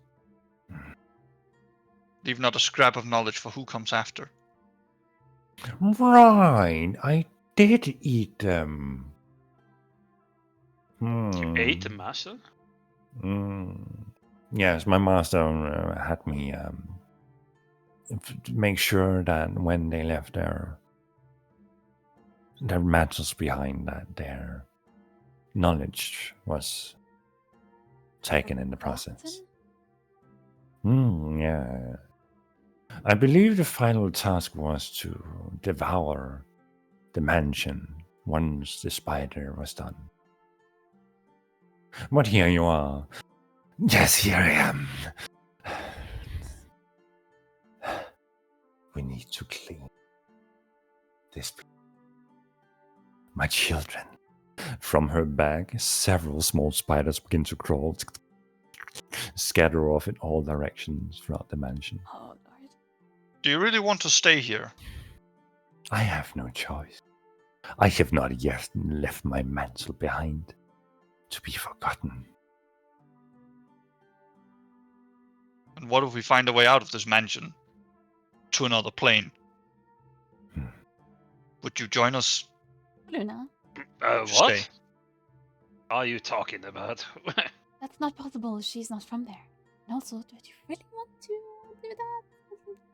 Leave not a scrap of knowledge for who comes after. Right, I did eat them. You ate the master? Yes, my master had me make sure that when they left their mantles behind, that their knowledge was taken in the process. Yeah. I believe the final task was to devour the mansion once the spider was done. But here you are. Yes, here I am. We need to clean this place. My children. From her bag, several small spiders begin to crawl, scatter off in all directions throughout the mansion. Oh, Lord. Do you really want to stay here? I have no choice. I have not yet left my mantle behind to be forgotten. And what if we find a way out of this mansion? To another plane? Would you join us? Luna, What? Stay. Are you talking about? that's not possible. She's not from there. And also, do you really want to do that?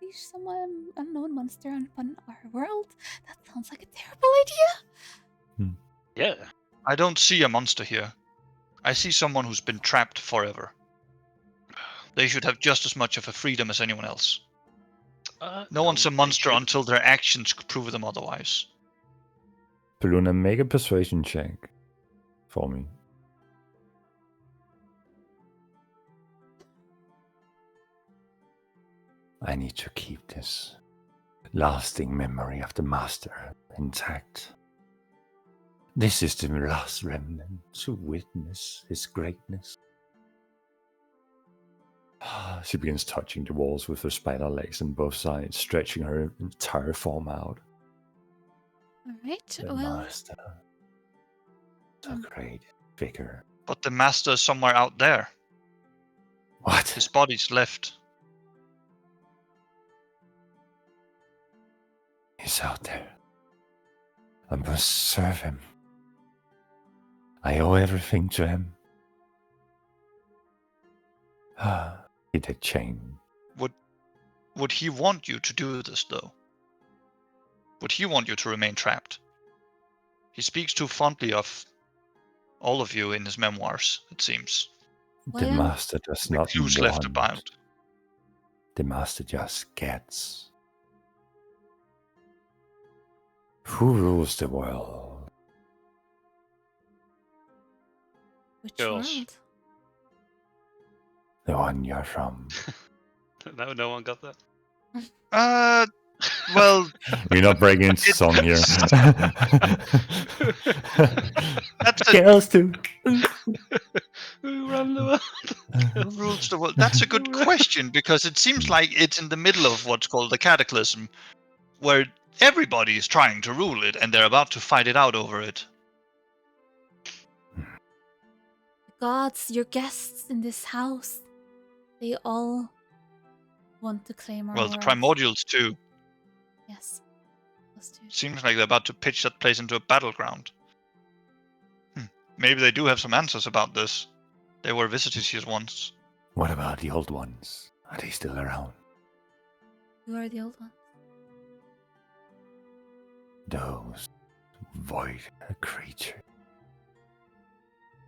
unleash some unknown monster upon our world? That sounds like a terrible idea. Yeah. I don't see a monster here. I see someone who's been trapped forever. They should have just as much of a freedom as anyone else. No one's a they monster should. until their actions prove them otherwise. Paluna, make a persuasion check for me. I need to keep this lasting memory of the master intact. This is the last remnant to witness his greatness. She begins touching the walls with her spider legs on both sides, stretching her entire form out. All right. The Well, master, so great figure. But the master is somewhere out there. What? His body's left. He's out there. I must serve him. I owe everything to him. He did change. Would he want you to do this, though? Would he want you to remain trapped? He speaks too fondly of all of you in his memoirs, it seems. The Well, master does not Clues want. left about. The master just gets. Who rules the world? which Girls. world? The one you're from. No one got that. Well, We're not breaking into song here. that's a, Girls too. Who ran the world? who rules the world? That's a good question, because it seems like it's in the middle of what's called the cataclysm, where everybody is trying to rule it, and they're about to fight it out over it. Gods, your guests in this house, they all want to claim our Well, the world. primordials too. Yes. Those two. Seems like they're about to pitch that place into a battleground. Maybe they do have some answers about this. They were visitors here once. What about the old ones? Are they still around? Who are the old ones? Those void creatures.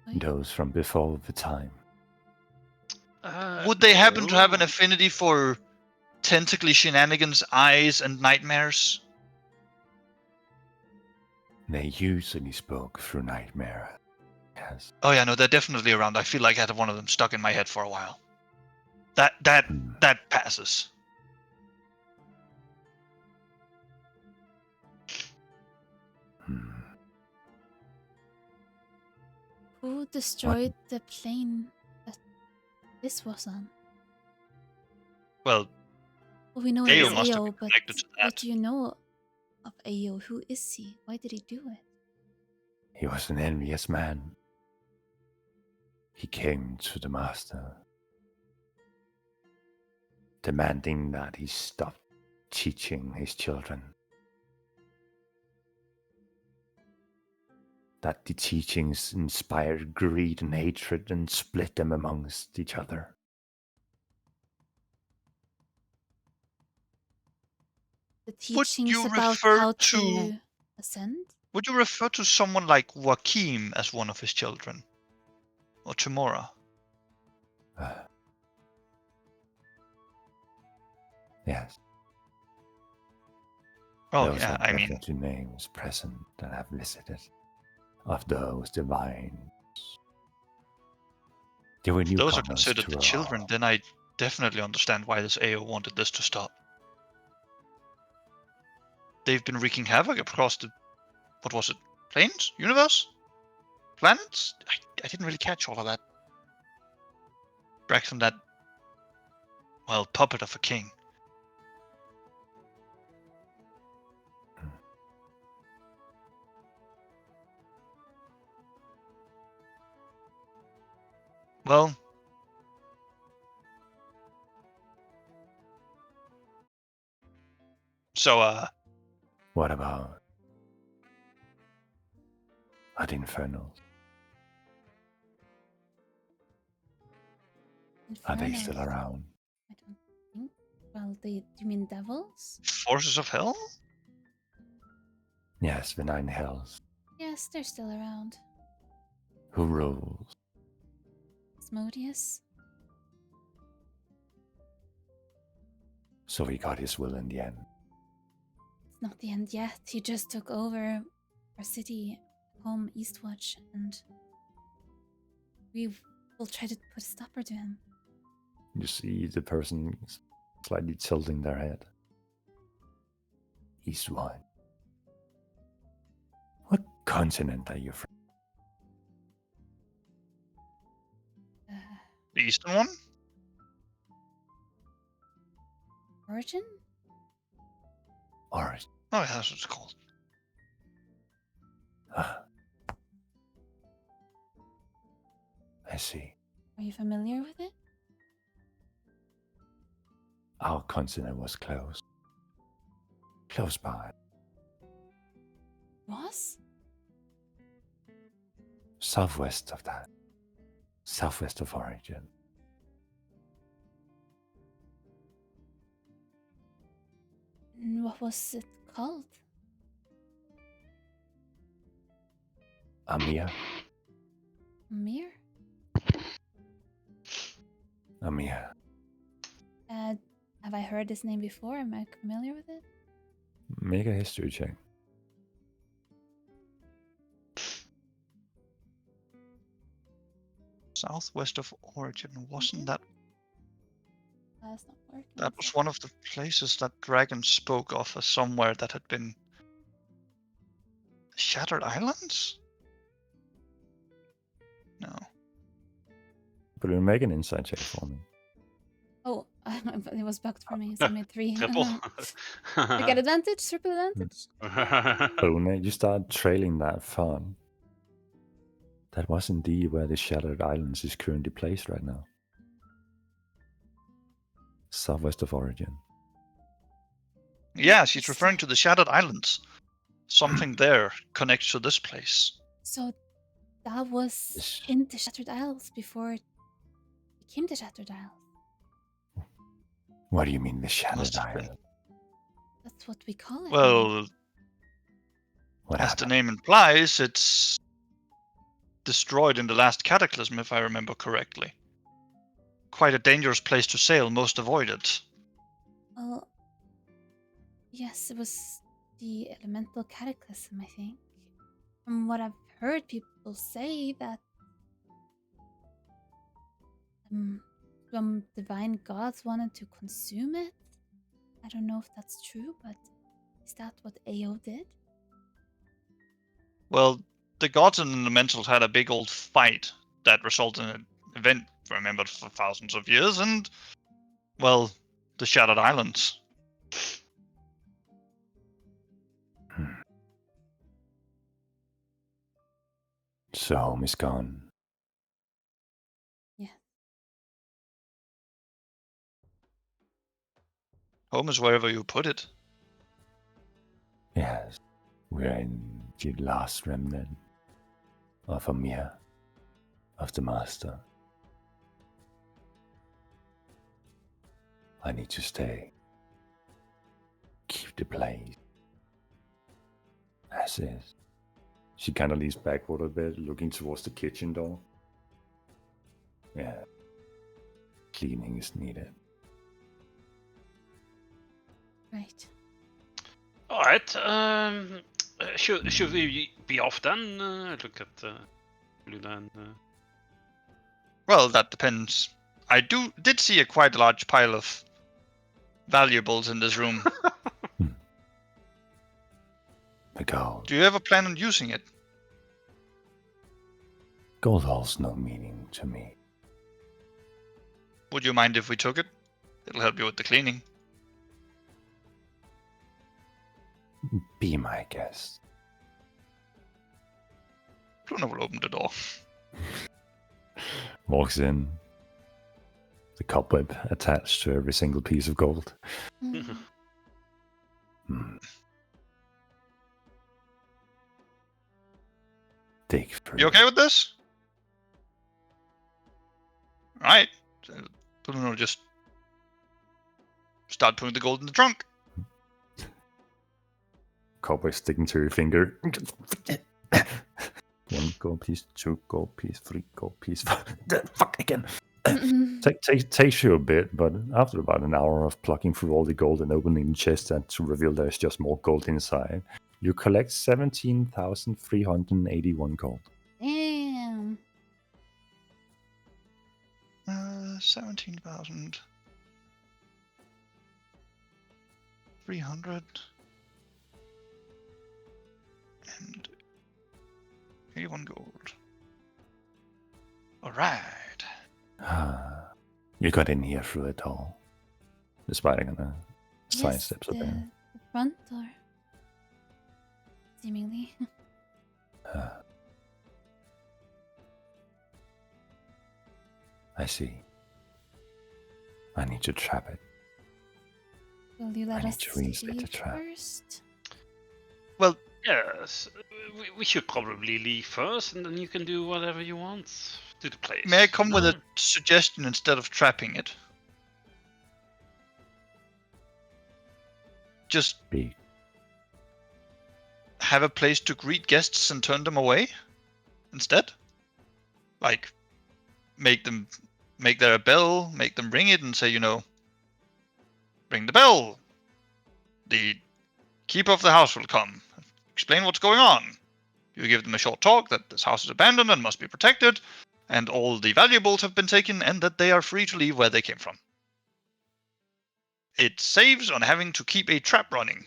Void? Those from before the time. Would they happen to have an no. affinity for tentacly shenanigans, eyes, and nightmares? They usually spoke through nightmare. Yes. Oh yeah, no, they're definitely around. I feel like I had one of them stuck in my head for a while. That passes. Who destroyed the plane that this was on? Well, Well, we know Ao it's must have Ao, been but connected to what that. do you know of Ao? Who is he? Why did he do it? He was an envious man. He came to the master, demanding that he stop teaching his children. That the teachings inspired greed and hatred and split them amongst each other. The Would teachings you about refer how to- to ascend? would you refer to someone like Joachim as one of his children? Or Timora? Yes. Oh Those yeah, are I mean, definitely names present that I've visited of those divines. They were if those are newcomers considered to the our- children, then I definitely understand why this AO wanted this to stop. They've been wreaking havoc across the, what was it, planes? Universe? Planets? I didn't really catch all of that. Braxton, that, well, puppet of a king. Well, so, What about ad Infernals? Are they still Infernos. around? I don't think Well, you mean devils? Forces of hell? Yes, the Nine Hells. Yes, they're still around. Who rules? Asmodeus? So he got his will in the end. It's not the end yet. He just took over our city home, Eastwatch, and we will try to put a stopper to him. You see the person slightly tilting their head. Eastward. What continent are you from? The eastern one? Origin? Origin. Oh, yeah, that's what it's called. Ah. I see. Are you familiar with it? Our continent was close. Close by. Was? Southwest of that. Southwest of Origin. What was it called? Amir. Mir? Amir. Have I heard this name before? Am I familiar with it? Make a history check. Southwest of Origin. Wasn't that... That's not working. That was one of the places that Dragon spoke of as somewhere that had been... Shattered Islands? No. But we'll make an insight check for me. Oh, it was bugged for me, so I made 3. Triple. I get advantage, triple advantage. Rune, you start trailing that fun. That was indeed where the Shattered Islands is currently placed right now. Southwest of Origin. Yeah, she's referring to the Shattered Islands. Something there connects to this place. So that was Yes. in the Shattered Isles before it became the Shattered Isles. What do you mean the Shattered Must have been. Island? That's what we call it. now. Well, What as the happened? name implies, it's destroyed in the last cataclysm, if I remember correctly. Quite a dangerous place to sail, most avoid it. Well, yes, it was the elemental cataclysm, I think. From what I've heard people say that some divine gods wanted to consume it. I don't know if that's true, but is that what AO did? Well, the gods and elementals had a big old fight that resulted in an event remembered for thousands of years, and, well, the Shattered Islands. So home is gone. Yeah. Home is wherever you put it. Yes, we're in the last remnant of Amir, of the Master. I need to stay. Keep the place as is. She kind of leans backward a bit, looking towards the kitchen door. Yeah. Cleaning is needed. Right. All right. Should we be off then? Look at Luna and. Well, that depends. I did see a quite large pile of valuables in this room. The gold. Do you ever plan on using it? Gold holds no meaning to me. Would you mind if we took it? It'll help you with the cleaning. Be my guest. Luna will open the door. Walks in. The cobweb attached to every single piece of gold. Mm. Hmm. Dig for You okay with this? Right. So Luna will just start putting the gold in the trunk. Cowboy sticking to your finger. 1 gold piece, 2 gold piece, 3 gold piece. Fuck again. Takes you a bit, but after about an hour of plucking through all the gold and opening the chest and to reveal there's just more gold inside, you collect 17,381 gold. Damn. 17,300 and 81 gold. All right. You got in here through it all. The spider gonna Yes, sidesteps a bit. the front door. Seemingly. I see. I need to trap it. Will you let I us need to reinstate the leave trap. first? Well, Yes, we should probably leave first, and then you can do whatever you want to the place. may I come with No. a suggestion instead of trapping it? Just Speak. have a place to greet guests and turn them away instead. Like, make there a bell, make them ring it and say, ring the bell. The keeper of the house will come. Explain what's going on. You give them a short talk that this house is abandoned and must be protected, and all the valuables have been taken, and that they are free to leave where they came from. It saves on having to keep a trap running.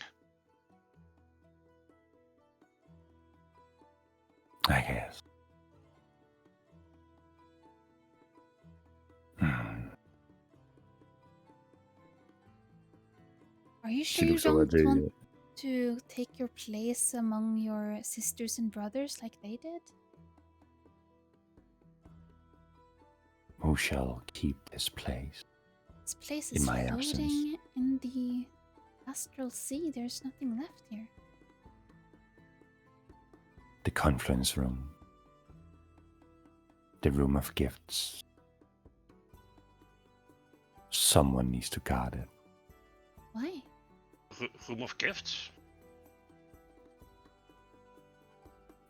I guess. Are you sure She you looks over don't want the. to take your place among your sisters and brothers like they did? Who shall keep this place? This place In is my floating absence. in the astral sea. There's nothing left here. The conference room. The room of gifts. Someone needs to guard it. Why? Room of gifts.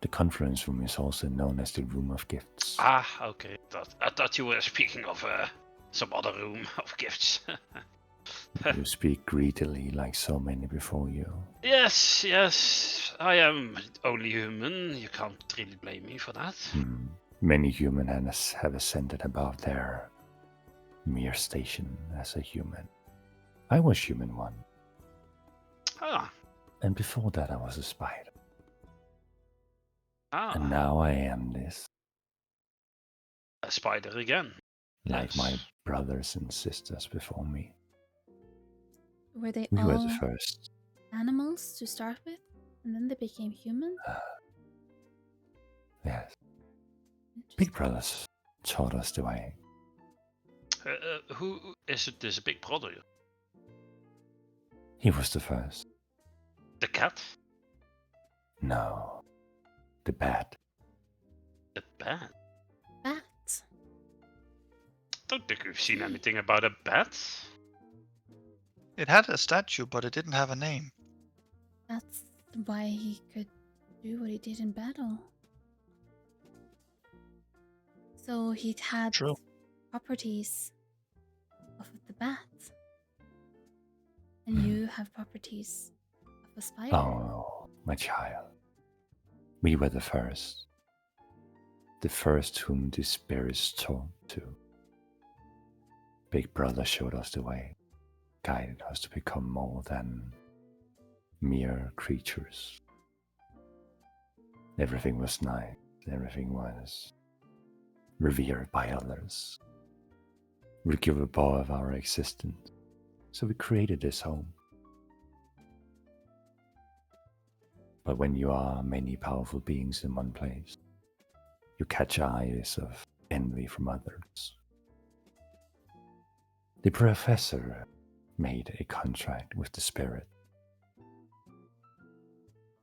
The conference room is also known as the room of gifts. Ah, okay. I thought you were speaking of some other room of gifts. You speak greedily like so many before you. Yes. I am only human. You can't really blame me for that. Many humans have ascended above their mere station as a human. I was human one, Ah. and before that I was a spider. Ah. And now I am this, A spider again. like my Yes. brothers and sisters before me. Were they We all were the first. animals to start with, and then they became human? Yes. Big brothers taught us the way. Who is it? This big brother? He was the first. The cat? No. The bat. The bat? Bat. Don't think we've seen anything about a bat. It had a statue, but it didn't have a name. That's why he could do what he did in battle. So he had True. properties of the bat. And you have properties of a spider. Oh, my child. We were the first. The first whom the spirits talked to. Big brother showed us the way, guided us to become more than mere creatures. Everything was nice, everything was revered by others. We give above our existence, so we created this home. But when you are many powerful beings in one place, you catch eyes of envy from others. The professor made a contract with the spirit.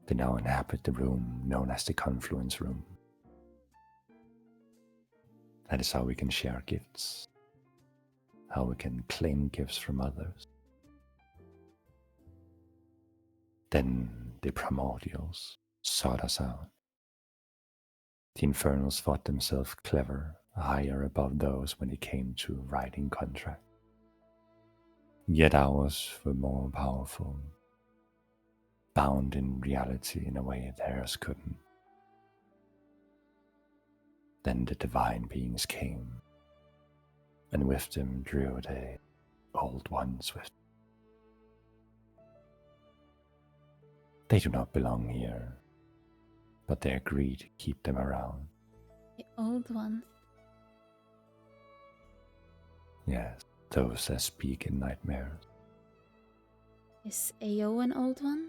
They now inhabit the room known as the Confluence Room. That is how we can share gifts, how we can claim gifts from others, Then the primordials sought us out. The Infernals thought themselves clever, higher above those when it came to writing contracts. Yet ours were more powerful, bound in reality in a way theirs couldn't. Then the divine beings came, and with them drew the old ones with them. They do not belong here, but they agreed to keep them around. The old ones. Yes, those that speak in nightmares. Is Ao an old one?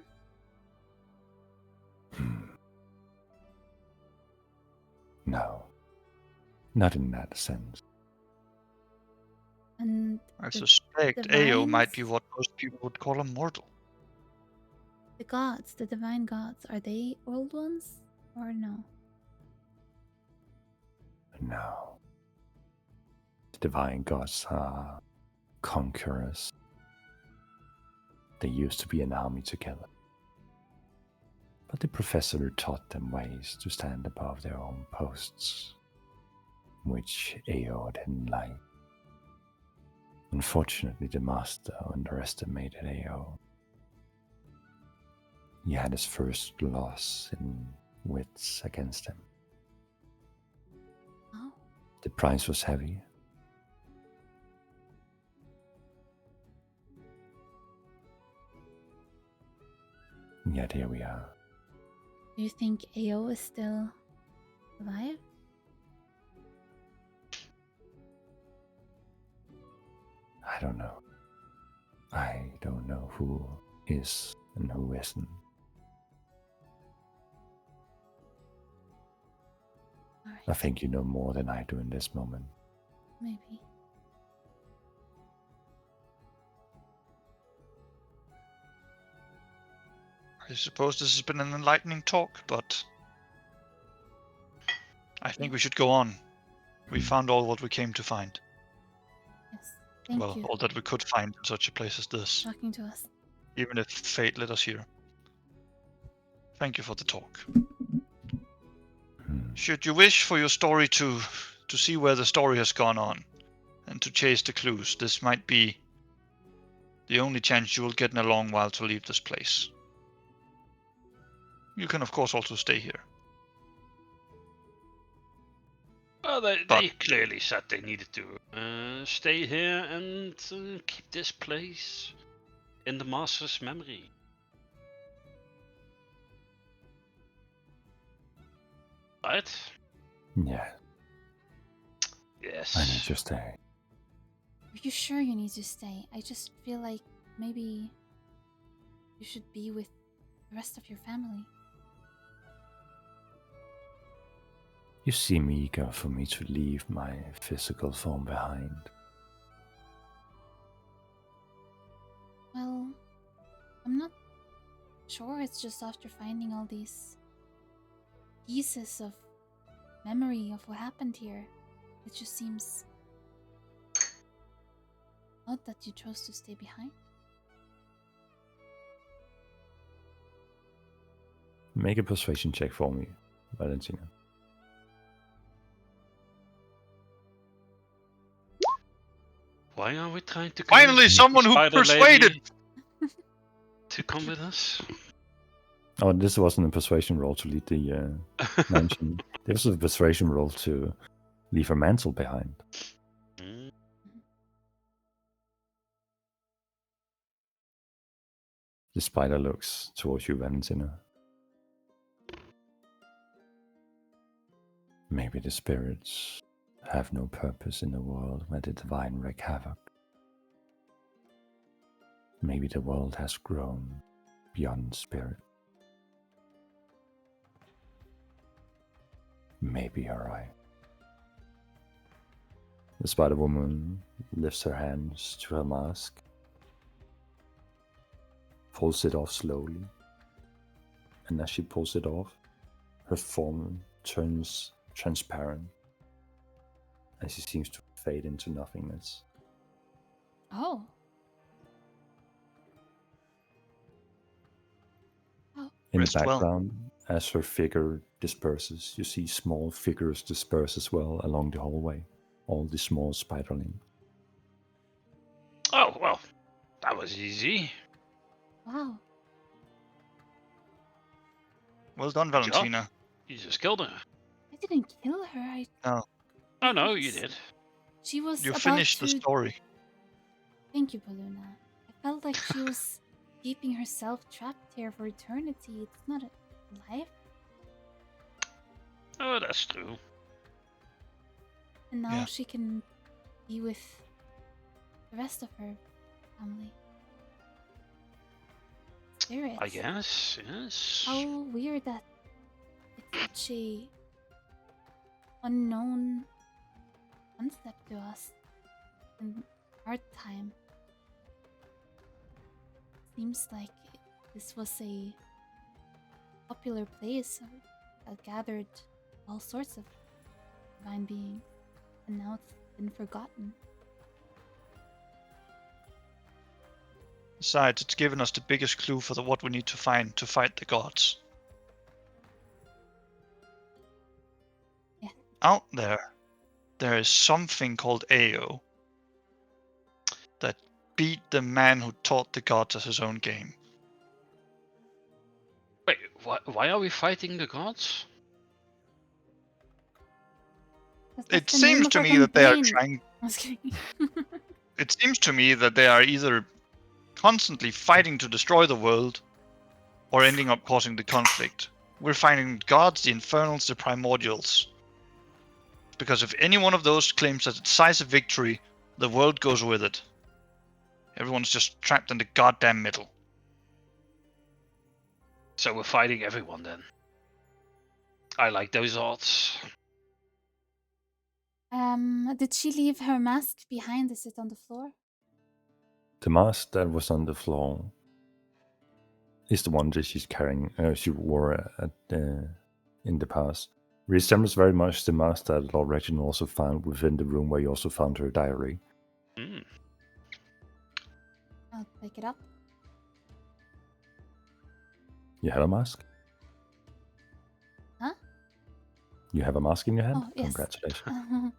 No, not in that sense. And I the suspect Ao might be divines? what most people would call a mortal. the gods, the divine gods, are they old ones or no? No. The divine gods are conquerors. They used to be an army together. But the professor taught them ways to stand above their own posts, which Ao didn't like. Unfortunately, the master underestimated Ao. He had his first loss in wits against him. Oh, The price was heavy. Yet here we are. do you think Ao is still alive? I don't know. I don't know who is and who isn't. Alright, I think you know more than I do in this moment. maybe. I suppose this has been an enlightening talk, but I think we should go on. We found all what we came to find. Yes. Thank Well, you all that we could find in such a place as this, for talking to us. even if fate led us here. Thank you for the talk. Should you wish for your story to see where the story has gone on and to chase the clues, this might be the only chance you will get in a long while to leave this place. You can of course also stay here. Well, they But- clearly said they needed to stay here and keep this place in the master's memory. Right? Yeah, Yes. I need to stay. Are you sure you need to stay? I just feel like maybe you should be with the rest of your family. You seem eager for me to leave my physical form behind. Well, I'm not sure. It's just after finding all these pieces of memory of what happened here, it just seems odd that you chose to stay behind. Make a persuasion check for me, Valentina. Why are we trying to Finally, someone who Spider persuaded! Lady to come with us? Oh, this wasn't a persuasion roll to lead the mansion. This was a persuasion roll to leave her mantle behind. Mm. The spider looks towards you, Valentina. Maybe the spirits have no purpose in the world where the divine wreak havoc. Maybe the world has grown beyond spirit. Maybe you're right. The Spider Woman lifts her hands to her mask, pulls it off slowly, and as she pulls it off, her form turns transparent, and she seems to fade into nothingness. Oh, In Rest the well. background, as her figure disperses, you see small figures disperse as well along the hallway. All the small spiderling. Oh, well, that was easy. Wow. Well done, Good job. Valentina. You just killed her. I didn't kill her. Oh, no, you did. She was You about finished to... the story. Thank you, Paluna. I felt like she was keeping herself trapped here for eternity. It's not a life. Oh, that's true. And now Yeah. she can be with the rest of her family. Spirits. I guess, yes. How weird that it's such a unknown concept to us in our time. Seems like this was a popular place that gathered all sorts of divine beings, and now it's been forgotten. Besides, it's given us the biggest clue for what we need to find to fight the gods. Yeah. Out there is something called Ao that beat the man who taught the gods as his own game. Wait, why are we fighting the gods? 'Cause It that's the name seems of to our me that they are campaign. trying. I was kidding. It seems to me that they are either constantly fighting to destroy the world or ending up causing the conflict. We're fighting gods, the infernals, the primordials. Because if any one of those claims a decisive victory, the world goes with it. Everyone's just trapped in the goddamn middle. So we're fighting everyone then. I like those odds. Did she leave her mask behind? Is it on the floor? The mask that was on the floor is the one that she's carrying. She wore in the past. Resembles very much the mask that Lord Reginald also found within the room where you also found her diary. Mm. I'll pick it up. You have a mask? Huh? You have a mask in your hand? Oh, yes. Congratulations.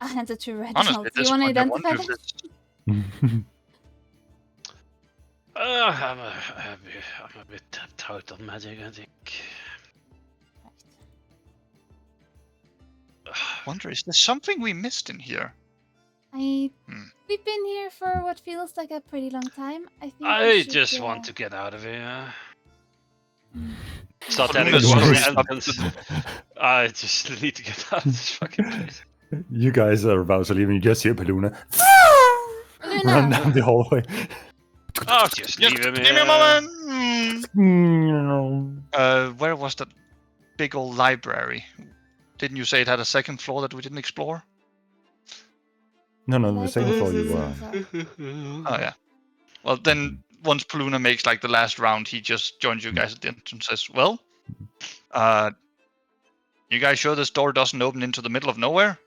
I'll hand it to Reginald. Honestly, at Do you this want to point, I wonder identify if that? this I'm a bit tapped out on magic, I think. wonder is there something we missed in here? We've been here for what feels like a pretty long time. I think we I should, just want to get out of here. Mm. It's not that it Paluna's was story an stopped. entrance. I just need to get out of this fucking place. You guys are about to leave and you just hear Paluna run Paluna! down the hallway. Oh, just leave him Give me a here. moment! Where was that big old library? Didn't you say it had a second floor that we didn't explore? No, the Library second floor you is were on on. the floor. Oh yeah. Well then, once Paluna makes like the last round, he just joins you guys at the entrance and says, "Well, you guys sure this door doesn't open into the middle of nowhere?"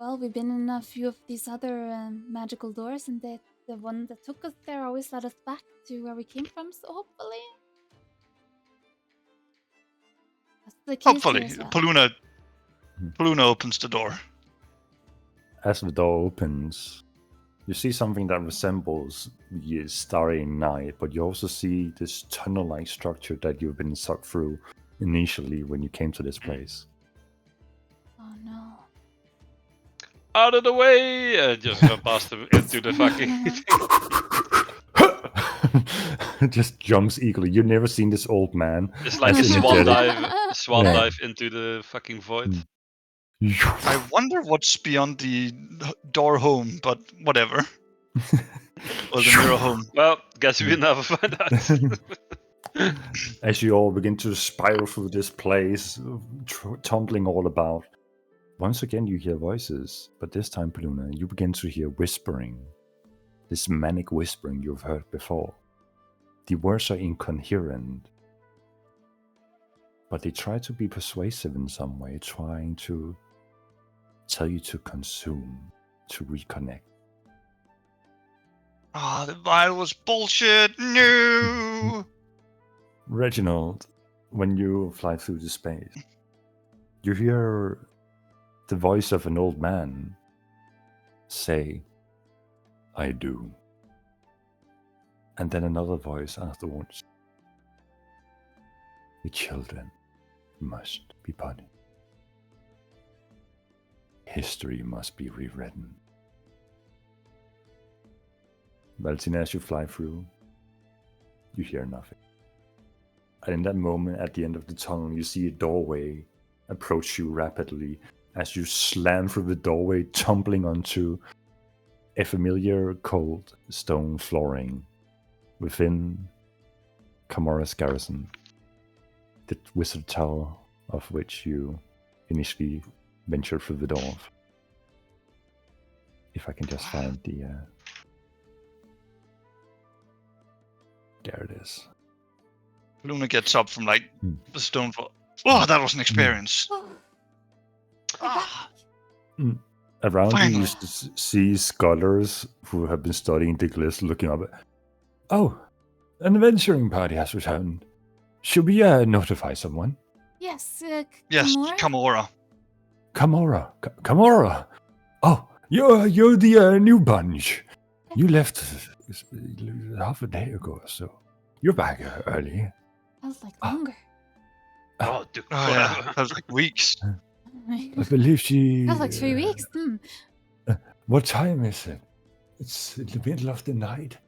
Well, we've been in a few of these other magical doors, and the one that took us there always led us back to where we came from, so hopefully... That's the case Hopefully, here as well. Paluna opens the door. As the door opens, you see something that resembles the starry night, but you also see this tunnel-like structure that you've been sucked through initially when you came to this place. Oh no. Out of the way! Just run past him into the fucking thing. Just jumps eagerly. You've never seen this old man. It's like a as swan energetic. swan Yeah. dive into the fucking void. I wonder what's beyond the door home, but whatever. Or the mirror home. Well, guess we'll never find out. As you all begin to spiral through this place, tumbling all about, once again you hear voices, but this time, Paluna, you begin to hear whispering. This manic whispering you've heard before. The words are incoherent, but they try to be persuasive in some way, trying to tell you to consume, to reconnect. Ah, the vial was bullshit. No. you. Reginald, when you fly through the space, you hear the voice of an old man say, "I do." And then another voice afterwards. "The children must be punished. History must be rewritten." Valentina, as you fly through, you hear nothing. And in that moment, at the end of the tunnel, you see a doorway approach you rapidly as you slam through the doorway, tumbling onto a familiar cold stone flooring within Camora's garrison, the wizard tower of which you initially ventured through the door of. If I can just find the... There it is. Luna gets up from like the stone floor. Oh, that was an experience. Oh, Ah, Around you, Finally. you see scholars who have been studying the glyphs looking up. Oh, an adventuring party has returned. Should we notify someone? yes, yes, Gamora? Camora. Camora! Oh, you're the new bunch. You left half a day ago or so. You're back early. Feels like longer. Oh, Oh yeah, that was like weeks. I believe she... Feels like 3 weeks. What time is it? It's in the middle of the night.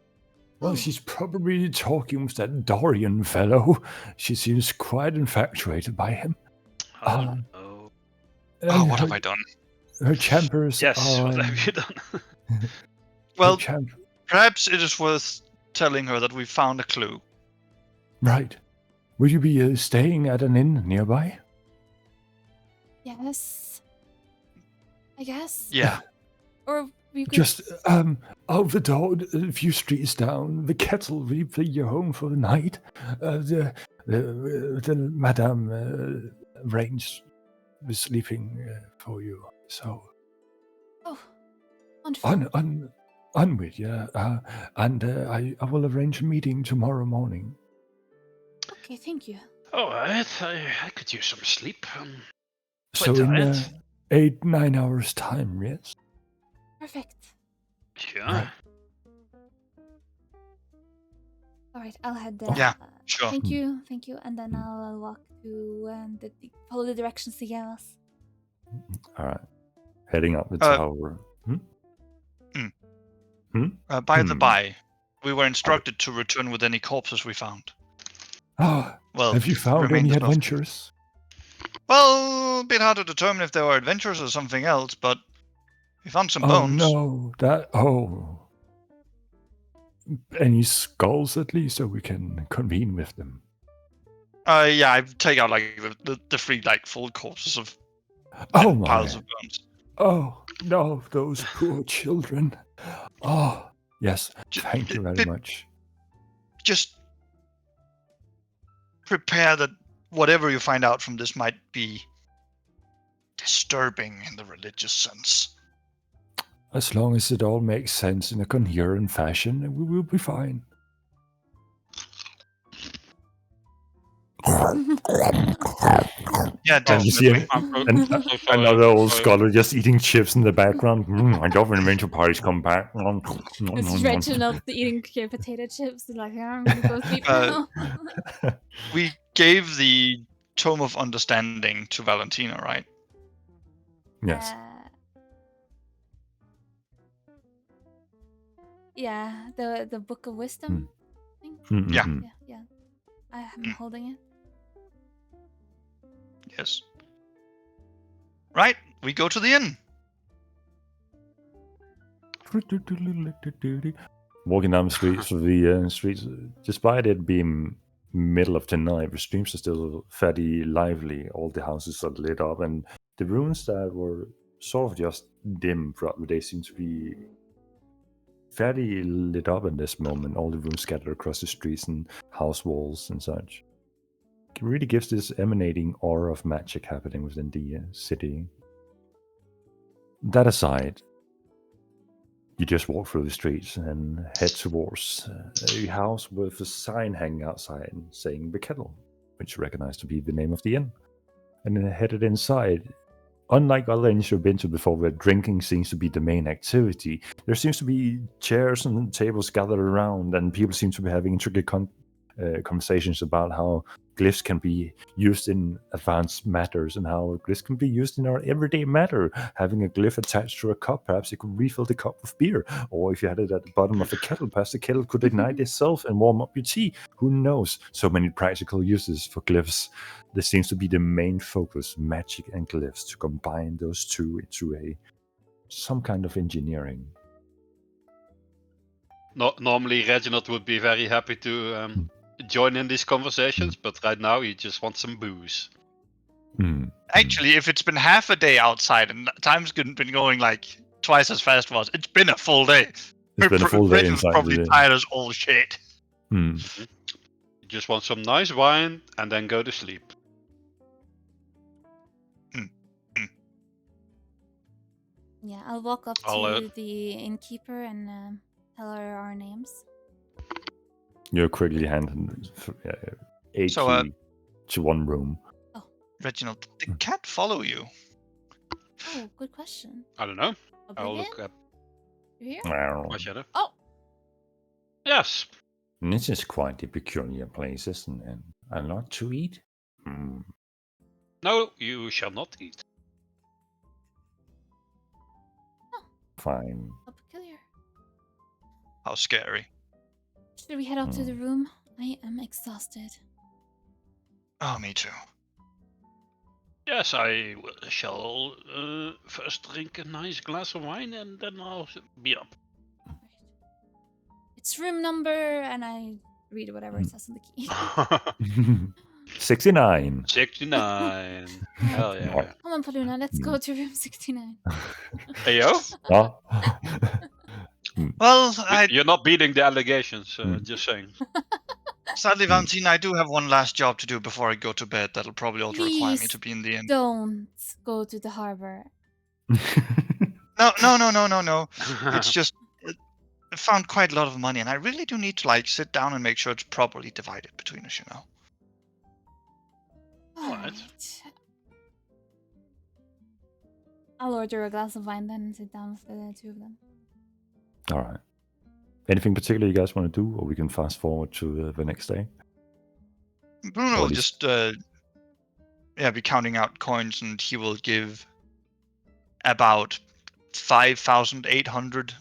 Well, Oh. she's probably talking with that Dorian fellow. She seems quite infatuated by him. oh Um, no. Oh, And what her, have I done? her chambers Yes, are... what have you done? Well, her perhaps it is worth telling her that we found a clue. right. Will you be staying at an inn nearby? Yes. I guess. Yeah. Or we could. Just out the door, a few streets down. The kettle will be your home for the night. The Madame arranged the sleeping for you. So Oh, wonderful. on with you. And I will arrange a meeting tomorrow morning. Okay, thank you. All right, I could use some sleep. So Quite in tired. 8-9 hours time, yes. Perfect. Sure. Right. All right, I'll head there. Yeah, sure. Thank you, and then I'll walk to follow the directions to give us. All right. Heading up the Uh, tower. By the Hmm. by, we were instructed to return with any corpses we found. Ah, Well, have you found remains any of nothing. adventures? Well, a bit hard to determine if they were adventures or something else, but we found some Oh bones. no, any skulls at least, so we can convene with them. Yeah, I take out like the three like full corpses of Oh and my! piles of bones. Oh no, those poor children. Oh yes, J- thank you very bit- much. Just prepare that whatever you find out from this might be disturbing in the religious sense. As long as it all makes sense in a coherent fashion, we will be fine. Yeah, And you see definitely. Another old scholar just eating chips in the background. I love when adventure parties come back. It's Reginald eating potato chips. Like, I'm gonna go sleep now. We gave the Tome of Understanding to Valentina, right? Yes. Yeah, the Book of Wisdom thing. Yeah. Mhm. Yeah. I am holding it. Yes. Right, we go to the inn. Walking down the streets of the streets, despite it being middle of the night, the streets are still fairly lively. All the houses are lit up, and the rooms that were sort of just dim throughout the day seem to be fairly lit up in this moment. All the rooms scattered across the streets and house walls and such. It really gives this emanating aura of magic happening within the city. That aside, You just walk through the streets and head towards a house with a sign hanging outside saying The Kettle, which you recognize to be the name of the inn. And then headed inside. Unlike other inns you've been to before, where drinking seems to be the main activity, there seems to be chairs and tables gathered around, and people seem to be having intricate conversations about how glyphs can be used in advanced matters and how glyphs can be used in our everyday matter. Having a glyph attached to a cup, perhaps it could refill the cup with beer, or if you had it at the bottom of the kettle, perhaps the kettle could ignite itself and warm up your tea. Who knows? So many practical uses for glyphs. This seems to be the main focus: magic and glyphs, to combine those two into some kind of engineering. Normally, Reginald would be very happy to join in these conversations, but right now he just wants some booze. Actually, if it's been half a day outside and time's been going like twice as fast for us, it's been a full day. It's been a full day Reginald's inside. probably tired as all shit. You just want some nice wine and then go to sleep. Yeah, I'll walk up to the innkeeper and tell her our names. You're quickly handing a key to one room. Reginald, the cat follow you? Oh, good question. I don't know. I'll Oblivion? look up You here? my shadow. Oh! Yes. This is quite a peculiar place, isn't it? A lot to eat? No, you shall not eat. Fine. How peculiar. How scary. Should we head up to the room? I am exhausted. Oh, me too. Yes, I shall first drink a nice glass of wine and then I'll be up. Right. It's room number, and I read whatever it says on the key. 69. 69. Hell yeah. Come on, Paluna, let's go to room 69. Hey, yo? Oh. Well, You're not beating the allegations, just saying. Sadly, Valentine, I do have one last job to do before I go to bed. That'll probably also require me Please to be in the inn. Don't go to the harbor. No. It's just I found quite a lot of money, and I really do need to sit down and make sure it's properly divided between us. Alright. I'll order a glass of wine then and sit down with the two of them. All right. Anything particular you guys want to do, or we can fast forward to the next day? Bruno will just be counting out coins, and he will give about 5,800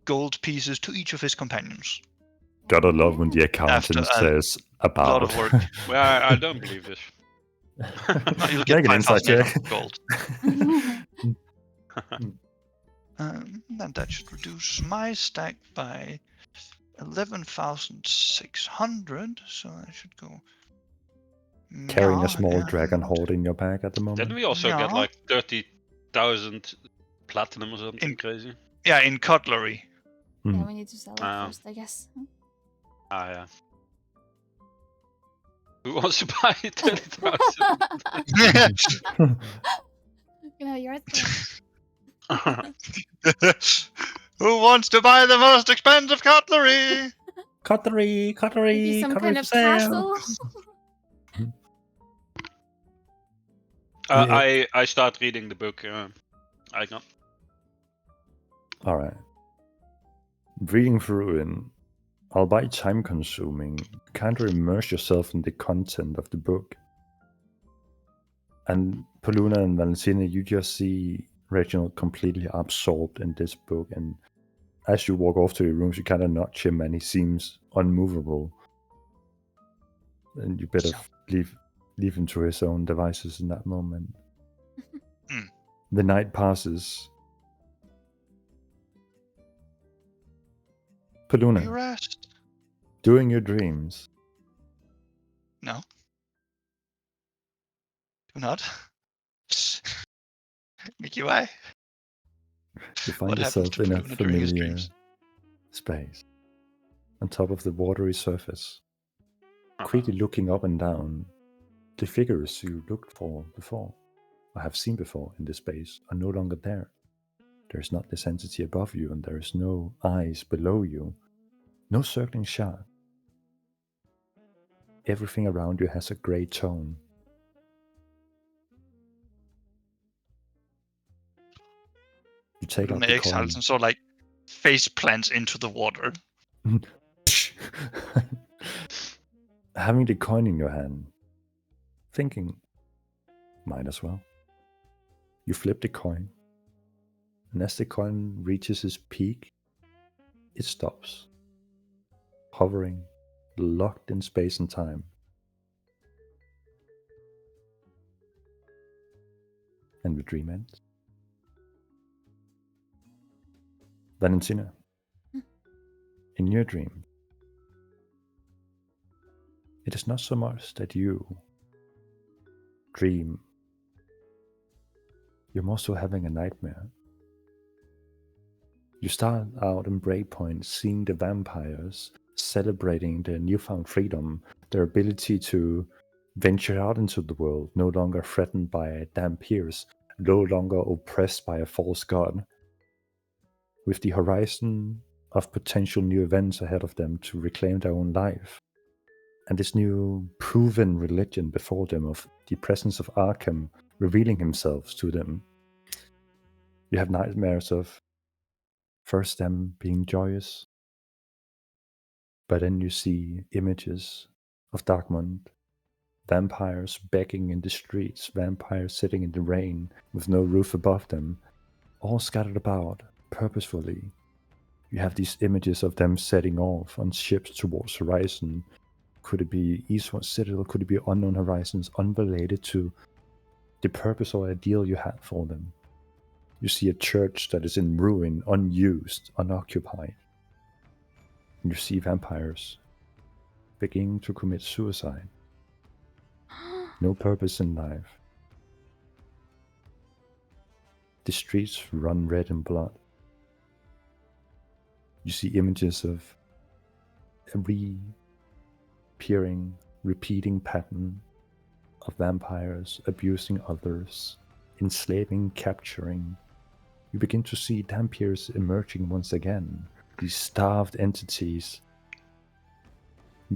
gold pieces to each of his companions. Gotta love when the accountant says about. A lot of work. Well, I don't believe this. No, you'll get Make an inside check. 5,800 gold. And that should reduce my stack by 11,600. So I should go. Carrying a small dragon hoard in your bag at the moment. Didn't we also get like 30,000 platinum or something crazy? Yeah, in cutlery. Yeah, we need to sell it first, I guess. Ah, yeah. Who wants to buy 30,000? You know, yours. Who wants to buy the most expensive cutlery? Cutlery. Maybe some kind of castle. I start reading the book. I got. All right. Reading through it, albeit time-consuming, you can't immerse yourself in the content of the book. And Paluna and Valentina, you just see Reginald completely absorbed in this book, and as you walk off to your rooms, you kind of nudge him, and he seems unmovable. And you better leave him to his own devices in that moment. The night passes. Paluna, You rest. during your dreams, No. Do not. Mickey, why? you find What happens yourself to in a Paluna during his familiar dreams? space, on top of the watery surface, quickly looking up and down. The figures you looked for before, or have seen before in this space, are no longer there. There's not this entity above you, and there is no eyes below you. No circling shard. Everything around you has a grey tone. You take out Luna the exhales coin. and sort of like face plants into the water. Having the coin in your hand, thinking, might as well. You flip the coin, and as the coin reaches its peak, it stops, hovering, locked in space and time. And the dream ends. Valentina, in your dream, it is not so much that you dream, you're more so having a nightmare. You start out in Breakpoint seeing the vampires celebrating their newfound freedom, their ability to venture out into the world, no longer threatened by damn peers, no longer oppressed by a false god, with the horizon of potential new events ahead of them to reclaim their own life. And this new proven religion before them of the presence of Arkham revealing himself to them. You have nightmares of first them being joyous, but then you see images of Darkmund, vampires begging in the streets, vampires sitting in the rain with no roof above them, all scattered about purposefully. You have these images of them setting off on ships towards horizon. Could it be Eastward Citadel? Could it be unknown horizons unrelated to the purpose or ideal you had for them? You see a church that is in ruin, unused, unoccupied. And you see vampires beginning to commit suicide. No purpose in life. The streets run red in blood. You see images of a reappearing, repeating pattern of vampires abusing others, enslaving, capturing. You begin to see Dampiers emerging once again, these starved entities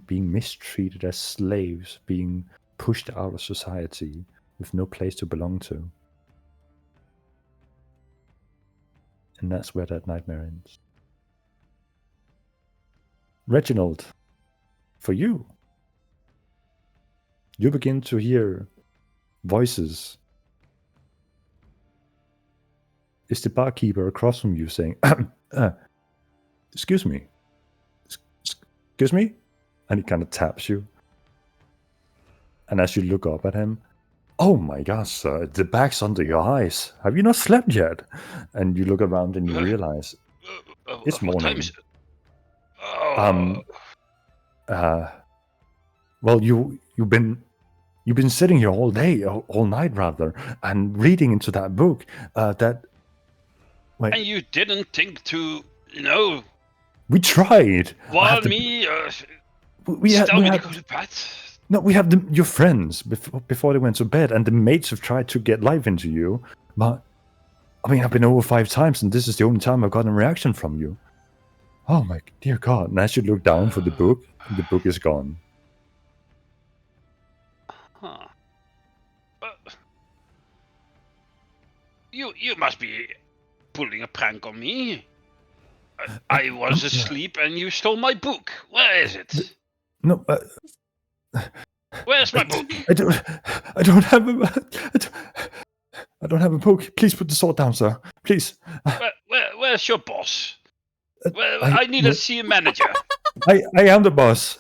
being mistreated as slaves, being pushed out of society with no place to belong to. And that's where that nightmare ends. Reginald, for you, you begin to hear voices. It's the barkeeper across from you saying, excuse me, excuse me? And he kind of taps you. And as you look up at him, oh my God, sir, the bag's under your eyes. Have you not slept yet? And you look around and you realize it's What time morning. is it? Oh, Well, you've been sitting here all day, all night rather, and reading into that book. and you didn't think to, We tried. warn me, We tell me to had go to bed? no. We have your friends before they went to bed, and the mates have tried to get life into you. But I mean, I've been over 5 times, and this is the only time I've gotten a reaction from you. Oh my dear God! And as you look down for the book is gone. Huh. You must be pulling a prank on me. I was asleep and you stole my book. Where is it? No, Where's my book? I don't have a book. Please put the sword down, sir. Please. Where's your boss? Well, I- I need to see a manager. I am the boss.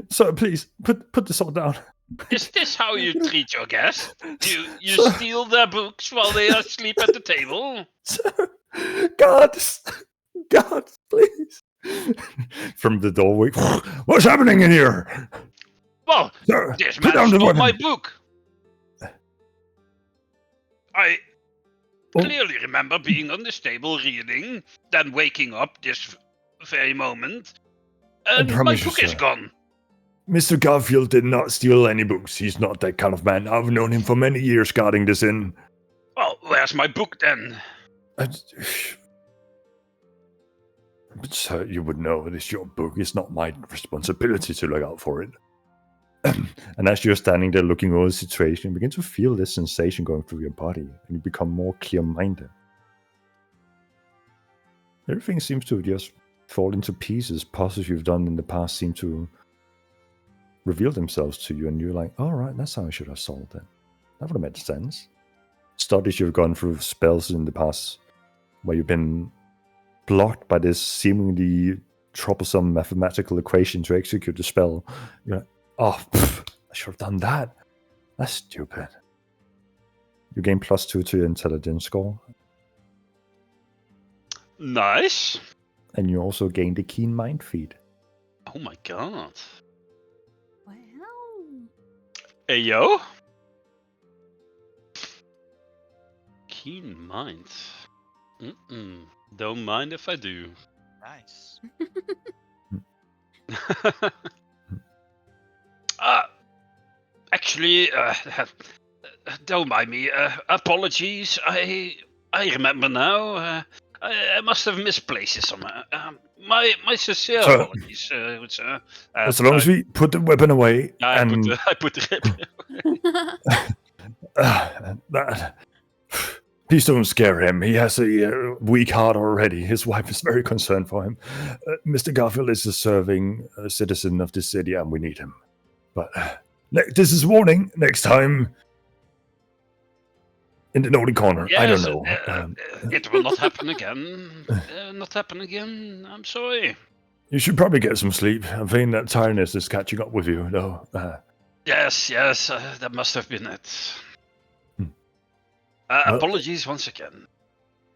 So please put the sword down. Is this how you treat your guests? You Sir. steal their books while they are asleep at the table? Sir, God, please. From the doorway, what's happening in here? Well, Sir, this put man down the stole weapon. my book. I Oh. clearly remember being on this table reading, then waking up this very moment, and my promise you, book is sir. gone. Mr. Garfield did not steal any books. He's not that kind of man. I've known him for many years guarding this inn. Well, Where's my book then? But sir, you would know it is your book. It's not my responsibility to look out for it. And as you're standing there looking over the situation, you begin to feel this sensation going through your body, and you become more clear-minded. Everything seems to just fall into pieces. Puzzles you've done in the past seem to reveal themselves to you, and you're like, all right, that's how I should have solved it. That would have made sense. Studies you've gone through, spells in the past where you've been blocked by this seemingly troublesome mathematical equation to execute the spell. You're like, oh, I should have done that. That's stupid. You gain +2 to your intelligence score, Nice. and you also gain the keen mind feed. Oh my god. Wow. Hey yo. Keen mind. Don't mind if I do. Nice. Actually, don't mind me. Apologies. I remember now. I must have misplaced it somewhere. My sincere Sir. apologies, sir. As long as we put the weapon away, I and put the please don't scare him. He has a weak heart already. His wife is very concerned for him. Mr. Garfield is a serving citizen of this city, and we need him. But this is warning. Next time, in the Nordic corner. I don't Yes, know. it will not happen again. Not happen again. I'm sorry. You should probably get some sleep. I'm feeling that tiredness is catching up with you, though. Yes, that must have been it. Well- Apologies once again.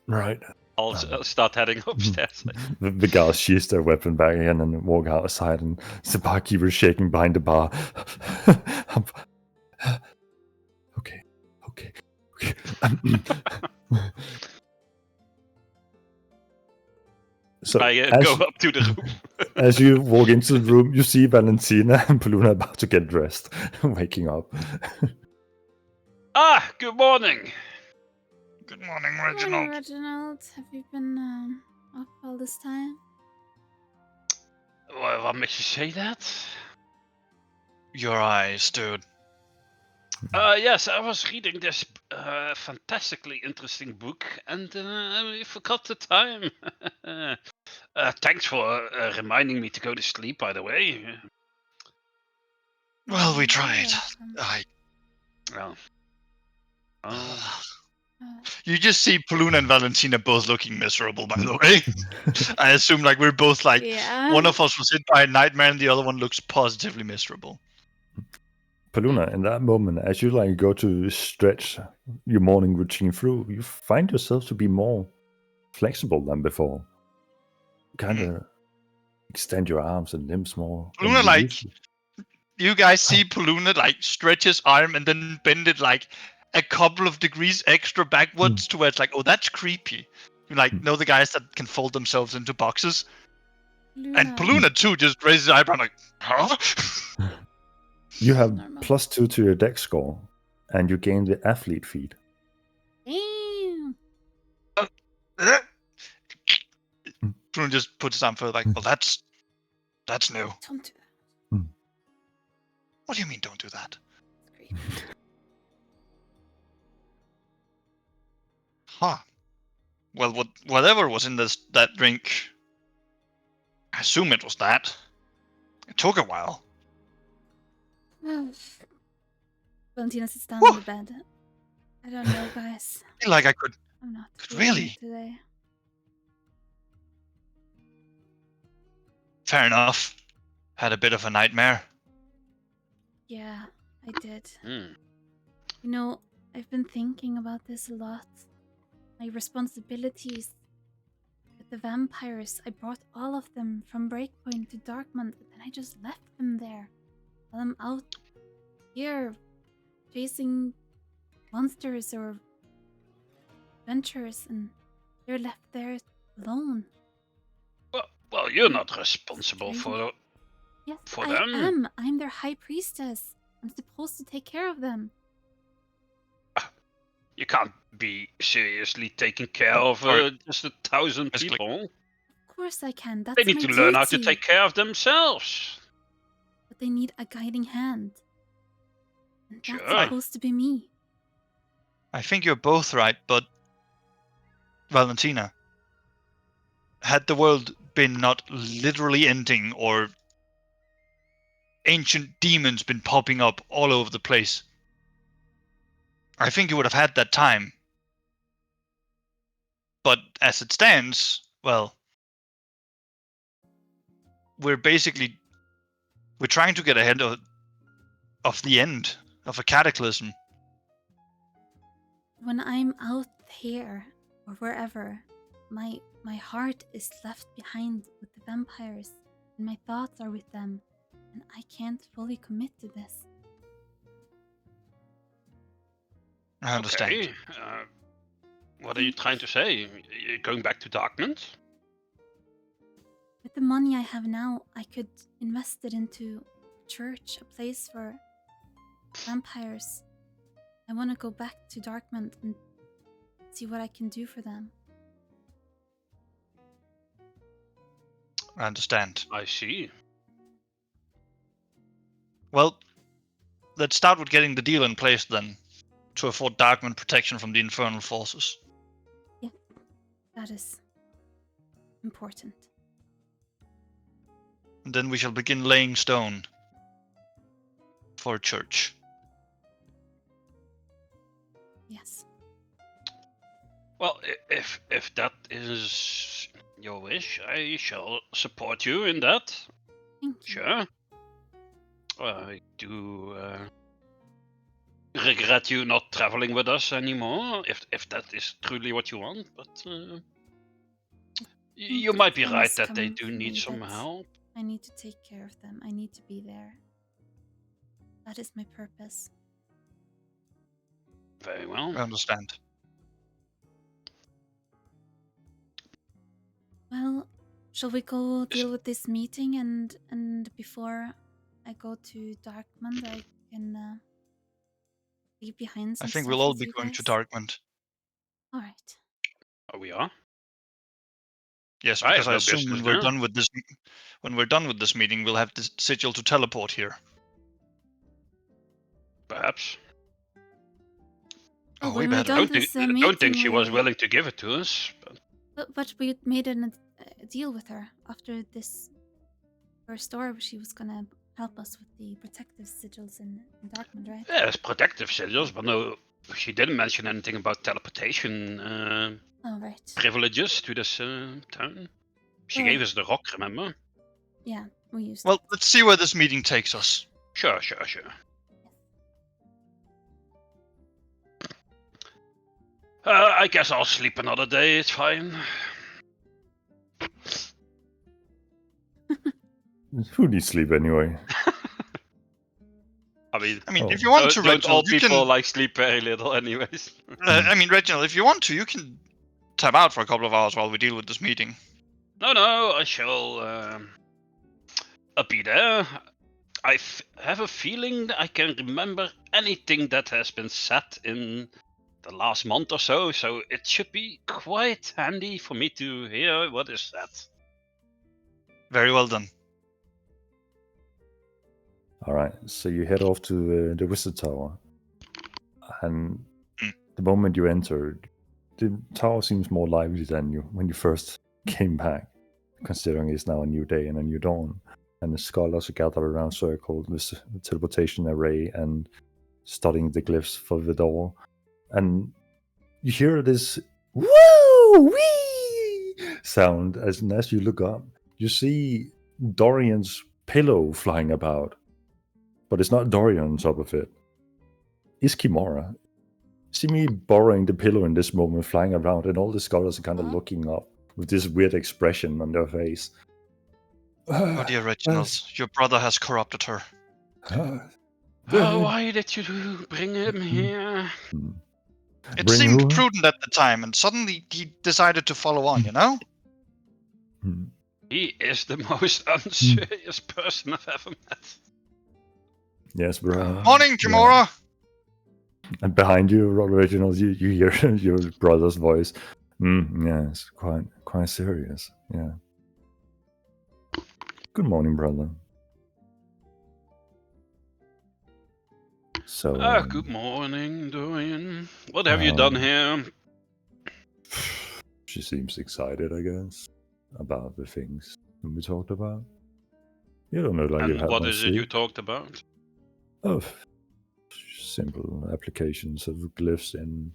Right. I'll start heading upstairs. The guards sheath their weapon back again and walk outside, and the barkeeper is shaking behind the bar. Okay. So I as, go up to the room. as you walk into the room, you see Valentina and Poluna about to get dressed, waking up. Good morning. Good morning, Morning, Reginald. Reginald. Have you been up all this time? What makes you say that? Your eyes, dude. Yes, I was reading this fantastically interesting book, and I forgot the time. Thanks for reminding me to go to sleep, by the way. Well, we You're tried. welcome. Well, You just see Poluna and Valentina both looking miserable, by the way. I assume like we're both like Yeah. one of us was hit by a nightmare and the other one looks positively miserable. Poluna, in that moment, as you like go to stretch your morning routine through, you find yourself to be more flexible than before. Kind of extend your arms and limbs more. than Poluna, you like, used to. you guys see Poluna like stretch his arm and then bend it like a couple of degrees extra backwards to where it's like, oh, that's creepy. You like know the guys that can fold themselves into boxes? And Poluna too just raises his eyebrow like, huh? You have Normal. +2 to your dex score, and you gain the athlete feed. Damn. Poluna just puts his arm further like, well, that's new. Don't do that. What do you mean don't do that? It's creepy. Huh. Well, whatever was in that drink, I assume it was that. It took a while. Valentina sits down Whew. on the bed. I don't know, guys. I feel like I could. I'm not Could feeling really? it today. Fair enough. Had a bit of a nightmare. Yeah, I did. Hmm. You know, I've been thinking about this a lot. My responsibilities with the vampires. I brought all of them from Breakpoint to Darkmount, and then I just left them there. While I'm out here chasing monsters or adventures, and they're left there alone. Well, you're not responsible for. Yes, For I them? am. I'm their high priestess. I'm supposed to take care of them. You can't be seriously taking care of just 1,000 Basically. people. Of course I can. That's They need my to learn how to duty. take care of themselves. But they need a guiding hand. And that's Sure. supposed to be me. I think you're both right, but Valentina, had the world been not literally ending or ancient demons been popping up all over the place, I think you would have had that time. But as it stands, well, we're trying to get ahead of the end of a cataclysm. When I'm out here or wherever, my heart is left behind with the vampires, and my thoughts are with them, and I can't fully commit to this. I understand. Okay. What are you trying to say? You're going back to Darkmount? With the money I have now, I could invest it into a church, a place for vampires. I want to go back to Darkmount and see what I can do for them. I understand. I see. Well, let's start with getting the deal in place then, to afford Darkman protection from the infernal forces. Yeah, that is important. And then we shall begin laying stone for a church. Yes. Well, if that is your wish, I shall support you in that. Thank you. Sure. I do regret you not traveling with us anymore, if that is truly what you want, but you might be Time right has that they come do for need me some that help. I need to take care of them. I need to be there. That is my purpose. Very well. I understand. Well, shall we go deal with this meeting and before I go to Darkmount, I can leave behind some I think stuff we'll all with be you going to guys? Darkmount. All right. Oh, we are? Yes, I because have I no assume business when we're there. done with this, meeting, we'll have the sigil to teleport here. Perhaps. Oh, Well, way when we're better. done this I don't meeting, think she was willing to give it to us. But But we made a deal with her after this first door. She was gonna help us with the protective sigils in Darkmount, right? yes, protective sigils, but no, she didn't mention anything about teleportation Oh, right. privileges to this town. She Well, gave us the rock, remember? Yeah, we used Well, it. let's see where this meeting takes us. Sure. I guess I'll sleep another day, it's fine. Who needs sleep anyway? I mean, I mean, Oh. if you want to, don't all Reginald, you people can. like sleep very little anyways? I mean, Reginald, if you want to, you can tap out for a couple of hours while we deal with this meeting. No, I shall be there. I have a feeling that I can remember anything that has been said in the last month or so it should be quite handy for me to hear what is said. Very well done. All right, so you head off to the Wizard Tower, and the moment you enter, the tower seems more lively than when you first came back, considering it's now a new day and a new dawn, and the scholars are gathered around circled with the teleportation array and studying the glyphs for the door, and you hear this woo wee sound as you look up, you see Dorian's pillow flying about. But it's not Dorian on top of it. It's Kimura. See me borrowing the pillow in this moment, flying around, and all the scholars are kind of looking up with this weird expression on their face. Oh dear, Reginald, your brother has corrupted her. Why did you bring him here? It Bring seemed who? prudent at the time, and suddenly he decided to follow on, you know? He is the most unserious person I've ever met. Yes, bro. Morning, Kimura! And behind you, Reginald, you hear your brother's voice. Yes, quite serious. Yeah. Good morning, brother. So. Good morning, Dorian. What have you done here? She seems excited, I guess, about the things we talked about. You don't know, like you And had what much is it you sleep. talked about? Oh, simple applications of glyphs in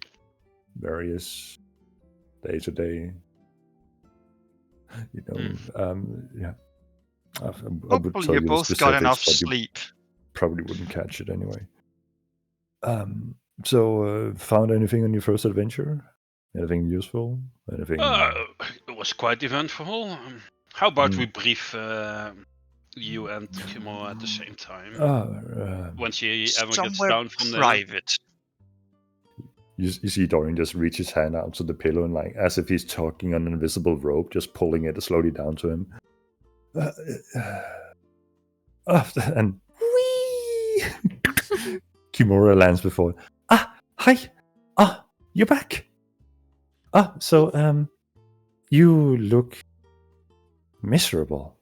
various day-to-day. Yeah. I would Hopefully tell you you the both got specifics, enough but you sleep. probably wouldn't catch it anyway. So, found anything on your first adventure? Anything useful? Anything? It was quite eventful. How about Mm. we brief you and Kimura at the same time? When she ever gets Somewhere down from the... private. You see Dorian just reach his hand out to the pillow and, like, as if he's tugging on an invisible rope, just pulling it slowly down to him. And whee! Kimura lands before. Hi! You're back! So, you look miserable.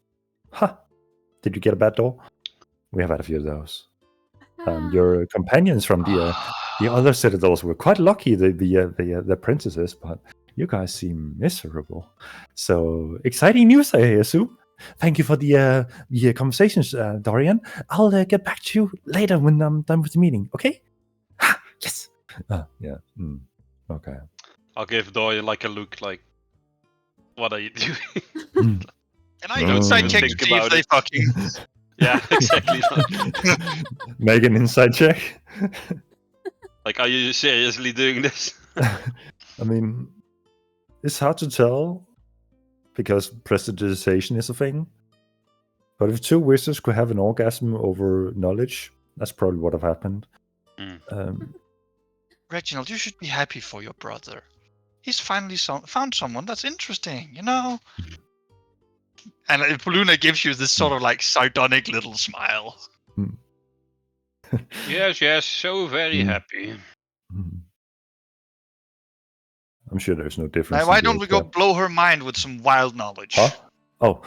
Huh. Did you get a bad door? We have had a few of those. Your companions from the other citadels were quite lucky, the princesses, but you guys seem miserable. So, exciting news, I assume. Thank you for the conversations, Dorian. I'll get back to you later when I'm done with the meeting, okay? Yes! Yeah. Okay. I'll give Dorian like a look like, what are you doing? Can I inside check to Think see if about they it. fucking... Yeah, exactly. Make an inside check. Like, are you seriously doing this? I mean, it's hard to tell because prestidigitation is a thing. But if two wizards could have an orgasm over knowledge, that's probably what have happened. Reginald, you should be happy for your brother. He's finally found someone that's interesting, you know? And Poluna gives you this sort of like sardonic little smile. Yes, so very happy. I'm sure there's no difference. Now, why don't we go blow her mind with some wild knowledge? Huh? Oh,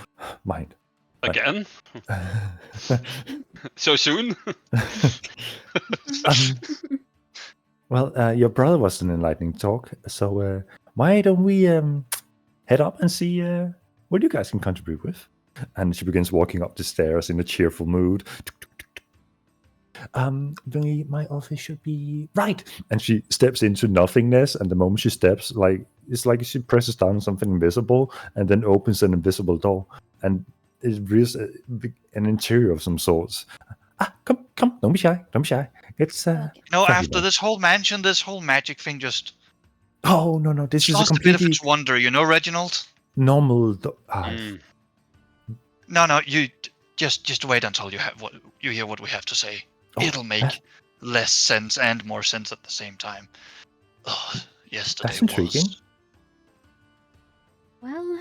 mind. Again? So soon? Well, your brother was an enlightening talk, so why don't we head up and see what you guys can contribute with? And she begins walking up the stairs in a cheerful mood. My office should be right. And she steps into nothingness, and the moment she steps, like it's like she presses down on something invisible and then opens an invisible door, and it reveals an interior of some sorts. Come, don't be shy. It's No, after this whole mansion, this whole magic thing just... Oh no! This is a lost a bit of completely its wonder, you know, Reginald. normal. No, you just wait until you hear what we have to say. It'll make less sense and more sense at the same time. Oh, yesterday That's intriguing. was... Well,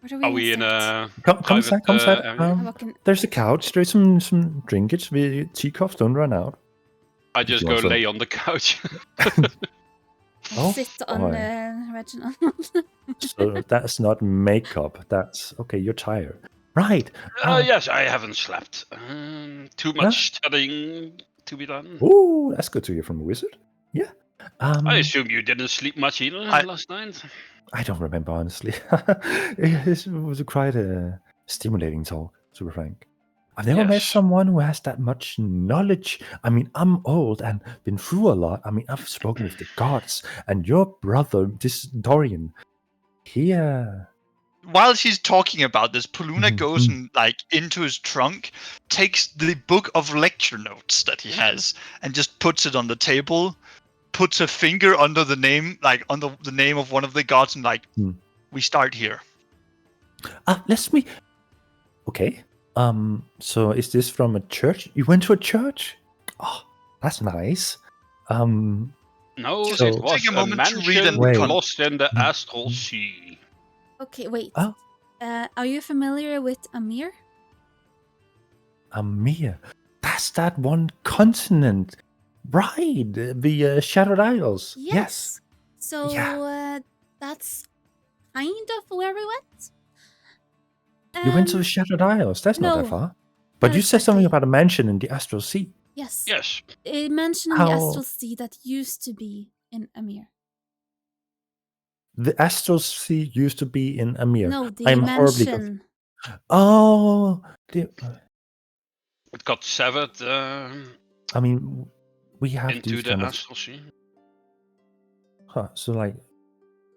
what are we? Are we in a Come inside. area? There's a couch. There's some drinkage. Teacups don't run out. I just go lay on the couch. Sit on Reginald. So that's not makeup. That's okay. You're tired, right? Yes, I haven't slept. Too much studying to be done. Oh, that's good to hear from a wizard. Yeah. I assume you didn't sleep much either last night. I don't remember, honestly. It was quite a stimulating talk, to be frank. I've never met someone who has that much knowledge. I mean, I'm old and been through a lot. I mean, I've spoken with the gods, and your brother, this Dorian, While she's talking about this, Poluna goes and into his trunk, takes the book of lecture notes that he has, and just puts it on the table, puts a finger under the name, on the name of one of the gods, and we start here. Okay. So is this from a church? You went to a church? Oh, that's nice. No, Just it was take a moment to mansion read and lost in the astral sea. Okay, wait. Oh. Are you familiar with Amir? Amir? That's that one continent Right, the Shattered Isles. Yes. So Yeah. that's kind of where we went. You went to the Um, Shattered Isles. That's not that no, far. But not you said something exactly. about a mansion in the Astral Sea. Yes. Yes. It mentioned the Astral Sea that used to be in Amir. The Astral Sea used to be in Amir. No, the I'm horribly mansion. Oh, It got severed I mean, we have into these the kind of Astral Sea. so like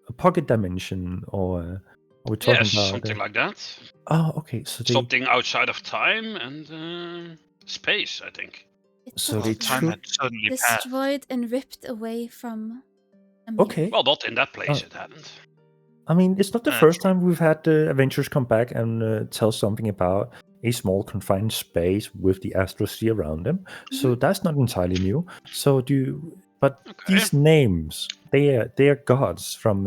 a pocket dimension, or are we talking Yes, about? something like that. Oh, okay. So they Something outside of time and space, I think. It So got they Time took- had suddenly passed. destroyed and ripped away from Amir. okay. Well, not in that place, it hadn't. I mean, it's not the That's first time we've had the Avengers come back and tell something about a small confined space with the Astral Sea around them. So that's not entirely new. So but Okay. these names, they are gods from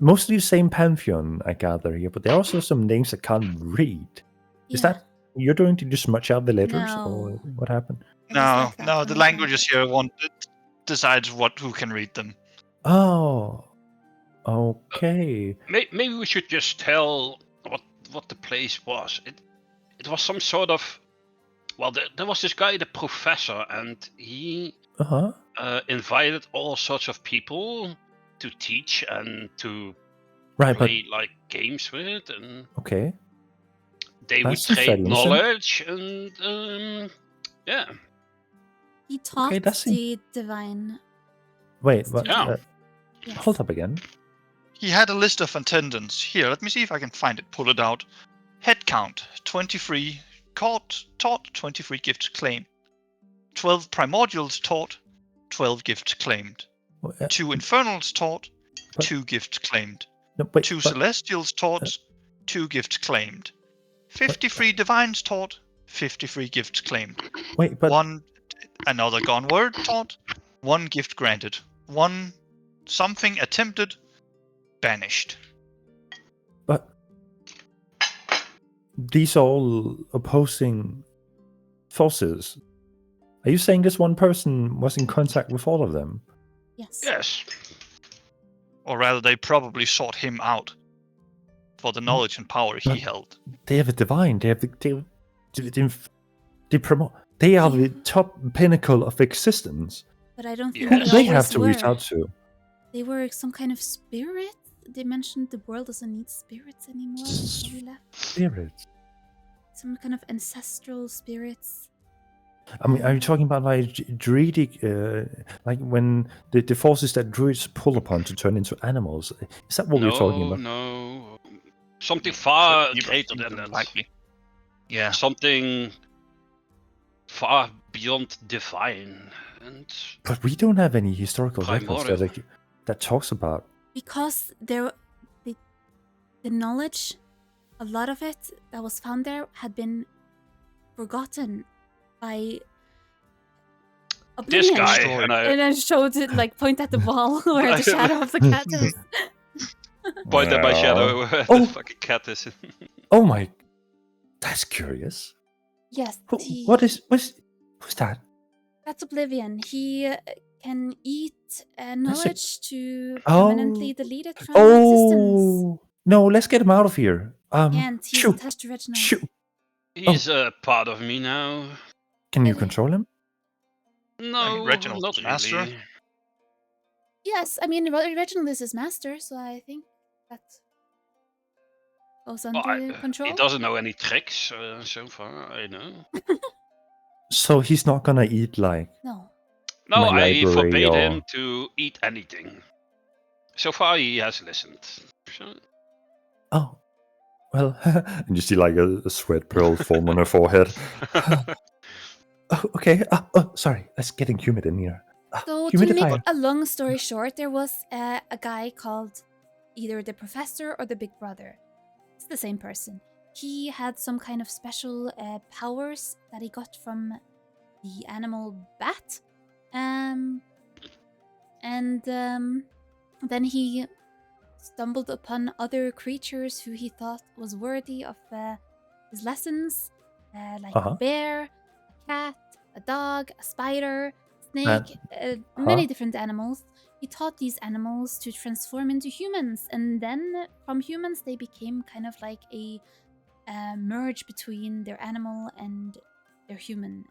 mostly the same pantheon, I gather here. But there are also some names that can't read. Is Yeah. that you're going to just smudge out the letters, or No. what happened? It was No, like that no, from the the languages here decides who can read them. Oh, okay. Maybe we should just tell what the place was. It was some sort of. Well, there was this guy, the professor, and he Uh huh. invited all sorts of people to teach and to Right, but play like games with, and okay. they That would seems trade fairly innocent. knowledge, and yeah. He taught that seems- the divine. Wait, what? Yeah. Yes. Hold up again. He had a list of attendants. Here, let me see if I can find it, pull it out. Head count 23, taught 23 gifts claimed. 12 primordials taught, 12 gifts claimed. 2 infernals taught, But- 2 gifts claimed. No, wait, 2 but- celestials taught, 2 gifts claimed. 53 divines taught, 53 gifts claimed. wait, but Another gone word taught, 1 gift granted. 1 something attempted, banished. but these are all opposing forces. Are you saying this one person was in contact with all of them? Yes. Yes. Or rather, they probably sought him out for the knowledge and power he But- held. They have a divine. They have they promote. They are the top pinnacle of existence. But I don't think Yeah. Who they they have always to were. reach out to. They were some kind of spirit. They mentioned the world doesn't need spirits anymore. So we left. Spirits. Some kind of ancestral spirits. I mean, are you talking about like druidic, like when the forces that druids pull upon to turn into animals? Is that what we're talking about? No. Something far You greater think than that. likely. Yeah. Something far beyond divine. And But we don't have any historical records Primordial. that talks about. Because the knowledge, a lot of it that was found there had been forgotten by this Oblivion. guy, Destroyed. and I And then showed it, like, point at the wall where the shadow of the cat is. point at my Well. shadow where Oh. the fucking cat is. Oh my, that's curious. Yes, What's that? that's Oblivion. He can eat knowledge to Oh. permanently delete it from existence. Oh no, let's get him out of here. And he's shoot, attached to Reginald. shoot. He's a part of me now. Can you Okay. control him? No, Reginald's not the master. really. Yes, I mean, Reginald is his master, so I think that goes under Well, control. he doesn't know any tricks so far, I know. So he's not gonna eat like. No. No, My I library forbade or- him to eat anything. So far, he has listened. So, Oh, well, and you see like a sweat pearl form on her forehead. Oh, okay. Oh, sorry. It's getting humid in here. So to make Humidifier. a long story short, there was a guy called either the professor or the big brother. It's the same person. He had some kind of special powers that he got from the animal bat. Then he stumbled upon other creatures who he thought was worthy of his lessons, like Uh-huh. a bear, a cat, a dog, a spider, snake, Huh? many different animals. He taught these animals to transform into humans, and then from humans they became kind of like a merge between their animal and their human.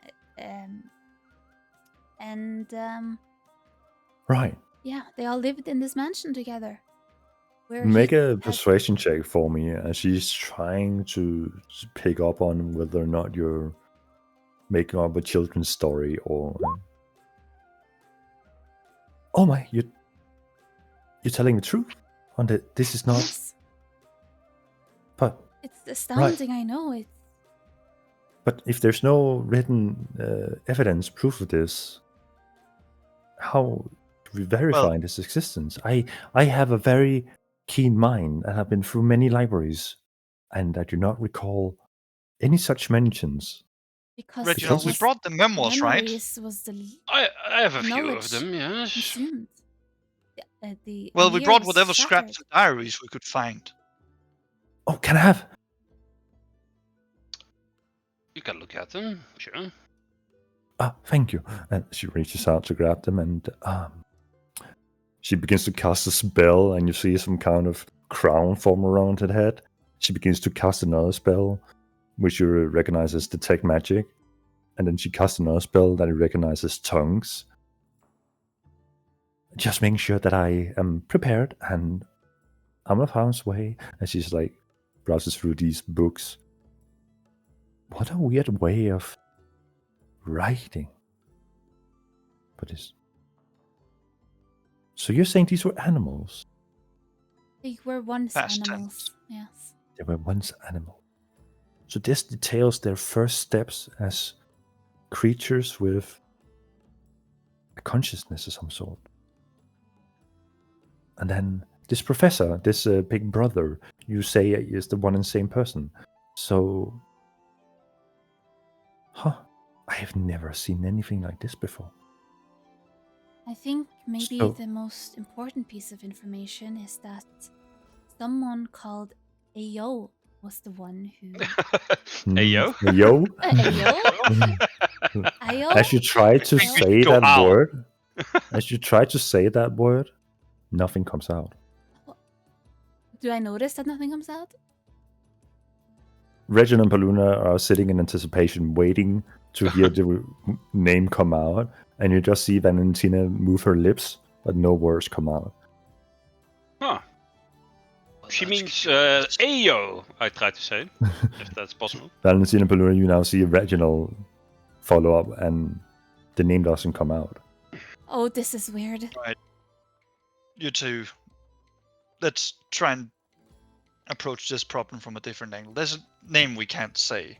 Right. Yeah, they all lived in this mansion together. Where Make he a had- persuasion check for me as she's trying to pick up on whether or not you're making up a children's story or. Oh my! You're telling the truth on that. This is not. Yes, But it's astounding. I know it. but if there's no written evidence, proof of this, how do we verify this existence? I have a very keen mind and have been through many libraries, and I do not recall any such mentions. Because Reginald, we his brought the memoirs, right? memories was the I have a few knowledge of them, yes. consumed. Well, we brought years whatever shattered. scraps and diaries we could find. Oh, can I have? You can look at them, sure. Ah, thank you. And she reaches out to grab them, and she begins to cast a spell, and you see some kind of crown form around her head. She begins to cast another spell, which you recognize as Detect Magic. And then she casts another spell that you recognize as Tongues. Just making sure that I am prepared and I'm out of harm's way. And she's like, browses through these books. What a weird way of writing. But this. So you're saying these were animals? They were once Past animals. Yes. They were once animals. So this details their first steps as creatures with a consciousness of some sort. And then this professor, this big brother, you say is the one and same person. So, I have never seen anything like this before. I think maybe So- the most important piece of information is that someone called Ayo was the one who. Hey, yo. Yo? Ayo? Ayo? As you try to think we say should go that out. word, nothing comes out. Do I notice that nothing comes out? Reginald and Paluna are sitting in anticipation, waiting to hear the name come out, and you just see Valentina move her lips, but no words come out. Huh. She means Ayo, I try to say, if that's possible. Valentina and Paluna, you now see Reginald follow up, and the name doesn't come out. Oh, this is weird. You two, let's try and approach this problem from a different angle. There's a name we can't say,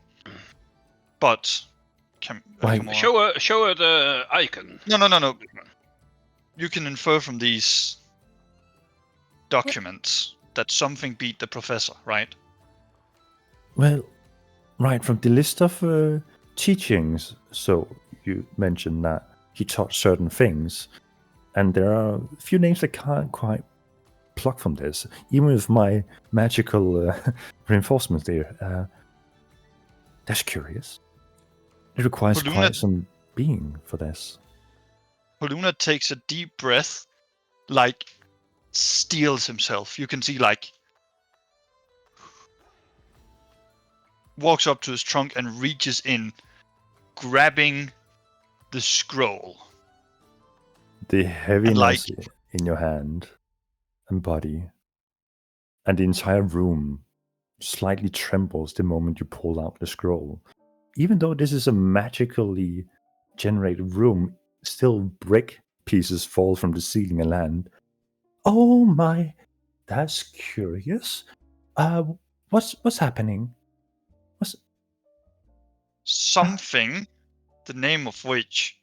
but Why- Kimura- Show her the icon. No. You can infer from these documents that something beat the professor, right? Well, right, from the list of teachings, so you mentioned that he taught certain things, and there are a few names I can't quite pluck from this, even with my magical reinforcements there. That's curious. It requires Paluna- quite some being for this. Paluna takes a deep breath, like steels himself. You can see, like, walks up to his trunk and reaches in, grabbing the scroll. The heaviness like- in your hand and body, and the entire room slightly trembles the moment you pull out the scroll. Even though this is a magically generated room, still brick pieces fall from the ceiling and land. Oh my, that's curious. What's happening? Something, the name of which,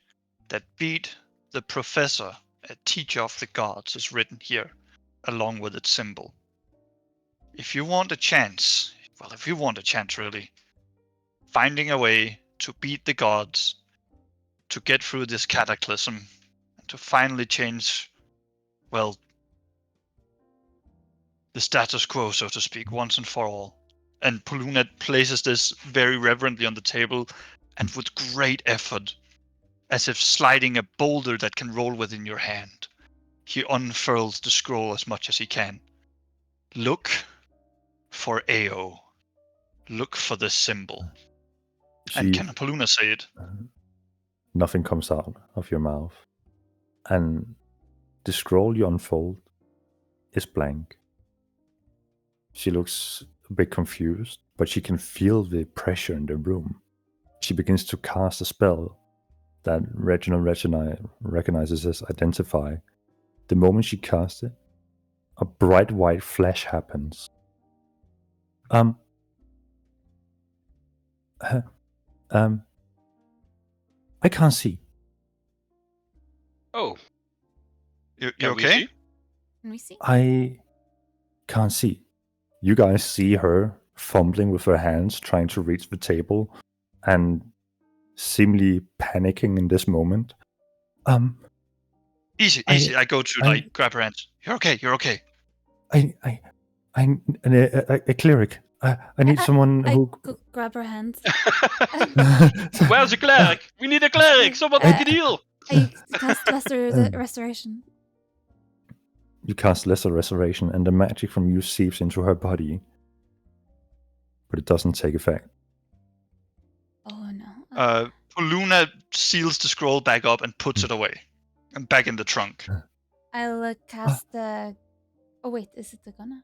that beat the professor, a teacher of the gods, is written here, along with its symbol. If you want a chance, really, finding a way to beat the gods, to get through this cataclysm, and to finally change, well, the status quo, so to speak, once and for all. And Paluna places this very reverently on the table, and with great effort as if sliding a boulder that can roll within your hand. He unfurls the scroll as much as he can. Look for AO. Look for the symbol. And can Paluna say it? Nothing comes out of your mouth. And the scroll you unfold is blank. She looks a bit confused, but she can feel the pressure in the room. She begins to cast a spell that Reginald recognizes as Identify. The moment she casts it, a bright white flash happens. I can't see. Oh, You can we okay? see? Can we see? I can't see. You guys see her fumbling with her hands, trying to reach the table, and seemingly panicking in this moment. Easy. I go to grab her hands. You're okay. I'm a cleric. I need someone I who. grab her hands. Where's a cleric? We need a cleric. Someone make a deal. I cast Lesser Restoration. You cast Lesser Restoration, and the magic from you seeps into her body, but it doesn't take effect. Oh no. Paluna seals the scroll back up and puts it away. And back in the trunk. I'll cast the. Oh wait, is it the gunner?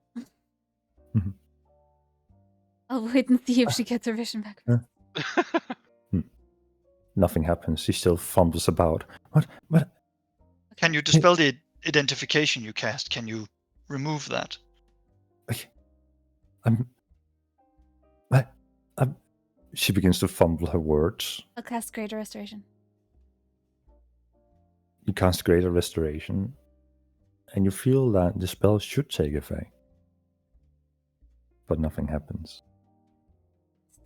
Mhm. I'll wait and see if she gets her vision back. Nothing happens. She still fumbles about. What? Can you dispel the identification you cast? Can you remove that? She begins to fumble her words. I'll cast Greater Restoration. You cast Greater Restoration, and you feel that the spell should take effect. But nothing happens.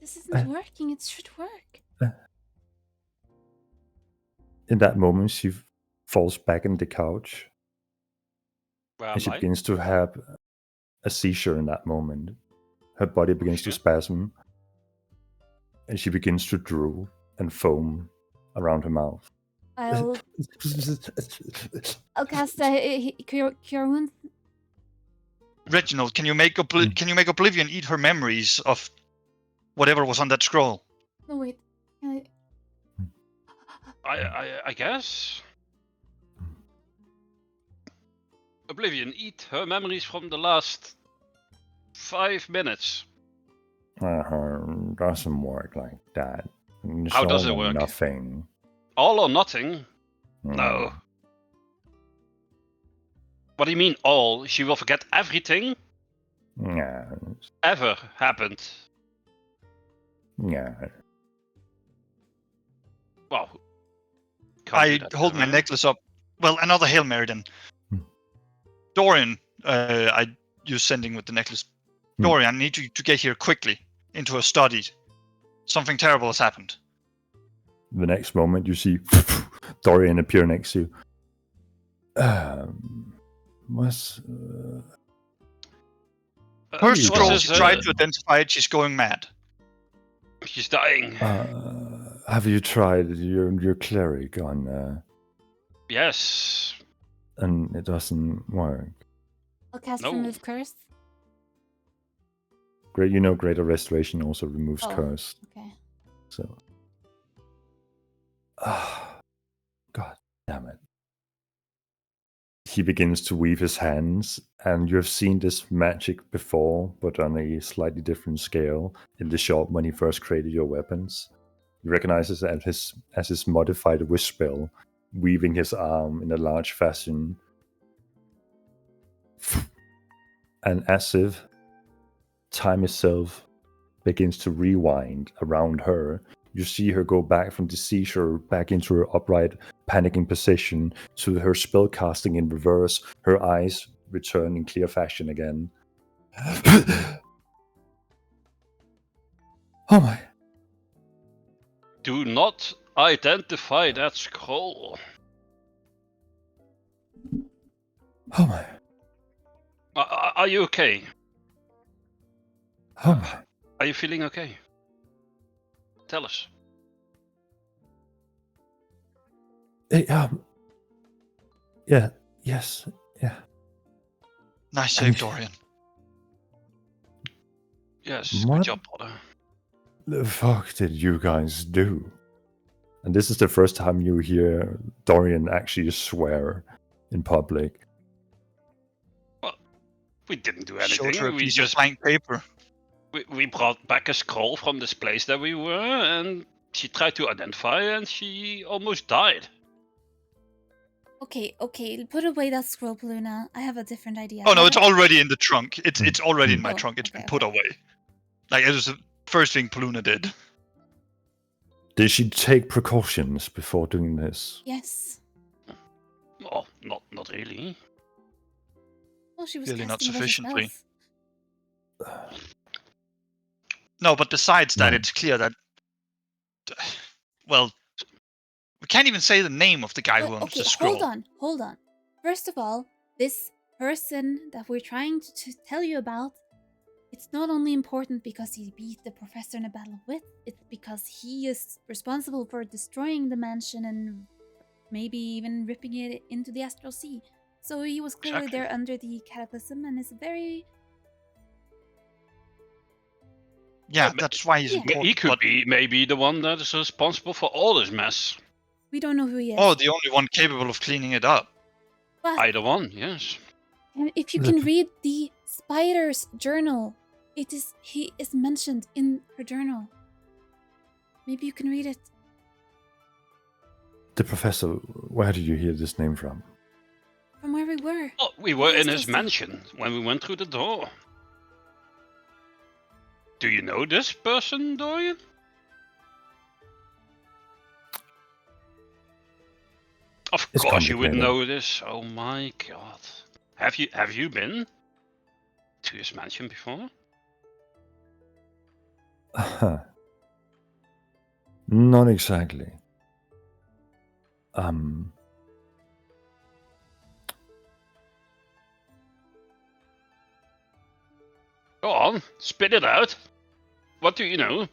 This isn't working. It should work. In that moment, she falls back in the couch, Where and she am I? begins to have a seizure in that moment. Her body begins to spasm, and she begins to drool and foam around her mouth. I'll cast Cure Wounds. Reginald, can you make Oblivion eat her memories of whatever was on that scroll? No wait. Can I guess. Oblivion, eat her memories from the last 5 minutes. Doesn't work like that. It's How does all it or work? Nothing. All or nothing? No. What do you mean all? She will forget everything Yeah. ever happened. Yeah. Well, I hold my necklace up. Well, another Hail Mary then. Dorian, I use sending with the necklace. Dorian, I need you to get here quickly into her study. Something terrible has happened. The next moment, you see Dorian appear next to you. Her scroll, she tried to identify it, she's going mad. She's dying. Have you tried your cleric on? Yes. And it doesn't work. I'll cast No. Remove Curse. Great, Greater Restoration also removes curse. Okay. So, God damn it. He begins to weave his hands, and you have seen this magic before, but on a slightly different scale in the shop when he first created your weapons. You recognize it as his modified wish spell, weaving his arm in a large fashion. And as if time itself begins to rewind around her, you see her go back from the seizure back into her upright, panicking position to her spell casting in reverse, her eyes return in clear fashion again. Oh my. Do not identify that scroll. Oh my. Are you okay? Oh my. Are you feeling okay? Tell us. Yeah. Yes. Yeah. Nice Can save, you- Dorian. Yes, What? good job, Potter. The fuck did you guys do? And this is the first time you hear Dorian actually swear in public. We didn't do Showed anything. her a We piece just of blank paper. we brought back a scroll from this place that we were, and she tried to identify, and she almost died. Okay, put away that scroll, Paluna. I have a different idea. Oh no, How it's about- already in the trunk. It's already in my Oh, trunk. It's okay, been put okay. away. Like it was the first thing Paluna did. Did she take precautions before doing this? Yes. Oh, not really. Well, she was Clearly not casting a bunch of sufficiently. spells. No, but besides that, No. it's clear that. Well, we can't even say the name of the guy who owns Okay, the scroll. hold on. First of all, this person that we're trying to tell you about, it's not only important because he beat the professor in a battle with, it's because he is responsible for destroying the mansion and maybe even ripping it into the astral sea. So he was clearly Exactly. there under the cataclysm and is very... Yeah, but- that's why he's Yeah. important. He could but- be maybe the one that is responsible for all this mess. We don't know who he is. Oh, the only one capable of cleaning it up. But Either one, yes. and if you The can read the spider's journal, he is mentioned in her journal. Maybe you can read it. The professor, where did you hear this name from? From where we were. Oh, we were in Yes, his Dusty. mansion when we went through the door. Do you know this person, Dorian? Of It's course you would complicated. know this. Oh my god. Have you been to his mansion before? Not exactly. Go on, spit it out. What do you know?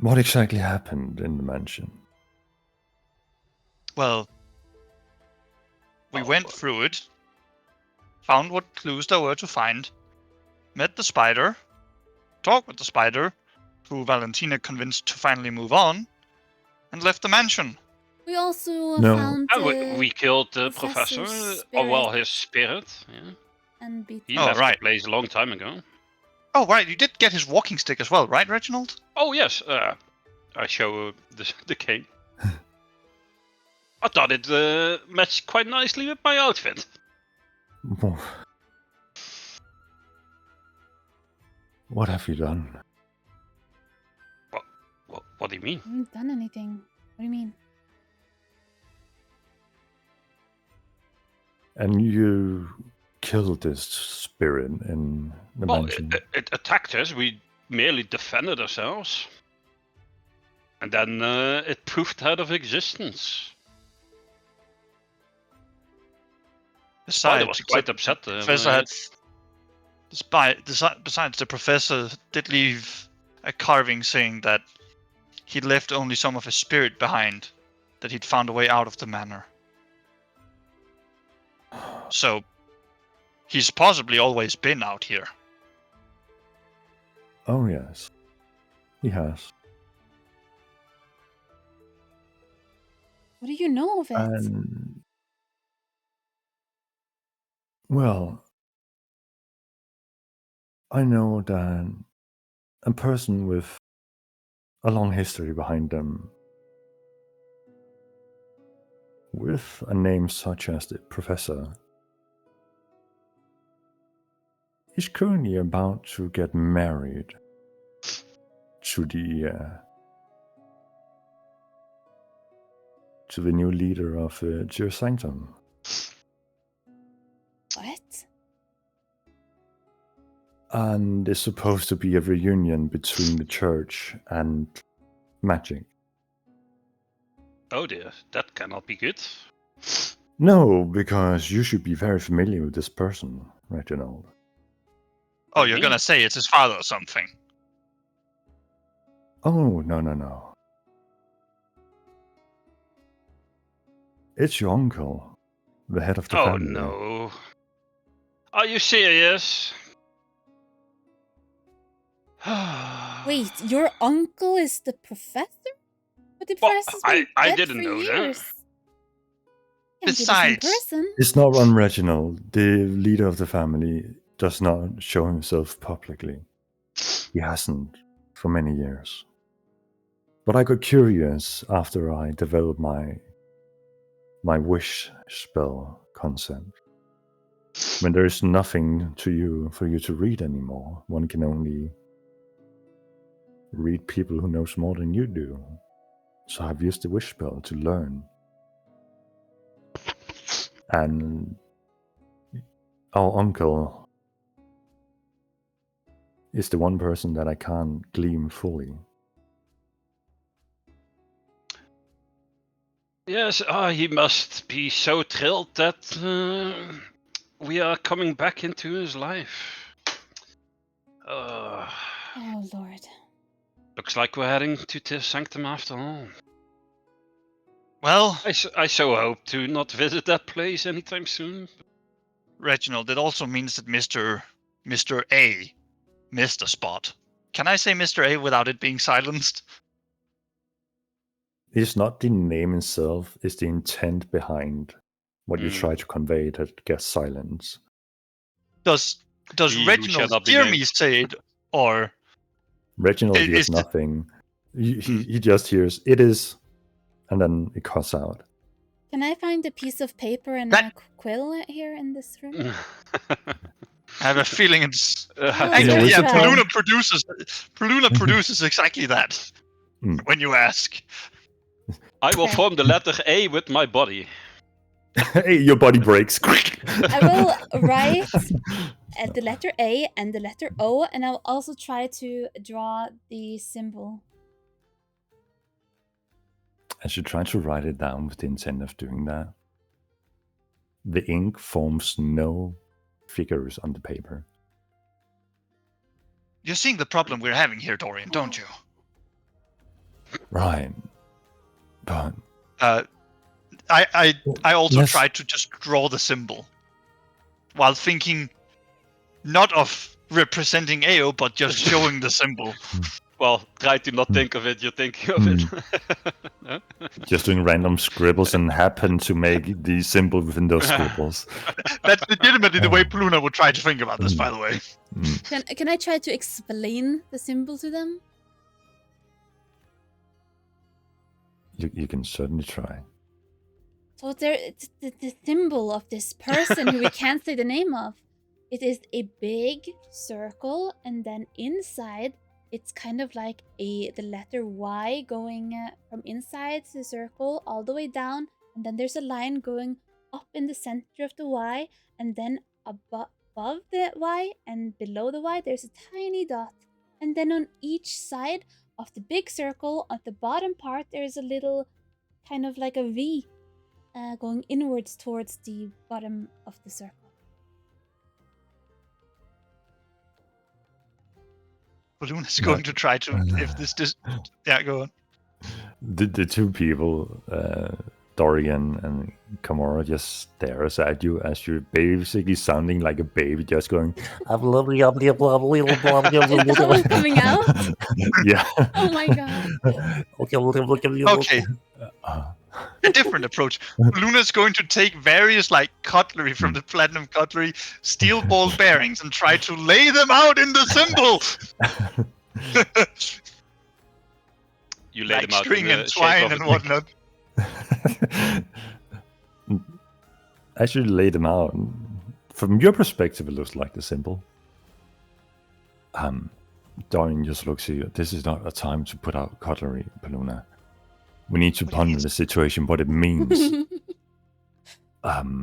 What exactly happened in the mansion? Well, we Oh, went boy. through it, found what clues there were to find, met the spider, talked with the spider, who Valentina convinced to finally move on, and left the mansion. We also No. found And we killed the professor. Professor's Oh well, spirit. his spirit. Yeah. and beat He Oh, left right. the place a long time ago. Oh, right, you did get his walking stick as well, right, Reginald? Oh yes, I show the cane. I thought it matched quite nicely with my outfit. What have you done? What do you mean? I haven't done anything. What do you mean? And you killed this spirit in the Well, mansion. it attacked us. We merely defended ourselves. And then it poofed out of existence. Besides, I was quite upset. the when professor I- had. Besides, the professor did leave a carving saying that he'd left only some of his spirit behind, that he'd found a way out of the manor. So, he's possibly always been out here. Oh, yes. He has. What do you know of it? And. Well. I know that a person with a long history behind them, with a name such as the Professor, is currently about to get married to the new leader of Geo Sanctum. What? And it's supposed to be a reunion between the church and magic. Oh dear, that cannot be good. No, because you should be very familiar with this person, Reginald. Oh, you're gonna say it's his father or something. Oh, no. It's your uncle, the head of the Oh family. no. Are you serious? Wait, your uncle is the professor? But the Well, professor's been I dead didn't for know that. years. Can't be the same Besides- person. It's not Ron Reginald. The leader of the family does not show himself publicly. He hasn't for many years. But I got curious after I developed my wish spell concept. When there is nothing for you to read anymore, one can only read people who knows more than you do. So I've used the wish spell to learn. And our uncle is the one person that I can't gleam fully. Yes, he must be so thrilled that we are coming back into his life. Oh, Lord. Looks like we're heading to the sanctum after all. Well, I so hope to not visit that place anytime soon. Reginald, it also means that Mr. A missed a spot. Can I say Mr. A without it being silenced? It's not the name itself, it's the intent behind what you try to convey that gets silence. Does He who shall Reginald not be hear named. me say it, or Reginald It- hears it's the- nothing. He just hears, it is, and then it cuts out. Can I find a piece of paper and That- a quill here in this room? I have a feeling it's Oh, actually yeah, yeah. it's a Paluna produces exactly that when you ask. I will Okay. form the letter A with my body. Hey, your body breaks. I will write the letter A and the letter O, and I'll also try to draw the symbol. As you try to write it down with the intent of doing that, the ink forms no figures on the paper. You're seeing the problem we're having here, Dorian, don't you? Right. But I also Yes. tried to just draw the symbol while thinking not of representing AO, but just showing the symbol. Well, try to not think of it, you're thinking of it. No? just doing random scribbles and happen to make the symbol within those scribbles. That's legitimately the way Paluna would try to think about this, by the way. Can I try to explain the symbol to them? You can certainly try. So it's the symbol of this person who we can't say the name of. It is a big circle, and then inside it's kind of like the letter Y going from inside the circle all the way down, and then there's a line going up in the center of the Y, and then above the Y and below the Y there's a tiny dot, and then on each side of the big circle at the bottom part there's a little kind of like a V going inwards towards the bottom of the circle. Paluna's going to try to, if this yeah, go on. The two people, Dorian and Kamora, just stares at you as you're basically sounding like a baby, just going, Is the hole coming out? yeah. Oh my god. Okay, a different approach. Luna's going to take various like cutlery from the platinum cutlery, steel ball bearings, and try to lay them out in the symbol. You lay Like them out string in the and shape twine of a and dick. whatnot. As you lay them out, from your perspective, it looks like the symbol. Dorian just looks at you. This is not a time to put out cutlery, Paluna. We need to What do you mean? ponder the situation, what it means.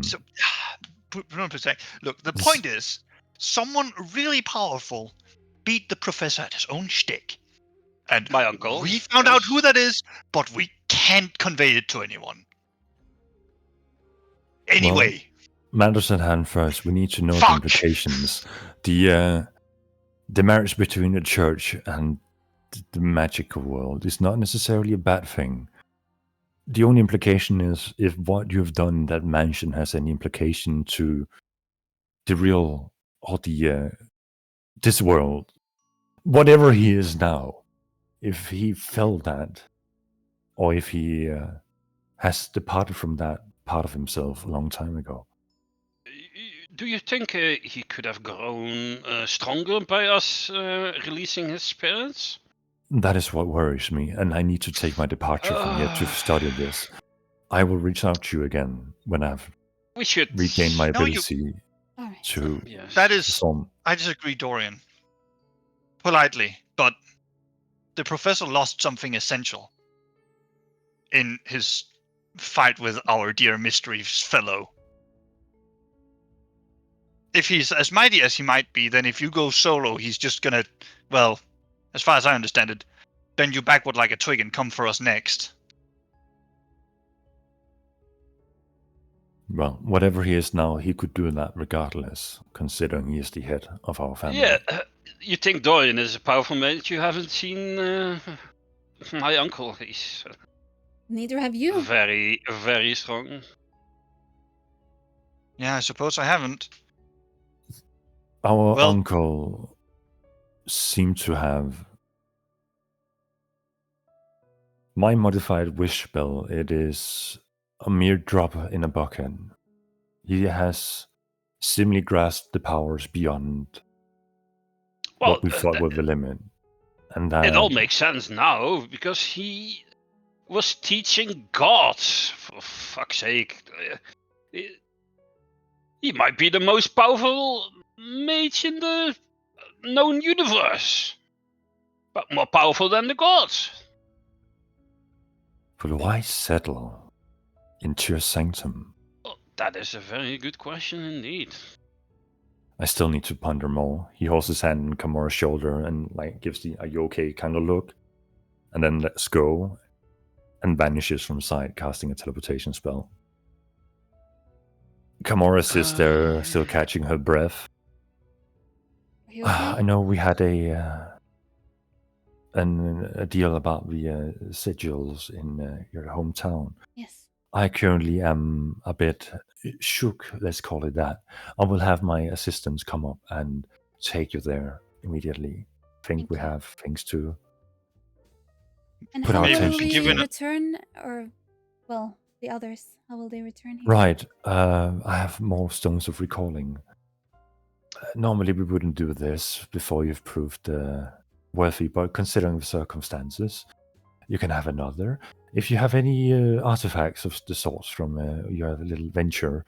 So, look, the point is, someone really powerful beat the professor at his own shtick. And My uncle. we found out who that is, but we can't convey it to anyone. Anyway, Matters at hand first. We need to know the Fuck. implications. The marriage between the church and the magical world is not necessarily a bad thing. The only implication is if what you've done in that mansion has any implication to the real or the this world, whatever he is now. If he felt that, or if he has departed from that part of himself a long time ago. Do you think he could have grown stronger by us releasing his spirits? That is what worries me, and I need to take my departure from here to study this. I will reach out to you again when I've We should regained my No, you- ability All right. to Yes. That is. perform. I disagree, Dorian. Politely, but the professor lost something essential in his fight with our dear mystery fellow. If he's as mighty as he might be, then if you go solo, he's just gonna, well, as far as I understand it, bend you backward like a twig and come for us next. Well, whatever he is now, he could do that regardless, considering he is the head of our family. Yeah, you think Dorian is a powerful mage? You haven't seen my uncle. He's Neither have you. very, very strong. Yeah, I suppose I haven't. Our Well- uncle seemed to have my modified wish spell. It is a mere drop in a bucket. He has seemingly grasped the powers beyond Well, what we thought were the limit. And that it all makes sense now because he was teaching gods. For fuck's sake, he might be the most powerful mage in the known universe, but more powerful than the gods. But why settle into your sanctum? Well, that is a very good question indeed. I still need to ponder more. He holds his hand on Kamora's shoulder and like gives the "Are you okay?" kind of look, and then lets go and vanishes from sight, casting a teleportation spell. Kamora sits there, still catching her breath. Are you okay? I know we had a deal about the sigils in your hometown. Yes. I currently am a bit shook, let's call it that. I will have my assistants come up and take you there immediately. Think we Thank you. have things to. And Put how our will attention we to it. return, or, well, the others? How will they return here? Right, I have more stones of recalling. Normally we wouldn't do this before you've proved worthy, but considering the circumstances, you can have another. If you have any artifacts of the sorts from your little venture,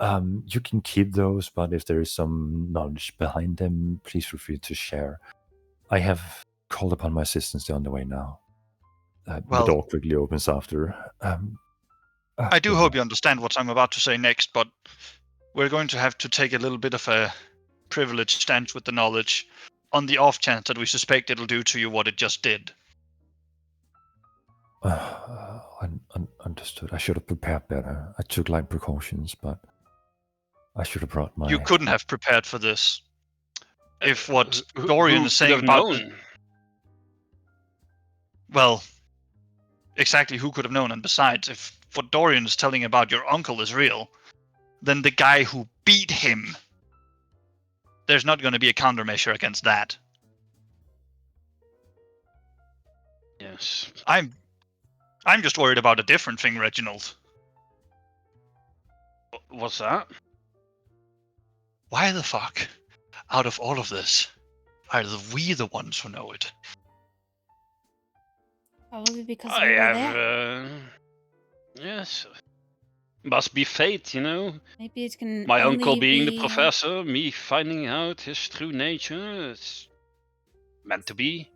you can keep those, but if there is some knowledge behind them, please feel free to share. I have called upon my assistants. They're on the way now. The Well- door quickly opens after. I do hope you understand what I'm about to say next, but we're going to have to take a little bit of a privileged stance with the knowledge on the off chance that we suspect it'll do to you what it just did. Understood. I should have prepared better. I took light precautions, but I should have brought my. You couldn't have prepared for this. If what Who- Dorian who is could saying have about known? Well, exactly who could have known? And besides, if what Dorian is telling about your uncle is real, then the guy who beat him, there's not going to be a countermeasure against that. Yes. I'm just worried about a different thing, Reginald. What's that? Why the fuck, out of all of this, are we the ones who know it? Probably because I we were have. there. Yes. Must be fate, you know. Maybe it can My only uncle being the be- professor, me finding out his true nature. It's meant to be.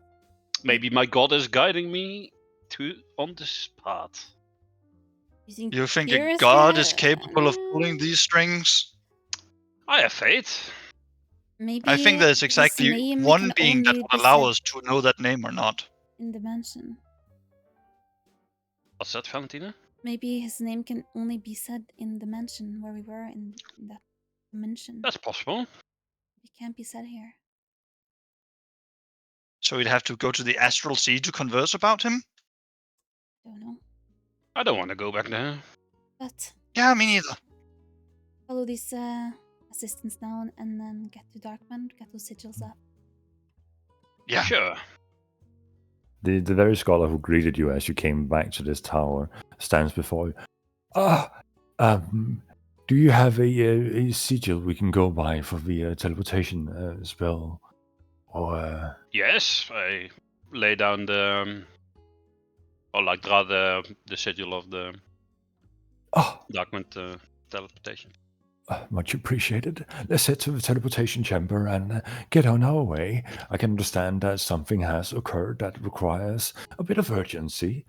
Maybe my god is guiding me on this path. You think Kira a god is said- capable of pulling these strings? I have faith. Maybe I think there's his exactly name one can being that only would be allow said us to know that name or not. in dimension. What's that, Valentina? Maybe his name can only be said in dimension where we were in that dimension. That's possible. It can't be said here. So we'd have to go to the Astral Sea to converse about him? Don't know. I don't want to go back there. But Yeah, me neither. follow these assistants down and then get to Darkman, get those sigils up. Yeah. Sure. The very scholar who greeted you as you came back to this tower stands before you. Do you have a sigil we can go by for the teleportation spell? Or Yes, I lay down the, or like draw the sigil of the Darkman teleportation. Much appreciated. Let's head to the teleportation chamber and get on our way. I can understand that something has occurred that requires a bit of urgency.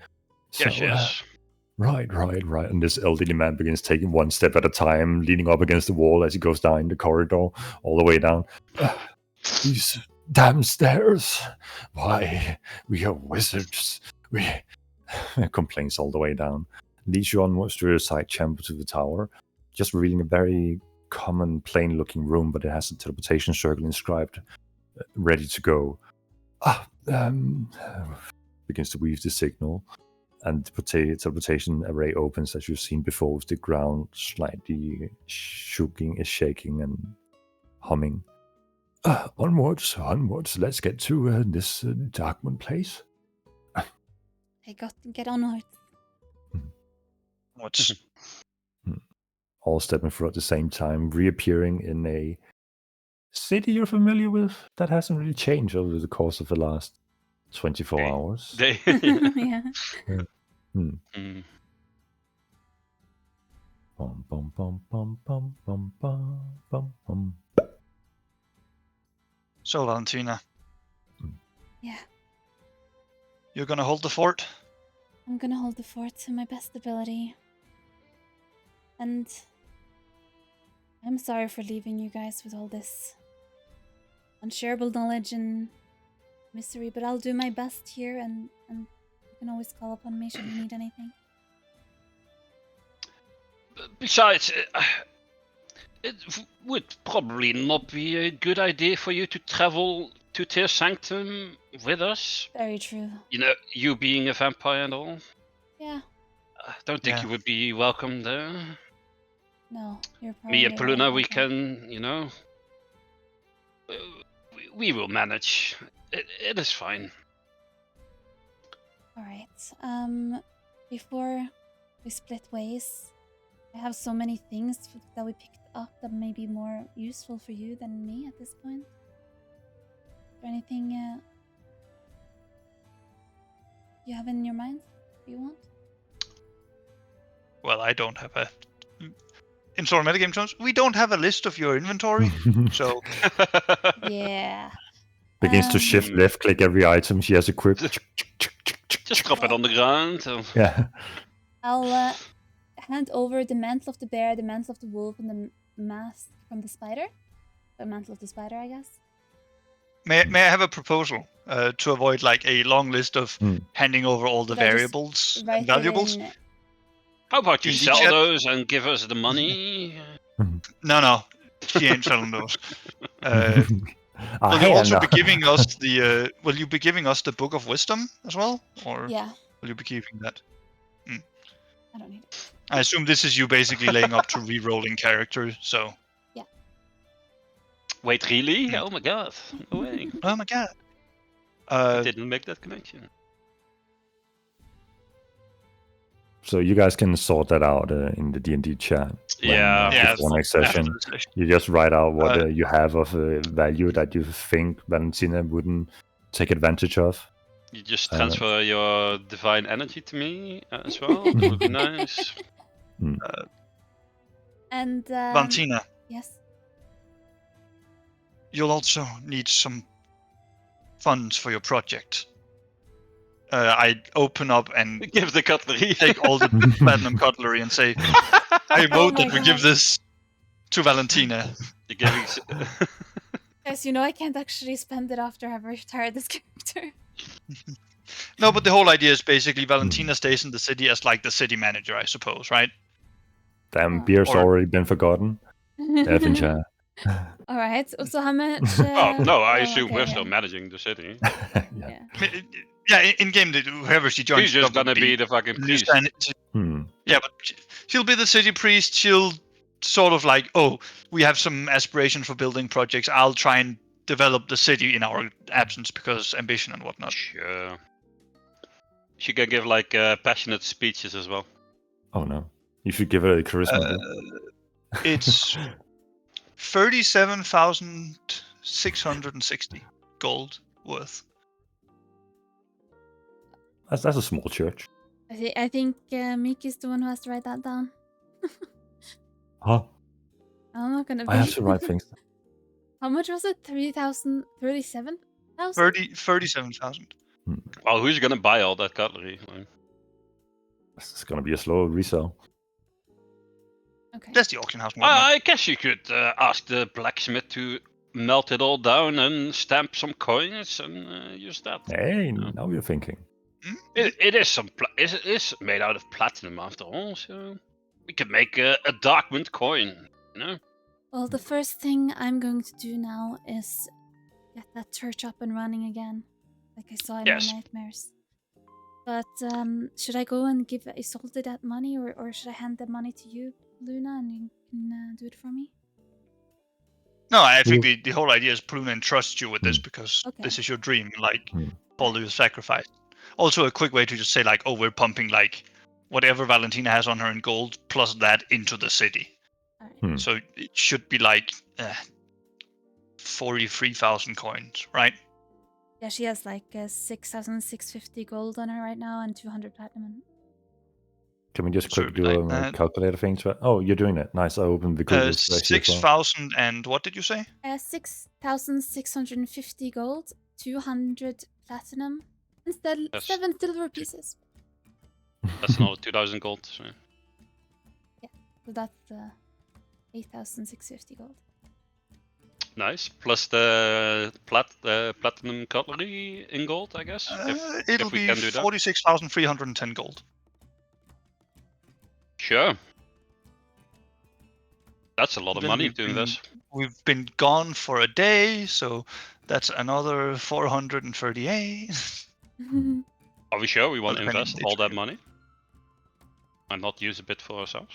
Yes. Right. And this elderly man begins taking one step at a time, leaning up against the wall as he goes down the corridor, all the way down. These damn stairs. Why, we are wizards. We complains all the way down. Leads you onwards through a side chamber to the tower, just revealing a very common, plain-looking room, but it has a teleportation circle inscribed, ready to go. Begins to weave the signal, and the teleportation array opens as you've seen before, with the ground slightly shaking and humming. Onwards, let's get to this Darkman place. I got to get onwards. What's All stepping through at the same time, reappearing in a city you're familiar with that hasn't really changed over the course of the last 24 hours. Yeah. Bum, bum, bum, bum, bum, bum, bum, bum, bum. So, Valentina, Yeah. you're gonna hold the fort? I'm gonna hold the fort to my best ability. And I'm sorry for leaving you guys with all this unshareable knowledge and mystery, but I'll do my best here, and you can always call upon me should you need anything. Besides, it would probably not be a good idea for you to travel to Tear Sanctum with us. Very true. You know, you being a vampire and all. Yeah. I don't think Yeah. you would be welcome there. No, you're probably Me and right Paluna, about we that. can, you know, we will manage. It is fine. All right. Before we split ways, I have so many things that we picked up that may be more useful for you than me at this point. Is there anything you have in your mind you want? Well, I don't have a. In sort of metagame terms, we don't have a list of your inventory, so Yeah. Begins to shift left click every item she has equipped. Just drop it on the ground. Yeah. I'll hand over the mantle of the bear, the mantle of the wolf, and the mask from the spider. The mantle of the spider, I guess. may I have a proposal to avoid like a long list of handing over all the Should I just variables write and it valuables? in- How about you D&D sell chat? those and give us the money? No, she ain't selling those. Ah, Will hey, you also no. be giving us the? Will you be giving us the Book of Wisdom as well, or Yeah, will you be keeping that? I don't need it. I assume this is you basically laying up to re-rolling characters. So, Wait, really? Oh my god. No way. oh my god. I didn't make that connection. So you guys can sort that out in the D&D chat. Yeah. Before next session. after the session. You just write out what you have of value that you think Valentina wouldn't take advantage of. You just transfer your divine energy to me as well. That would be nice. And Valentina, yes. you'll also need some funds for your project. I open up and Give the cutlery. take all the platinum cutlery and say, I vote my that we give God. this to Valentina. You're giving Guys, you know I can't actually spend it after I've retired this character. No, but the whole idea is basically Valentina stays in the city as like the city manager, I suppose, right? Damn, beer's Or- already been forgotten. Evancha. All right. So how much? Oh no, I oh, assume okay, we're yeah. still managing the city. Yeah. Yeah, in game, whoever she joins, She's just will gonna be the fucking priest. Hmm. Yeah, but she'll be the city priest. She'll sort of like, oh, we have some aspirations for building projects. I'll try and develop the city in our absence because ambition and whatnot. Sure. She can give like passionate speeches as well. Oh no. You should give her a charisma. Uh, though. it's 37,660 gold worth. That's a small church. I think Miki's the one who has to write that down. Huh? I'm not gonna be. I have to write things. How much was it? 37,000? 37,000. Well, who's gonna buy all that cutlery? Like, This is gonna be a slow resale. Okay. That's the auction house. and whatnot. I guess you could ask the blacksmith to melt it all down and stamp some coins and use that. Hey, now you're thinking. It is it is made out of platinum after all, so we could make a Darkwind coin. You know. Well, the first thing I'm going to do now is get that church up and running again, like I saw in Yes. my nightmares. But should I go and give Isolde that money, or should I hand the money to you, Luna, and you can do it for me? No, I think the whole idea is Paluna entrusts you with this because Okay. this is your dream, like Hmm. all your sacrifice. Also, a quick way to just say like, oh, we're pumping like whatever Valentina has on her in gold plus that into the city. Alright. Hmm. So it should be like 43,000 coins, right? Yeah, she has like 6,650 gold on her right now and 200 platinum. Can we just So quick do like a that. calculator thing? Oh, you're doing it. Nice. I opened the Google spreadsheet as well. 6,000 and what did you say? 6,650 gold, 200 platinum, and Yes. 7 silver pieces. That's another 2,000 gold. So. So that's 8,650 gold. Nice. Plus the platinum cutlery in gold, I guess. It'll if we be can do that. 46,310 gold. Sure. That's a lot of Then money we've to been- invest. We've been gone for a day, so that's another 438. Are we sure we want to depending on invest the all that trade. money? And not use a bit for ourselves?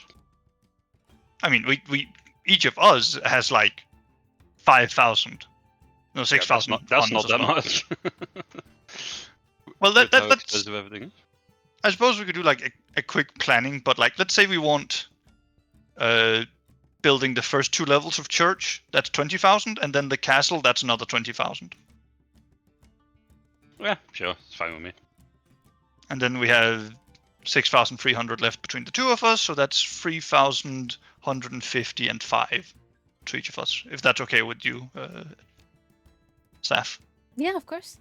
I mean, we each of us has like 5,000. No, 6,000. Yeah, that's funds not that as well. much. Well, With how that's. expensive everything is. I suppose we could do like a quick planning, but like, let's say we want building the first 2 levels of church. That's 20,000, and then the castle. That's another 20,000. Yeah, sure. It's fine with me. And then we have 6,300 left between the two of us, so that's 3,150 and 5 to each of us. If that's okay with you, Saf. Yeah, of course.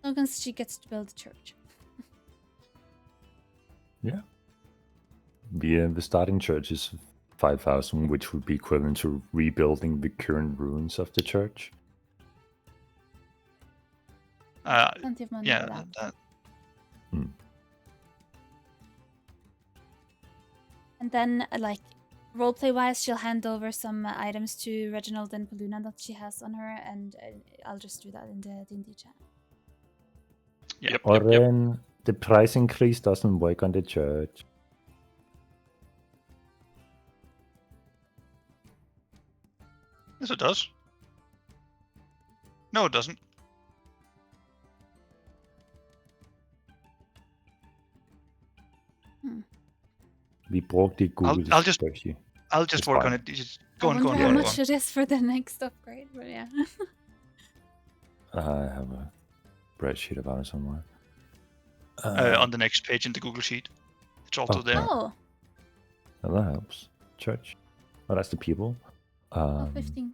As long as she gets to build a church. The starting church is 5,000, which would be equivalent to rebuilding the current ruins of the church. Plenty of money for Yeah, that. that, And then, like, roleplay wise, she'll hand over some items to Reginald and Paluna that she has on her, and I'll just do that in the D&D chat. Yep. Oren, the price increase doesn't work on the church. yes, it does. No, it doesn't. We broke the Google I'll just- spreadsheet. I'll just It's work fine. on it. You just go on, I go wonder on, how go on. much it is for the next upgrade, but yeah. I have a spreadsheet about it somewhere. On the next page in the Google Sheet. It's also Okay. there. Oh, That helps. Church. Oh, that's the people. 15.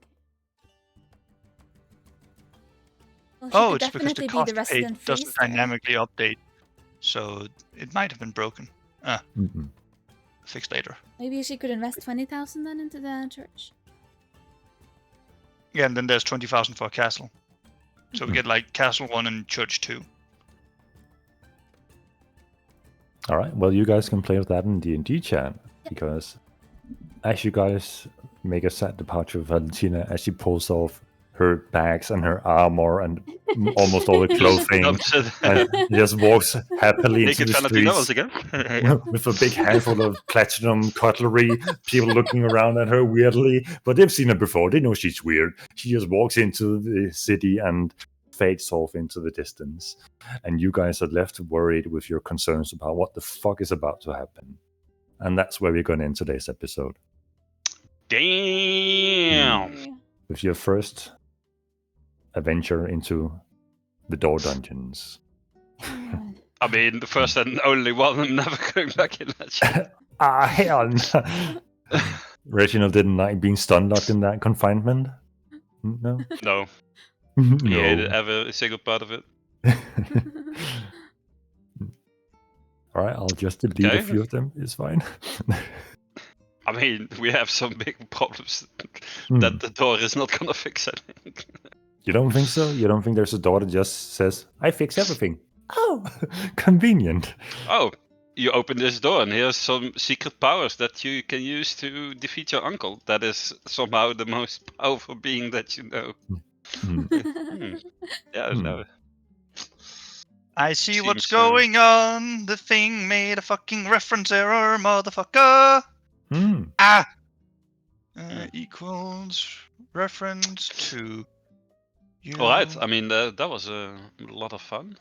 Well, she Oh, could it's because definitely the be cost the page resident doesn't priest there. dynamically update. So it might have been broken. mhm. Fixed later. Maybe she could invest 20,000 then into the church. Yeah, and then there's 20,000 for a castle. So we Mhm. get like castle 1 and church 2. All right. Well, you guys can play with that in D&D chat because as you guys make a sad departure of Valentina, as she pulls off her bags and her armor and almost all the clothing, Dumps it. and just walks happily into Naked the Valentina streets once again. with a big handful of platinum cutlery, people looking around at her weirdly. But they've seen her before. They know she's weird. She just walks into the city and fades off into the distance. And you guys are left worried with your concerns about what the fuck is about to happen. And that's where we're going to end today's episode. Damn. With your first adventure into the Door Dungeons. I mean, the first and only one. I'm never going back in that shit. Hell no. Reginald didn't like being stun locked in that confinement? No? No, No. he hated every single part of it. Alright, I'll just delete Okay. a few of them. It's fine. I mean, we have some big problems Hmm. that the door is not gonna fix anything. You don't think so? You don't think there's a door that just says, I fix everything? Oh, convenient. Oh, you open this door and here's some secret powers that you can use to defeat your uncle. That is somehow the most powerful being that you know. Hmm. Yeah, Hmm. no. I see what's Seems, going on. The thing made a fucking reference error, motherfucker. Hmm. Ah! Equals reference to. You All right. I mean, that was a lot of fun.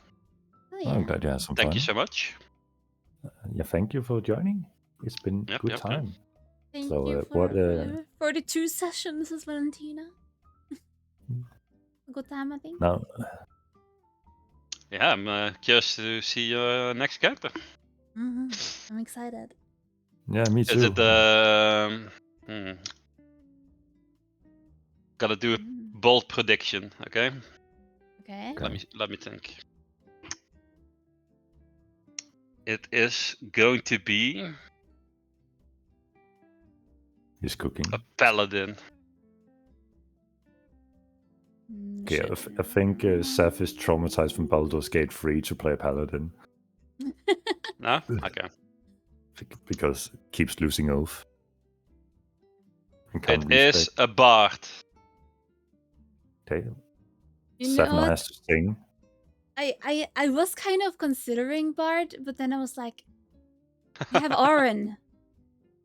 I'm glad you had some Thank fun. you so much. Yeah, thank you for joining. It's been Yep, good yep, yep. time. Thank So, you what, for the 2 sessions, Mrs. Valentina. A good time, I think. Now, Yeah, I'm curious to see your next character. I'm excited. yeah, me too. Is it Gotta do a bold prediction, okay? Okay. Let me think. It is going to be He's cooking. a paladin. Okay, I think Seth is traumatized from Baldur's Gate 3 to play a paladin No? Okay. because it keeps losing oath. And can't It is respect. a bard. Okay, You Seth know now what? has to sing. I was kind of considering Bard, but then I was like, I have Oren.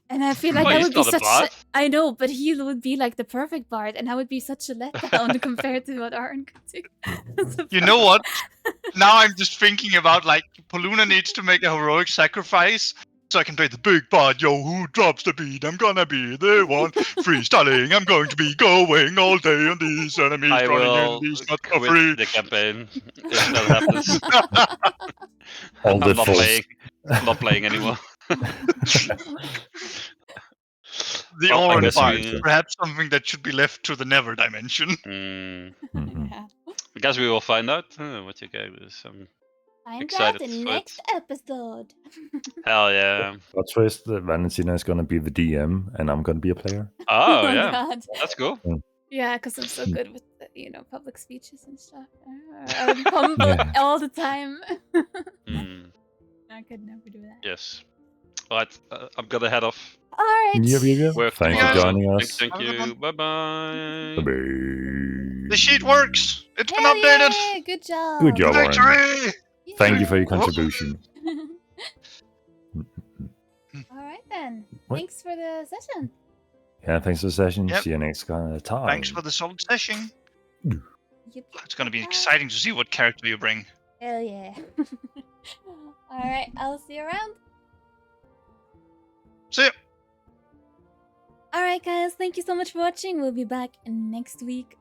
And I feel like Well, that he's would be not a such bard. I know, but he would be like the perfect Bard, and I would be such a letdown compared to what Oren could do. You know what? Now I'm just thinking about like Poluna needs to make a heroic sacrifice so I can play the big bard. Yo, who drops the beat? I'm gonna be the one freestyling. I'm going to be going all day on these enemies I running will in these not for quit free. the campaign if that happens. All the I'm not false. playing. Not playing anymore. The Well, I Oren guess bard, you- perhaps something that should be left to the Never dimension. Mhm. Yeah. I guess we will find out what you guys is. Find Excited out in for next it. episode. Hell yeah. Plot twist that Valentina is gonna be the DM and I'm gonna be a player. Oh, my yeah. God. That's cool. Yeah, because I'm so good with public speeches and stuff. I'm humble Yeah. all the time. Mm, I could never do that. yes. Alright, I'm gonna head off. All right. Yeah. Work Thanks for guys. tomorrow. joining Thank, us. thank Have a good you. one. Bye bye. Bye-bye. The sheet works. It's been Hell updated. yeah, good job. Good job, Oren. Victory! Thank you for your Whoa. contribution. All right then. What? Thanks for the session. Yeah, thanks for the session. Yep. See you next time. Thanks for the solid session. Yep. It's gonna be exciting to see what character you bring. Hell yeah. All right, I'll see you around. See ya. All right, guys. Thank you so much for watching. We'll be back next week